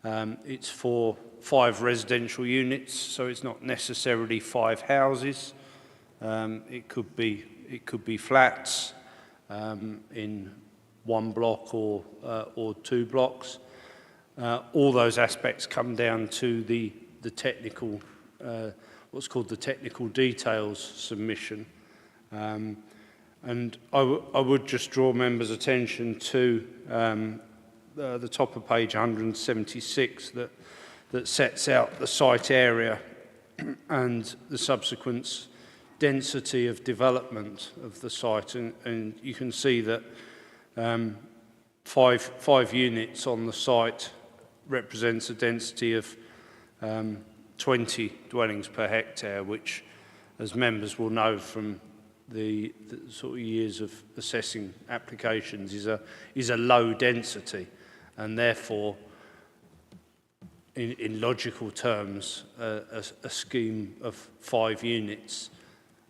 It's for 5 residential units, so it's not necessarily 5 houses. It could be flats in 1 block or 2 blocks. All those aspects come down to the technical, what's called the technical details submission. And I would just draw members' attention to the top of page 176 that sets out the site area and the subsequent density of development of the site. And you can see that 5 units on the site represents a density of 20 dwellings per hectare, which, as members will know from the sort of years of assessing applications, is a low density, and therefore, in logical terms, a scheme of 5 units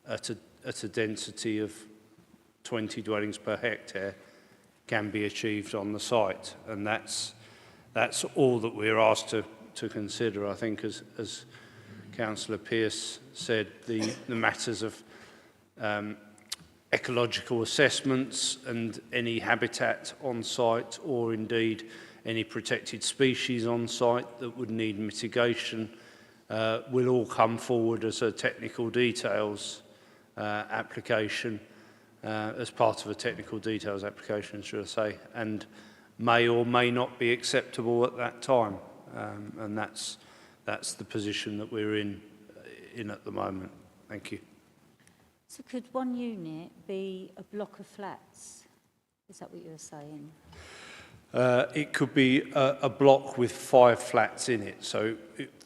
at a density of 20 dwellings per hectare can be achieved on the site, and that's all that we're asked to consider. I think, as Councillor Pearce said, the matters of ecological assessments and any habitat on site, or indeed any protected species on site that would need mitigation, will all come forward as a technical details application, as part of a technical details application, should I say, and may or may not be acceptable at that time. And that's the position that we're in at the moment. Thank you. So could 1 unit be a block of flats? Is that what you were saying? It could be a block with 5 flats in it, so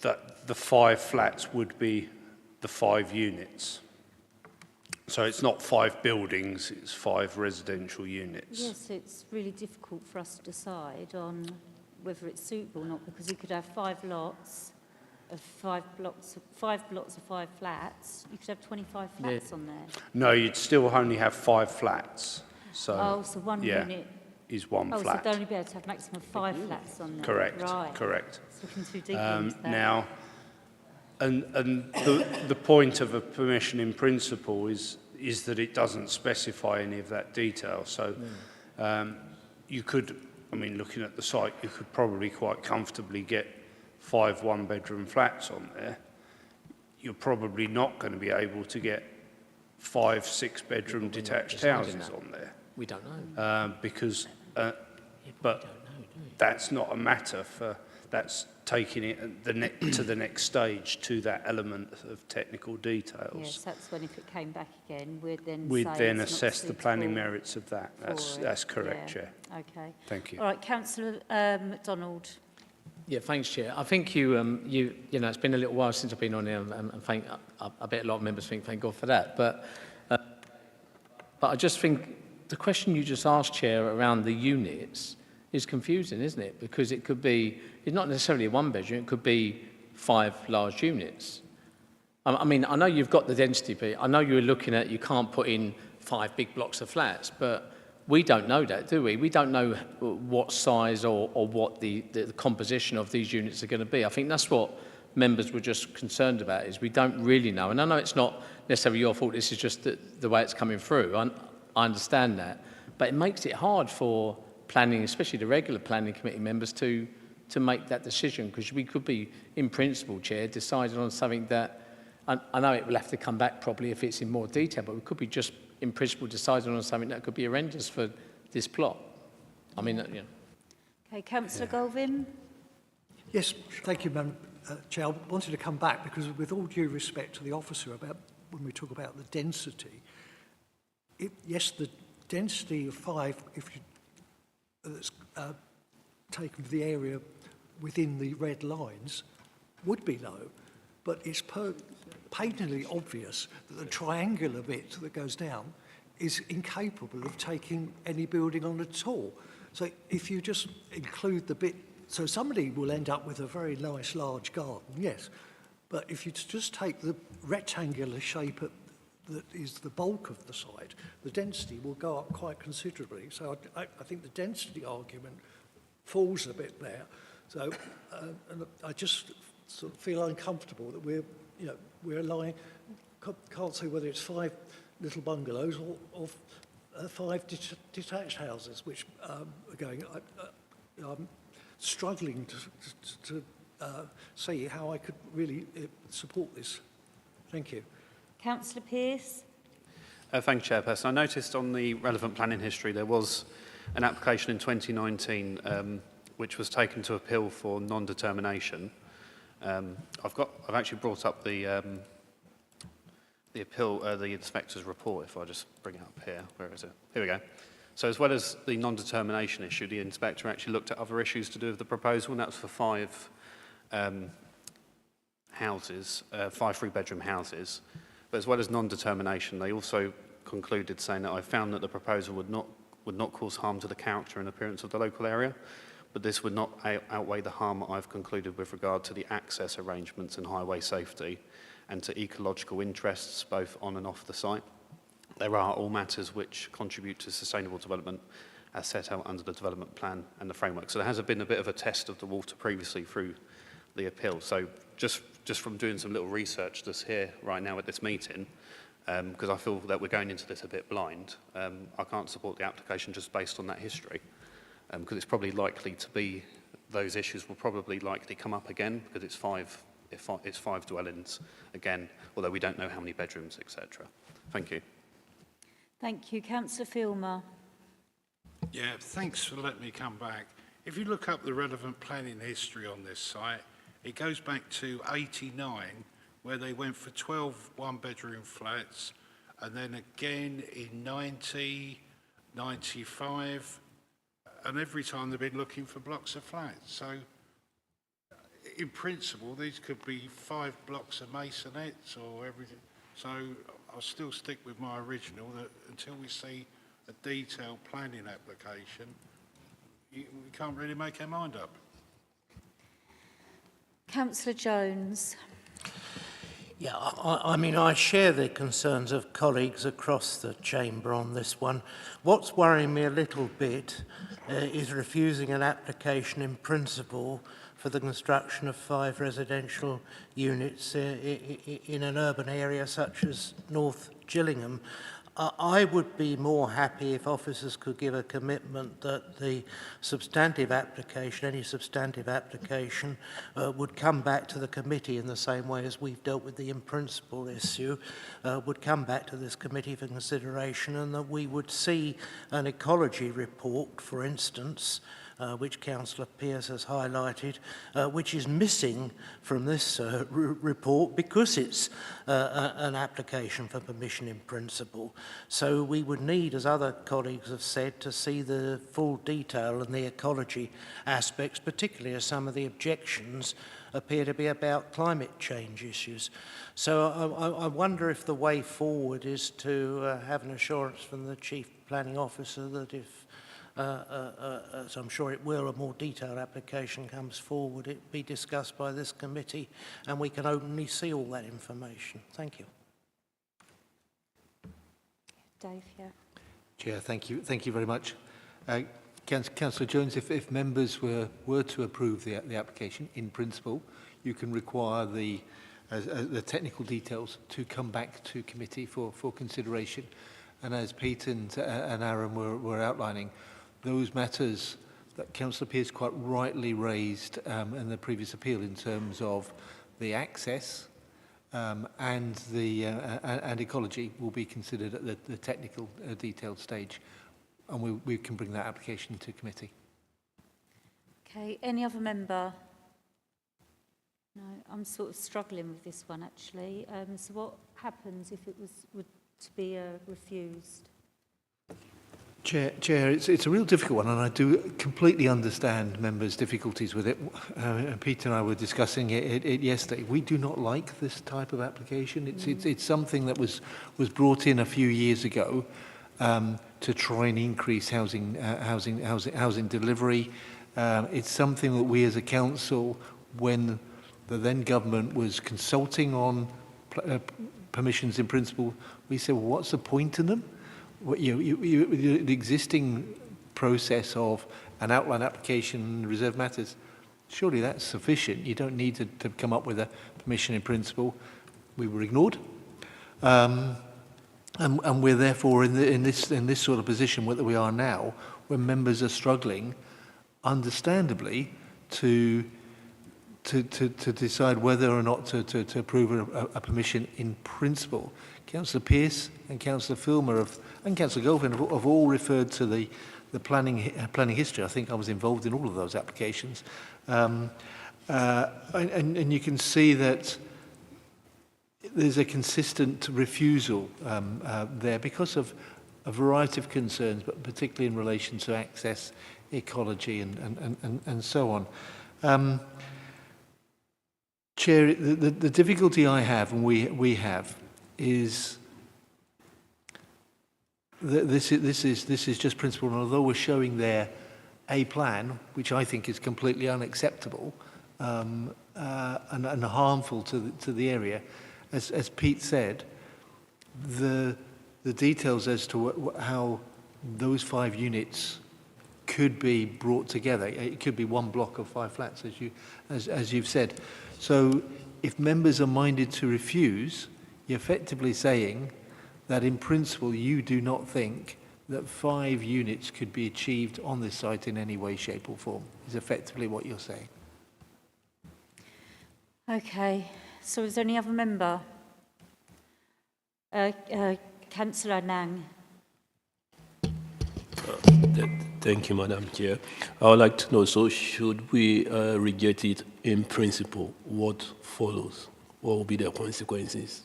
the 5 flats would be the 5 units. So it's not 5 buildings, it's 5 residential units. Yes, it's really difficult for us to decide on whether it's suitable or not, because you could have 5 lots of 5 blocks, 5 blocks of 5 flats. You could have 25 flats on there. No, you'd still only have 5 flats. So, So one yeah, unit is 1 so flat. they'd only be able to have maximum of 5 flats on there. Correct, Right. correct. It's looking too deep into that. Now, and the point of a permission in principle is that it doesn't specify any of that detail. So you could, I mean, looking at the site, you could probably quite comfortably get 5 one-bedroom flats on there. You're probably not going to be able to get 5 6-bedroom detached houses on there. We don't know. Because, but that's not a matter for, that's taking it to the next stage, to that element of technical details. Yes, that's when if it came back again, we'd then assess the planning merits of that. That's correct, yeah. Chair. Okay. Thank you. All right, Councillor MacDonald. Yeah, thanks, Chair. I think you know, it's been a little while since I've been on here, and I bet a lot of members think thank God for that. But I just think the question you just asked, Chair, around the units is confusing, isn't it? Because it could be, it's not necessarily a 1-bedroom, it could be 5 large units. I mean, I know you've got the density bit. I know you're looking at, you can't put in 5 big blocks of flats, but we don't know that, do we? We don't know what size or what the composition of these units are going to be. I think that's what members were just concerned about, is we don't really know. And I know it's not necessarily your fault, this is just the way it's coming through. I understand that. But it makes it hard for planning, especially the regular planning committee members, to make that decision, because we could be, in principle, Chair, deciding on something that, I know it will have to come back probably if it's in more detail, but we could be just, in principle, deciding on something that could be horrendous for this plot. I mean, you know. Okay, Councillor Golvin. Yes, thank you, Madam Chair. I wanted to come back because, with all due respect to the officer, about when we talk about the density, yes, the density of 5, if you that's taken for the area within the red lines, would be low, but it's patently obvious that the triangular bit that goes down is incapable of taking any building on at all. So if you just include the bit, so somebody will end up with a very nice large garden, yes, but if you just take the rectangular shape that is the bulk of the site, the density will go up quite considerably. So I think the density argument falls a bit there. So and I just sort of feel uncomfortable that we're lying, can't say whether it's 5 little bungalows or 5 detached houses, which are going. I'm struggling to see how I could really support this. Thank you. Councillor Pearce. Thank you, Chairperson. I noticed on the relevant planning history there was an application in 2019 which was taken to appeal for non-determination. I've actually brought up the appeal, the inspector's report. If I just bring it up here, where is it? Here we go. So, as well as the non-determination issue, the inspector actually looked at other issues to do with the proposal, and that was for 5 houses, 5 3-bedroom houses. But as well as non-determination, they also concluded saying that I found that the proposal would not cause harm to the character and appearance of the local area, but this would not outweigh the harm I've concluded with regard to the access arrangements and highway safety and to ecological interests both on and off the site. There are all matters which contribute to sustainable development as set out under the development plan and the framework. So there has been a bit of a test of the water previously through the appeal. So just from doing some little research that's here right now at this meeting, because I feel that we're going into this a bit blind, I can't support the application just based on that history, because it's probably likely to be, those issues will probably likely come up again, because it's 5 dwellings again, although we don't know how many bedrooms, etc. Thank you. Thank you. Councillor Filmer. Yeah, thanks for letting me come back. If you look up the relevant planning history on this site, it goes back to 89, where they went for 12 one-bedroom flats, and then again in 90, 95, and every time they've been looking for blocks of flats. So, in principle, these could be 5 blocks of masonettes or everything. So I'll still stick with my original, that until we see a detailed planning application, we can't really make our mind up. Councillor Jones. Yeah, I mean, I share the concerns of colleagues across the chamber on this one. What's worrying me a little bit is refusing an application in principle for the construction of 5 residential units in an urban area such as North Gillingham. I would be more happy if officers could give a commitment that the substantive application, any substantive application, would come back to the committee in the same way as we've dealt with the in-principle issue, would come back to this committee for consideration, and that we would see an ecology report, for instance, which Councillor Pearce has highlighted, which is missing from this report because it's an application for permission in principle. So we would need, as other colleagues have said, to see the full detail and the ecology aspects, particularly as some of the objections appear to be about climate change issues. So I wonder if the way forward is to have an assurance from the Chief Planning Officer that if as I'm sure it will, a more detailed application comes forward, it be discussed by this committee and we can openly see all that information. Thank you. Dave, yeah. Chair, thank you very much. Councillor Jones, if members were to approve the application in principle, you can require the technical details to come back to committee for consideration. And as Pete and Aaron were outlining, those matters that Councillor Pearce quite rightly raised in the previous appeal in terms of the access and ecology will be considered at the technical detailed stage, and we can bring that application to committee. Okay, any other member? No, I'm sort of struggling with this one actually. So what happens if it would to be refused? Chair, it's a real difficult one, and I do completely understand members' difficulties with it. Peter and I were discussing it yesterday. We do not like this type of application. It's something that was brought in a few years ago to try and increase housing delivery. It's something that we as a council, when the then government was consulting on permissions in principle, we said, well, what's the point in them? The existing process of an outline application, reserve matters, surely that's sufficient. You don't need to come up with a permission in principle. We were ignored. And we're therefore in this sort of position where we are now, where members are struggling, understandably, to decide whether or not to approve a permission in principle. Councillor Pearce and Councillor Filmer and Councillor Goldwyn have all referred to the planning history. I think I was involved in all of those applications. And you can see that there's a consistent refusal there because of a variety of concerns, but particularly in relation to access, ecology and so on. Chair, the difficulty I have, and we have, is that this is just principle, and although we're showing there a plan, which I think is completely unacceptable and harmful to the area, as Pete said, the details as to how those 5 units could be brought together. It could be one block of 5 flats, as you've said. So if members are minded to refuse, you're effectively saying that in principle you do not think that 5 units could be achieved on this site in any way, shape or form, is effectively what you're saying. Okay, so is there any other member? Councillor Nang. Thank you, Madam Chair. I would like to know, so should we reject it in principle? What follows? What will be the consequences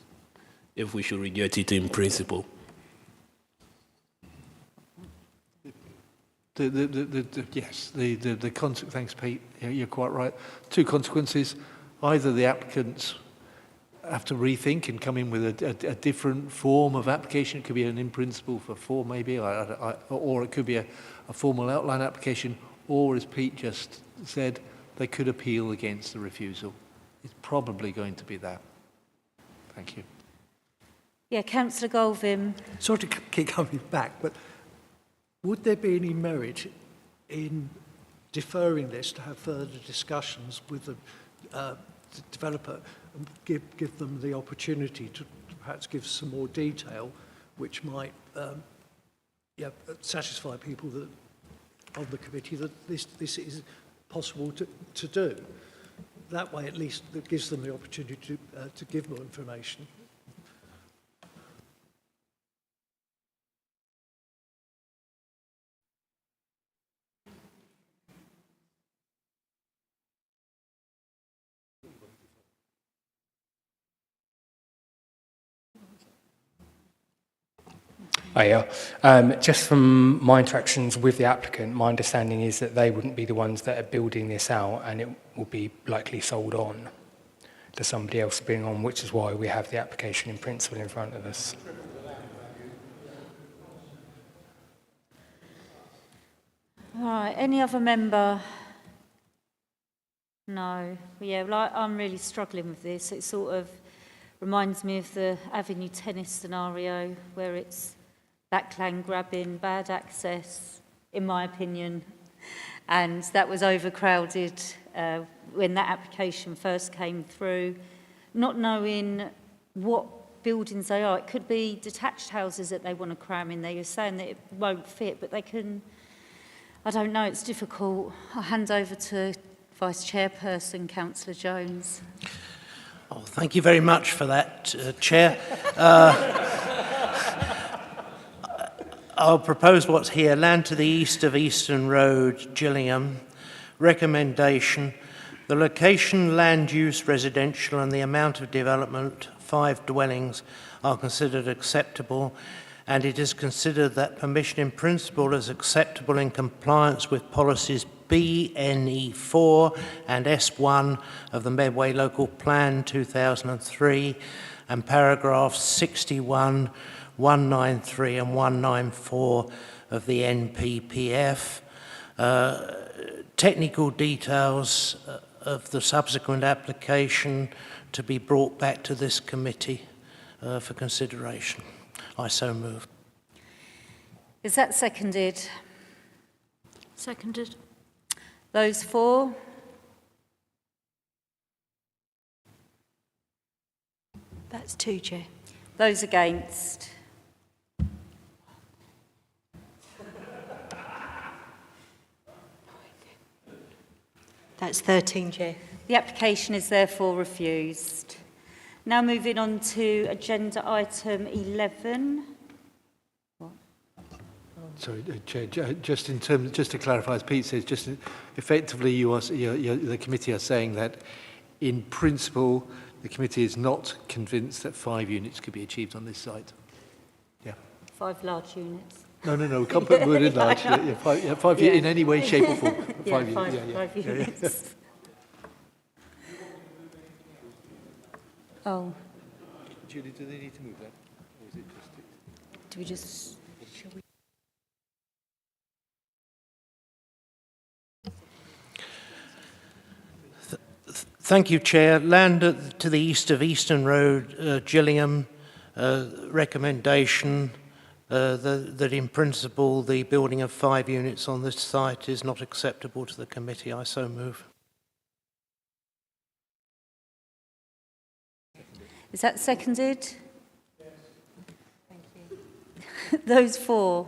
if we should reject it in principle? Yes, thanks, Pete. You're quite right. 2 consequences. Either the applicants have to rethink and come in with a different form of application. It could be an in principle for 4 maybe, or it could be a formal outline application, or as Pete just said, they could appeal against the refusal. It's probably going to be that. Thank you. Yeah, Councillor Galvin. Sorry to keep coming back, but would there be any merit in deferring this to have further discussions with the developer and give them the opportunity to perhaps give some more detail, which might satisfy people that on the committee that this is possible to do. That way, at least, it gives them the opportunity to give more information. Just from my interactions with the applicant, my understanding is that they wouldn't be the ones that are building this out, and it will be likely sold on to somebody else being on, which is why we have the application in principle in front of us. All right, any other member? No. Yeah, well, I'm really struggling with this. It sort of reminds me of the Avenue Tennis scenario where it's backland grabbing, bad access, in my opinion, and that was overcrowded when that application first came through, not knowing what buildings they are. It could be detached houses that they want to cram in there. You're saying that it won't fit, but they can, I don't know, it's difficult. I'll hand over to Vice Chairperson, Councillor Jones. Oh, thank you very much for that, Chair. I'll propose what's here. Land to the east of Eastern Road, Gillingham. Recommendation. The location, land use, residential and the amount of development, 5 dwellings, are considered acceptable, and it is considered that permission in principle is acceptable in compliance with policies BNE4 and S1 of the Medway Local Plan 2003 and paragraphs 61, 193 and 194 of the NPPF. Technical details of the subsequent application to be brought back to this committee for consideration. I so move. Is that seconded? Seconded. Those for? That's 2, Chair. Those against? That's 13, Chair. The application is therefore refused. Now moving on to agenda item 11. Sorry, Chair, just in terms, just to clarify, as Pete says, just effectively the committee are saying that in principle the committee is not convinced that 5 units could be achieved on this site. Yeah. 5 large units. No, we can't put the word in large. Five in any way, shape or form. 5 units. 5 units. Oh. Julie, do they need to move that? Or is it just... Do we just... Shall we... Thank you, Chair. Land to the east of Eastern Road, Gillingham. Recommendation that in principle the building of 5 units on this site is not acceptable to the committee. I so move. Is that seconded? Yes. Thank you. Those for?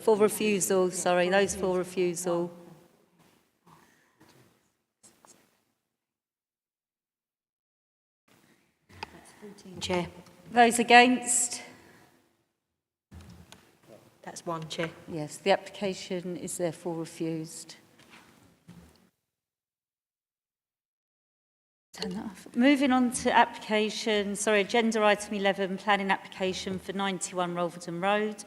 For refusal, sorry, those for refusal. Chair. Those against? That's 1, Chair. Yes, the application is therefore refused. Turn that off. Moving on to agenda item 11, planning application for 91 Rolvenden Road.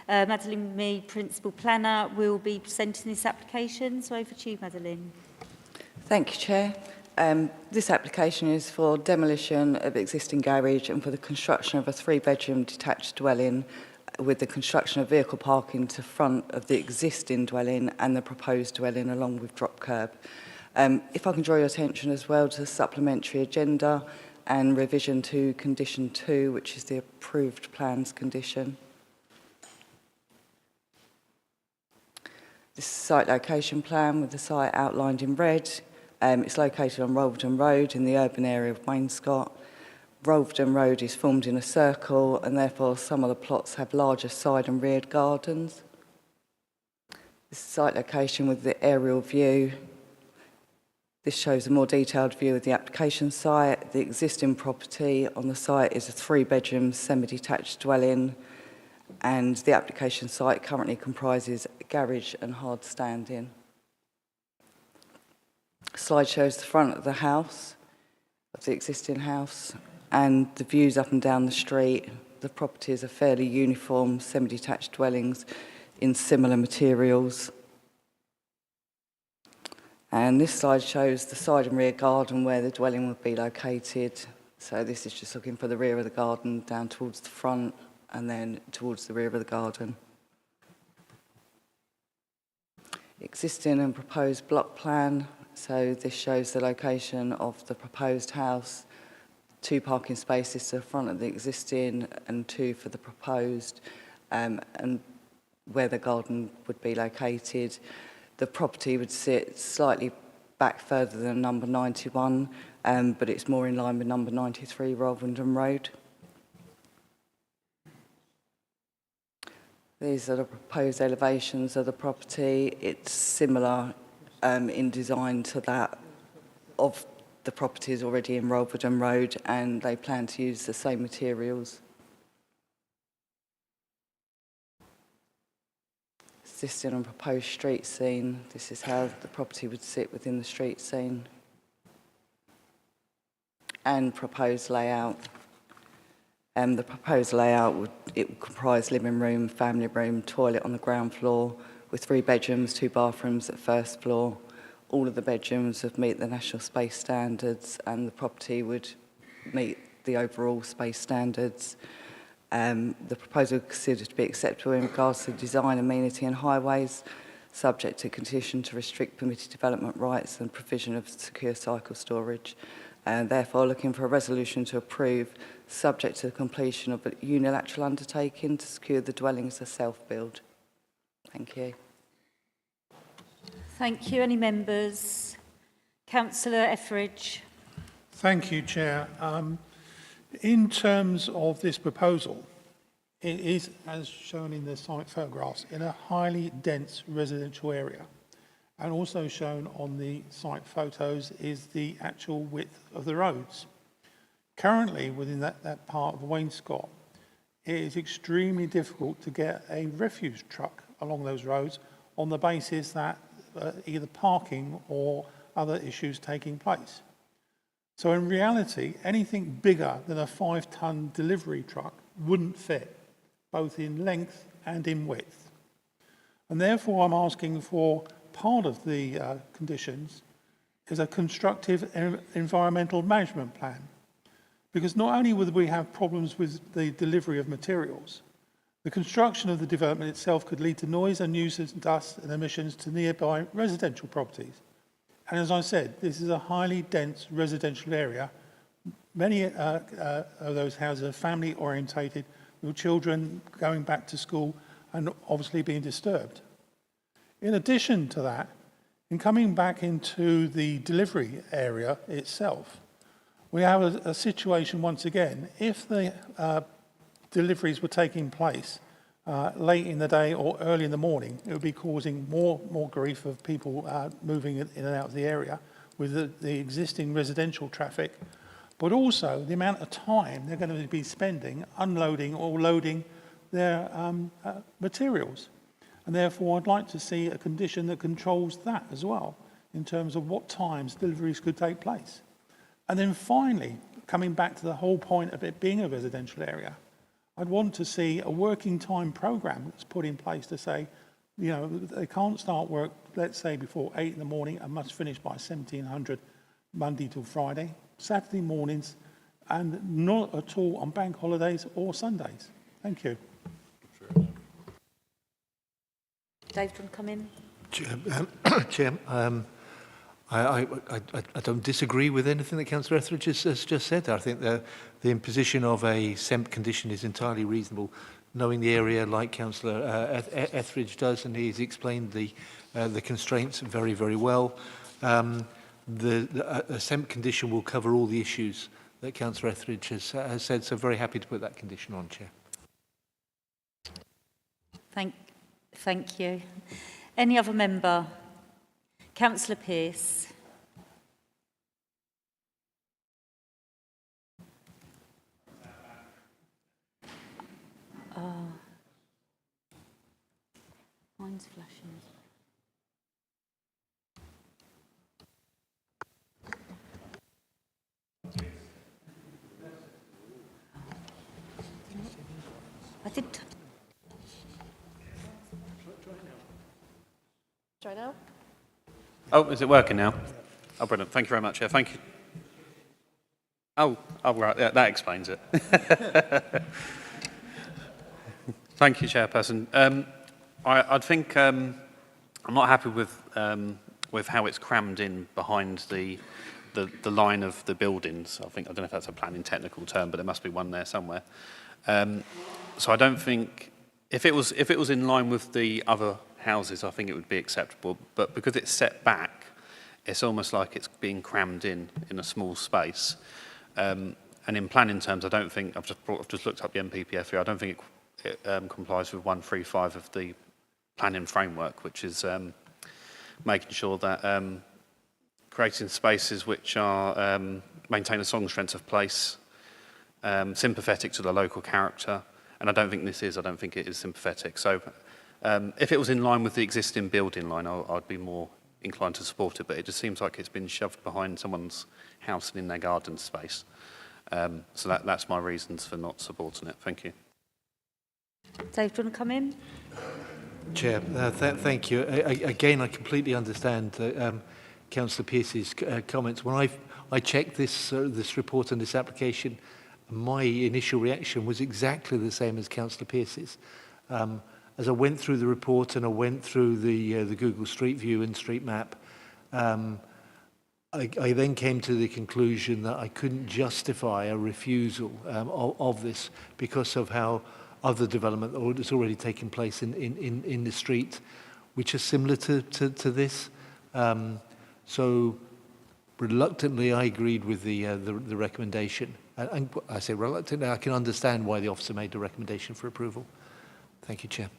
Madeline Mead, Principal Planner, will be presenting this application. So over to you, Madeline. Thank you, Chair. This application is for demolition of existing garage and for the construction of a 3-bedroom detached dwelling with the construction of vehicle parking to front of the existing dwelling and the proposed dwelling along with drop curb. If I can draw your attention as well to the supplementary agenda and revision to condition 2, which is the approved plans condition. This is a site location plan with the site outlined in red. It's located on Rolvenden Road in the urban area of Wainscott. Rolvenden Road is formed in a circle and therefore some of the plots have larger side and rear gardens. This is a site location with the aerial view. This shows a more detailed view of the application site. The existing property on the site is a 3-bedroom semi-detached dwelling, and the application site currently comprises a garage and hard standing. The slide shows the front of the house, of the existing house, and the views up and down the street. The properties are fairly uniform, semi-detached dwellings in similar materials. And this slide shows the side and rear garden where the dwelling would be located. So this is just looking for the rear of the garden down towards the front and then towards the rear of the garden. Existing and proposed block plan. So this shows the location of the proposed house, 2 parking spaces to the front of the existing and 2 for the proposed, and where the garden would be located. The property would sit slightly back further than number 91, but it's more in line with number 93 Rolvenden Road. These are the proposed elevations of the property. It's similar in design to that of the properties already in Rolvenden Road, and they plan to use the same materials. Existing and proposed street scene. This is how the property would sit within the street scene. And proposed layout. The proposed layout would comprise living room, family room, toilet on the ground floor, with 3 bedrooms, 2 bathrooms at first floor. All of the bedrooms would meet the national space standards, and the property would meet the overall space standards. The proposal is considered to be acceptable in regards to design, amenity and highways, subject to condition to restrict permitted development rights and provision of secure cycle storage. And therefore looking for a resolution to approve, subject to the completion of a unilateral undertaking to secure the dwelling as a self-build. Thank you. Thank you. Any members? Councillor Etheridge. Thank you, Chair. In terms of this proposal, it is, as shown in the site photographs, in a highly dense residential area. And also shown on the site photos is the actual width of the roads. Currently, within that part of Wainscott, it is extremely difficult to get a refuse truck along those roads on the basis that either parking or other issues taking place. So in reality, anything bigger than a 5-ton delivery truck wouldn't fit, both in length and in width. And therefore, I'm asking for part of the conditions is a constructive environmental management plan. Because not only would we have problems with the delivery of materials, the construction of the development itself could lead to noise and nuisance, dust and emissions to nearby residential properties. And as I said, this is a highly dense residential area. Many of those houses are family orientated, with children going back to school and obviously being disturbed. In addition to that, in coming back into the delivery area itself, we have a situation once again, if the deliveries were taking place late in the day or early in the morning, it would be causing more grief of people moving in and out of the area with the existing residential traffic, but also the amount of time they're going to be spending unloading or loading their materials. And therefore, I'd like to see a condition that controls that as well, in terms of what times deliveries could take place. And then finally, coming back to the whole point of it being a residential area, I'd want to see a working time program that's put in place to say You know, they can't start work, let's say, before 8 in the morning and must finish by 1700 Monday till Friday, Saturday mornings, and not at all on bank holidays or Sundays. Thank you. Dave, do you want to come in? Chair, I don't disagree with anything that Councillor Etheridge has just said. I think the imposition of a SEMP condition is entirely reasonable, knowing the area like Councillor Etheridge does, and he's explained the constraints very, very well. A SEMP condition will cover all the issues that Councillor Etheridge has said, so very happy to put that condition on, Chair. Thank you. Any other member? Councillor Pearce. Mine's flashing. I did. Try now. Oh, is it working now? Oh, brilliant. Thank you very much. Yeah, thank you. Oh, right. Yeah, that explains it. Thank you, Chairperson. I think I'm not happy with how it's crammed in behind the line of the buildings. I don't know if that's a planning technical term, but there must be one there somewhere. So I don't think if it was in line with the other houses, I think it would be acceptable. But because it's set back, it's almost like it's being crammed in a small space. And in planning terms, I don't think I've just looked up the NPPF here. I don't think it complies with 135 of the planning framework, which is making sure that creating spaces which are maintain a strong sense of place, sympathetic to the local character, and I don't think this is. I don't think it is sympathetic. So if it was in line with the existing building line, I'd be more inclined to support it, but it just seems like it's been shoved behind someone's house and in their garden space. So that's my reasons for not supporting it. Thank you. Dave, do you want to come in? Chair, thank you. Again, I completely understand Councillor Pearce's comments. When I checked this report and this application, my initial reaction was exactly the same as Councillor Pearce's. As I went through the report and I went through the Google Street View and Street Map, I then came to the conclusion that I couldn't justify a refusal of this because of how other development has already taken place in the street, which is similar to this. So reluctantly, I agreed with the recommendation. And I say reluctantly, I can understand why the officer made the recommendation for approval. Thank you, Chair.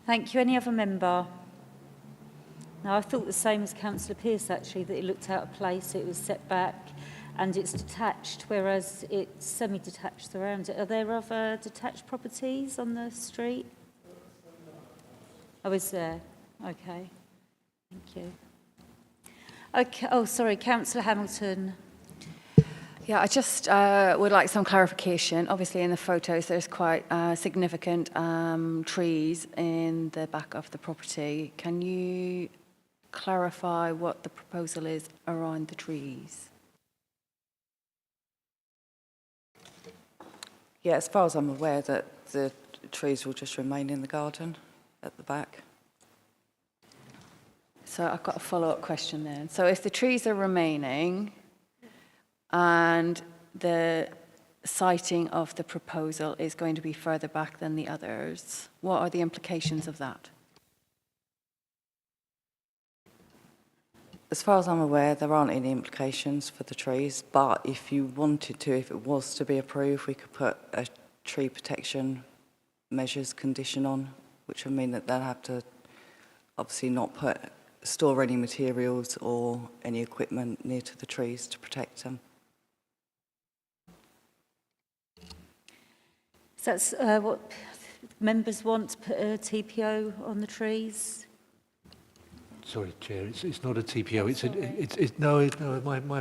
Thank you. Any other member? Now, I thought the same as Councillor Pearce, actually, that it looked out of place, it was set back, and it's detached, whereas it's semi-detached around it. Are there other detached properties on the street? Oh, is there? Okay. Thank you. Okay. Oh, sorry, Councillor Hamilton. Yeah, I just would like some clarification. Obviously, in the photos, there's quite significant trees in the back of the property. Can you clarify what the proposal is around the trees? Yeah, as far as I'm aware, that the trees will just remain in the garden at the back. So I've got a follow-up question then. So if the trees are remaining and the siting of the proposal is going to be further back than the others, what are the implications of that? As far as I'm aware, there aren't any implications for the trees, but if you wanted to, if it was to be approved, we could put a tree protection measures condition on, which would mean that they'll have to obviously not store any materials or any equipment near to the trees to protect them. So that's what members want, to put a TPO on the trees? Sorry, Chair. It's not a TPO.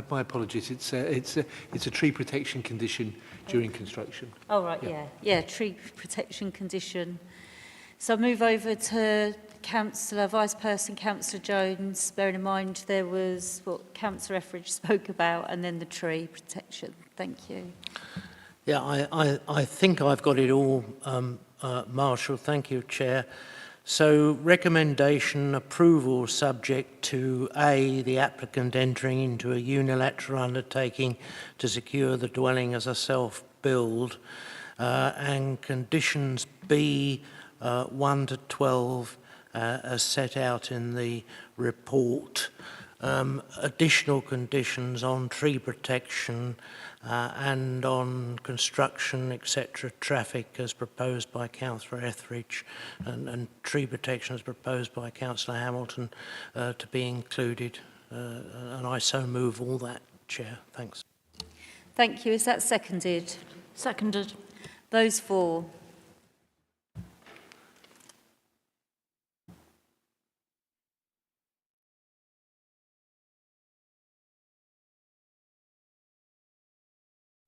My apologies. It's a tree protection condition during construction. Oh right, yeah, tree protection condition. So I'll move over to Councillor, Vice Person Councillor Jones, bearing in mind there was what Councillor Etheridge spoke about and then the tree protection. Thank you. Yeah, I think I've got it all, Marshall. Thank you, Chair. So recommendation approval subject to A, the applicant entering into a unilateral undertaking to secure the dwelling as a self-build, and conditions B, 1 to 12, as set out in the report. Additional conditions on tree protection and on construction, etc., traffic as proposed by Councillor Etheridge, and tree protection as proposed by Councillor Hamilton to be included. And I so move all that, Chair. Thanks. Thank you. Is that seconded? Seconded. Those for?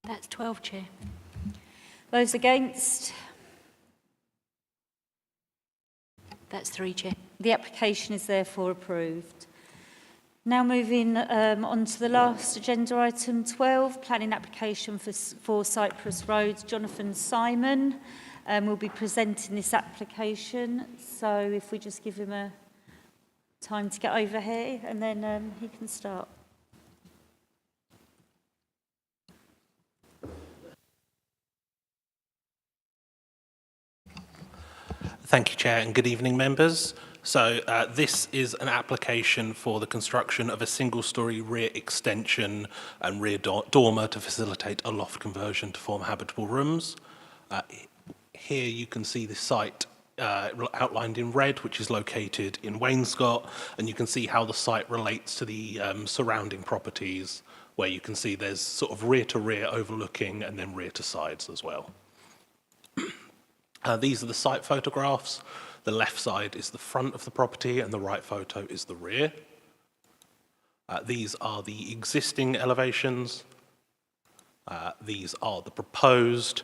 That's 12, Chair. Those against? That's 3, Chair. The application is therefore approved. Now moving on to the last agenda item 12, planning application for Cypress Road. Jonathan Simon will be presenting this application. So if we just give him a time to get over here and then he can start. Thank you, Chair, and good evening, members. So this is an application for the construction of a single-storey rear extension and rear dormer to facilitate a loft conversion to form habitable rooms. Here you can see the site outlined in red, which is located in Wainscott, and you can see how the site relates to the surrounding properties, where you can see there's sort of rear-to-rear overlooking and then rear-to-sides as well. These are the site photographs. The left side is the front of the property and the right photo is the rear. These are the existing elevations. These are the proposed.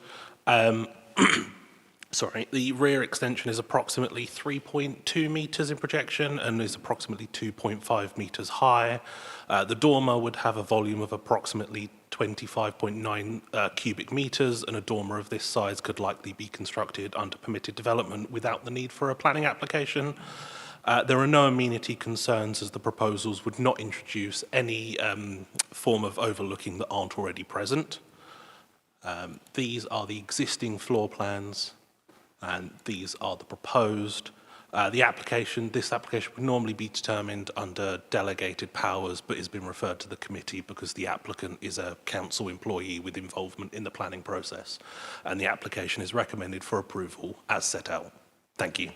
Sorry, the rear extension is approximately 3.2 metres in projection and is approximately 2.5 metres high. The dormer would have a volume of approximately 25.9 cubic metres, and a dormer of this size could likely be constructed under permitted development without the need for a planning application. There are no amenity concerns, as the proposals would not introduce any form of overlooking that aren't already present. These are the existing floor plans, and these are the proposed. This application would normally be determined under delegated powers, but has been referred to the committee because the applicant is a council employee with involvement in the planning process, and the application is recommended for approval as set out. Thank you.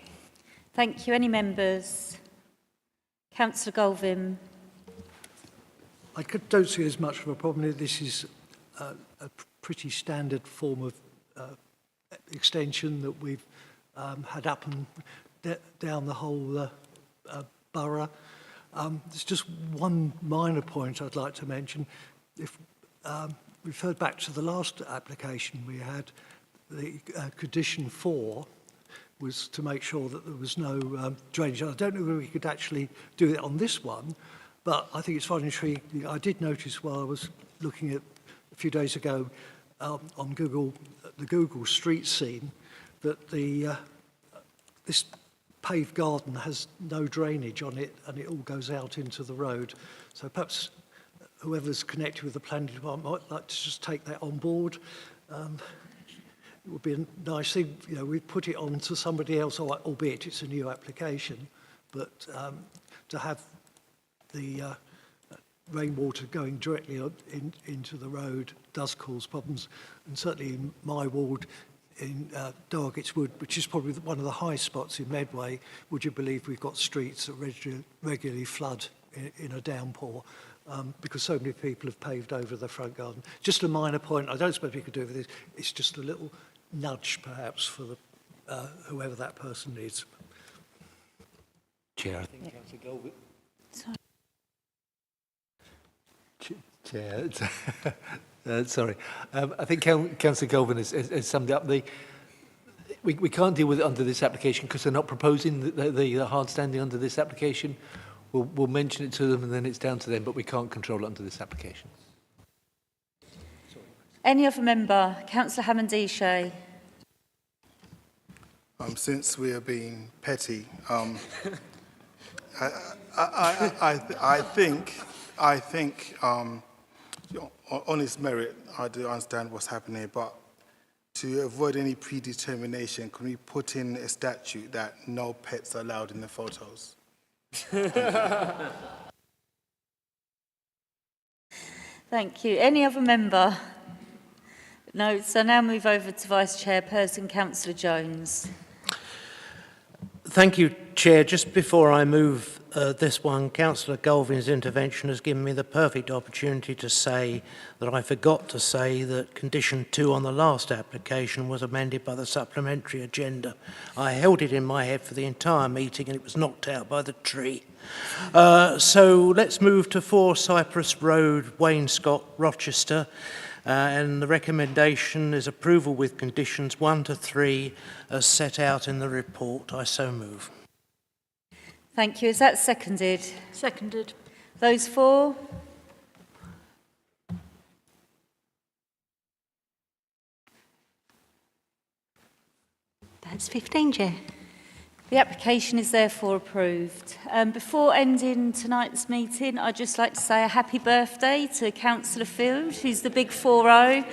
Thank you. Any members? Councillor Golvin. I don't see as much of a problem here. This is a pretty standard form of extension that we've had up and down the whole borough. There's just one minor point I'd like to mention. If referred back to the last application we had, the condition 4 was to make sure that there was no drainage. I don't know whether we could actually do it on this one, but I think it's quite intriguing. I did notice while I was looking at a few days ago on Google, the Google street scene, that this paved garden has no drainage on it and it all goes out into the road. So perhaps whoever's connected with the planning department might like to just take that on board. It would be a nice thing, you know, we put it on to somebody else, albeit it's a new application, but to have the rainwater going directly into the road does cause problems. And certainly in my ward, in Dargett's Wood, which is probably one of the high spots in Medway, would you believe we've got streets that regularly flood in a downpour because so many people have paved over the front garden. Just a minor point, I don't suppose we could do with this, it's just a little nudge perhaps for the, whoever that person is. Chair, I think Councillor Goldberg. Chair, sorry. I think Councillor Goldberg has summed up the. We can't deal with it under this application because they're not proposing the hard standing under this application. We'll mention it to them and then it's down to them, but we can't control it under this application. Any other member? Councillor Hammond-Eshay. Since we are being petty, I think on its merit, I do understand what's happening, but to avoid any predetermination, can we put in a statute that no pets are allowed in the photos? Thank you. Any other member? No, so now move over to Vice Chairperson, Councillor Jones. Thank you, Chair. Just before I move this one, Councillor Galvin's intervention has given me the perfect opportunity to say that I forgot to say that condition 2 on the last application was amended by the supplementary agenda. I held it in my head for the entire meeting and it was knocked out by the tree. So let's move to 4 Cypress Road, Wainscott, Rochester. And the recommendation is approval with conditions 1 to 3 as set out in the report. I so move. Thank you. Is that seconded? Seconded. Those for? That's 15, Chair. The application is therefore approved. Before ending tonight's meeting, I'd just like to say a happy birthday to Councillor Field, who's the big 4-0.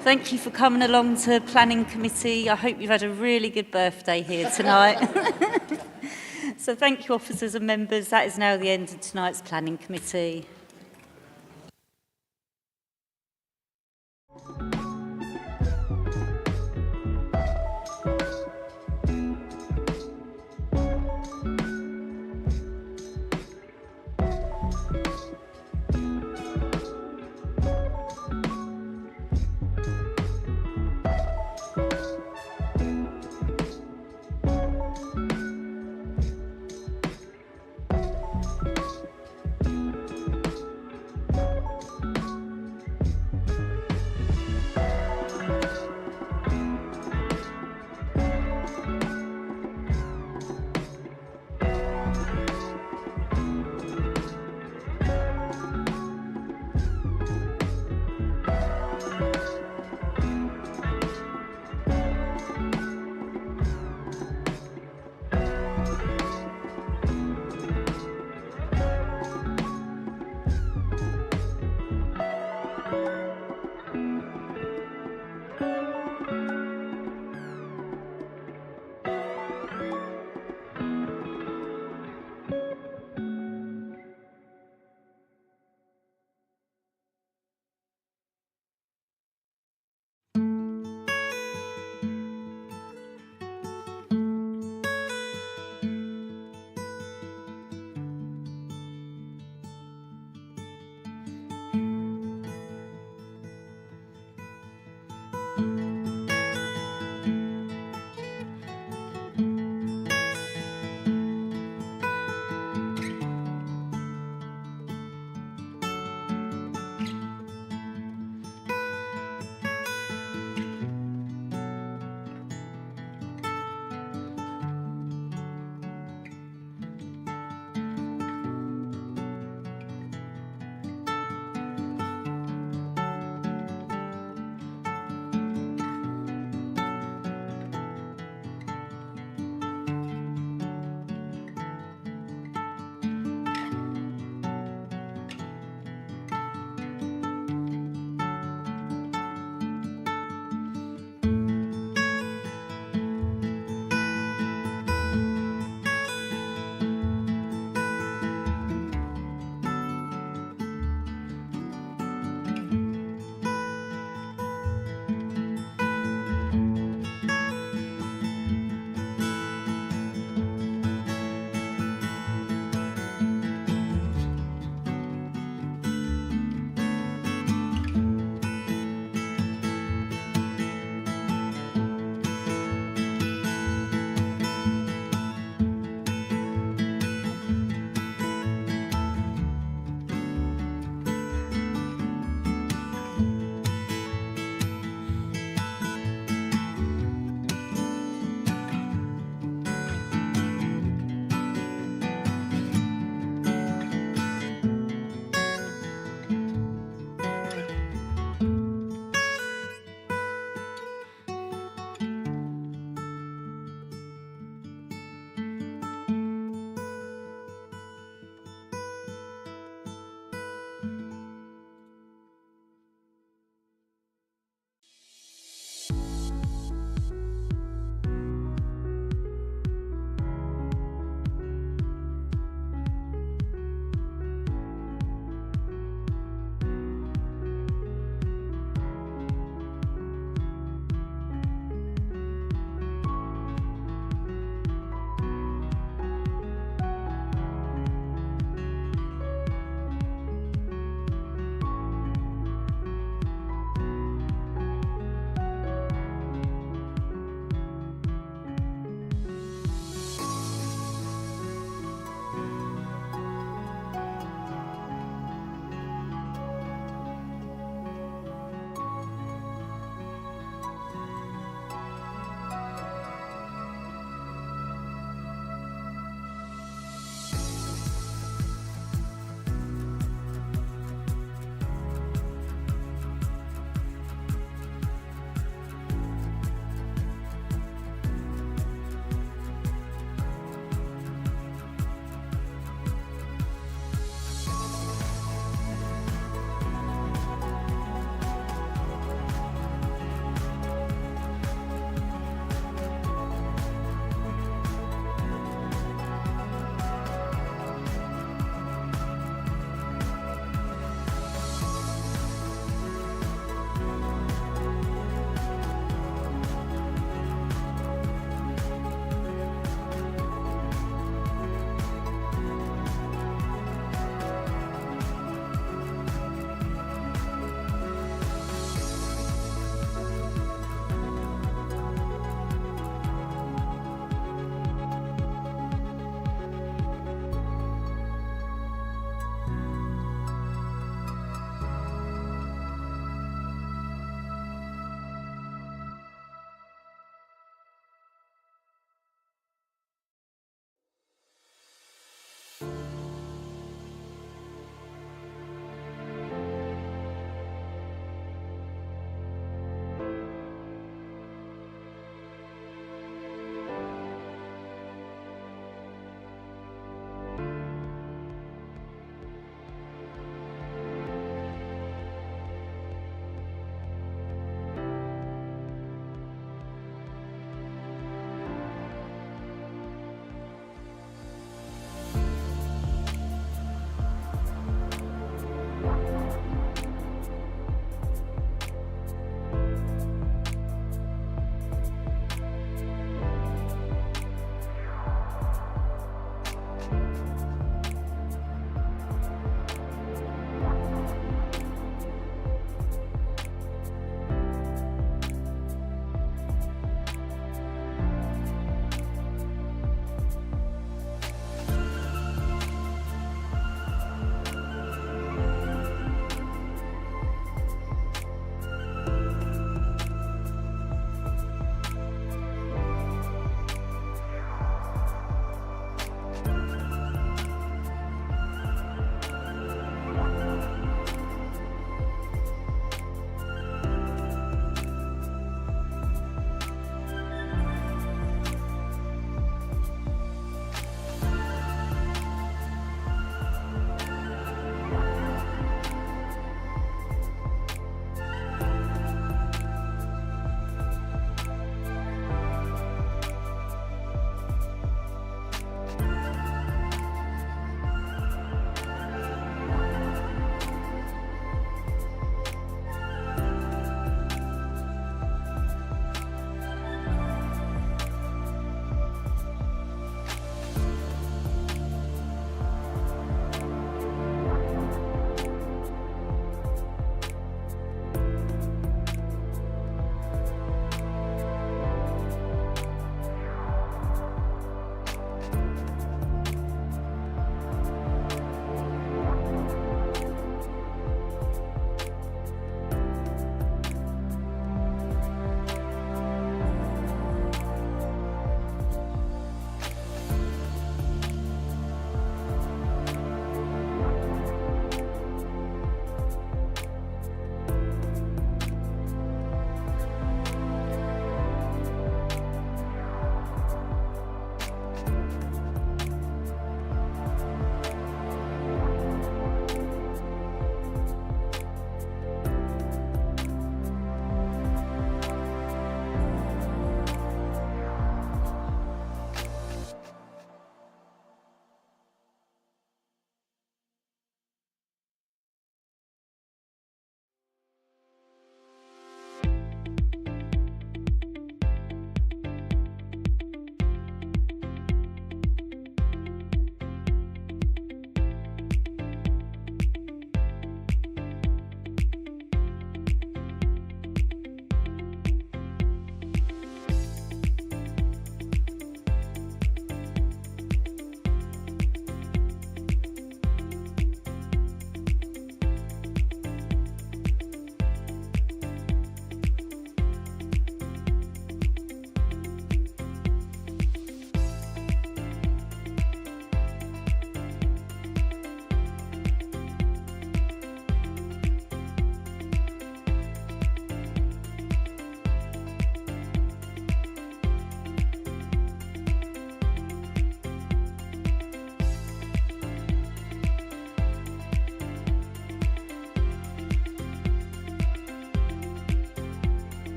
Thank you for coming along to Planning Committee. I hope you've had a really good birthday here tonight. So thank you, officers and members. That is now the end of tonight's Planning Committee.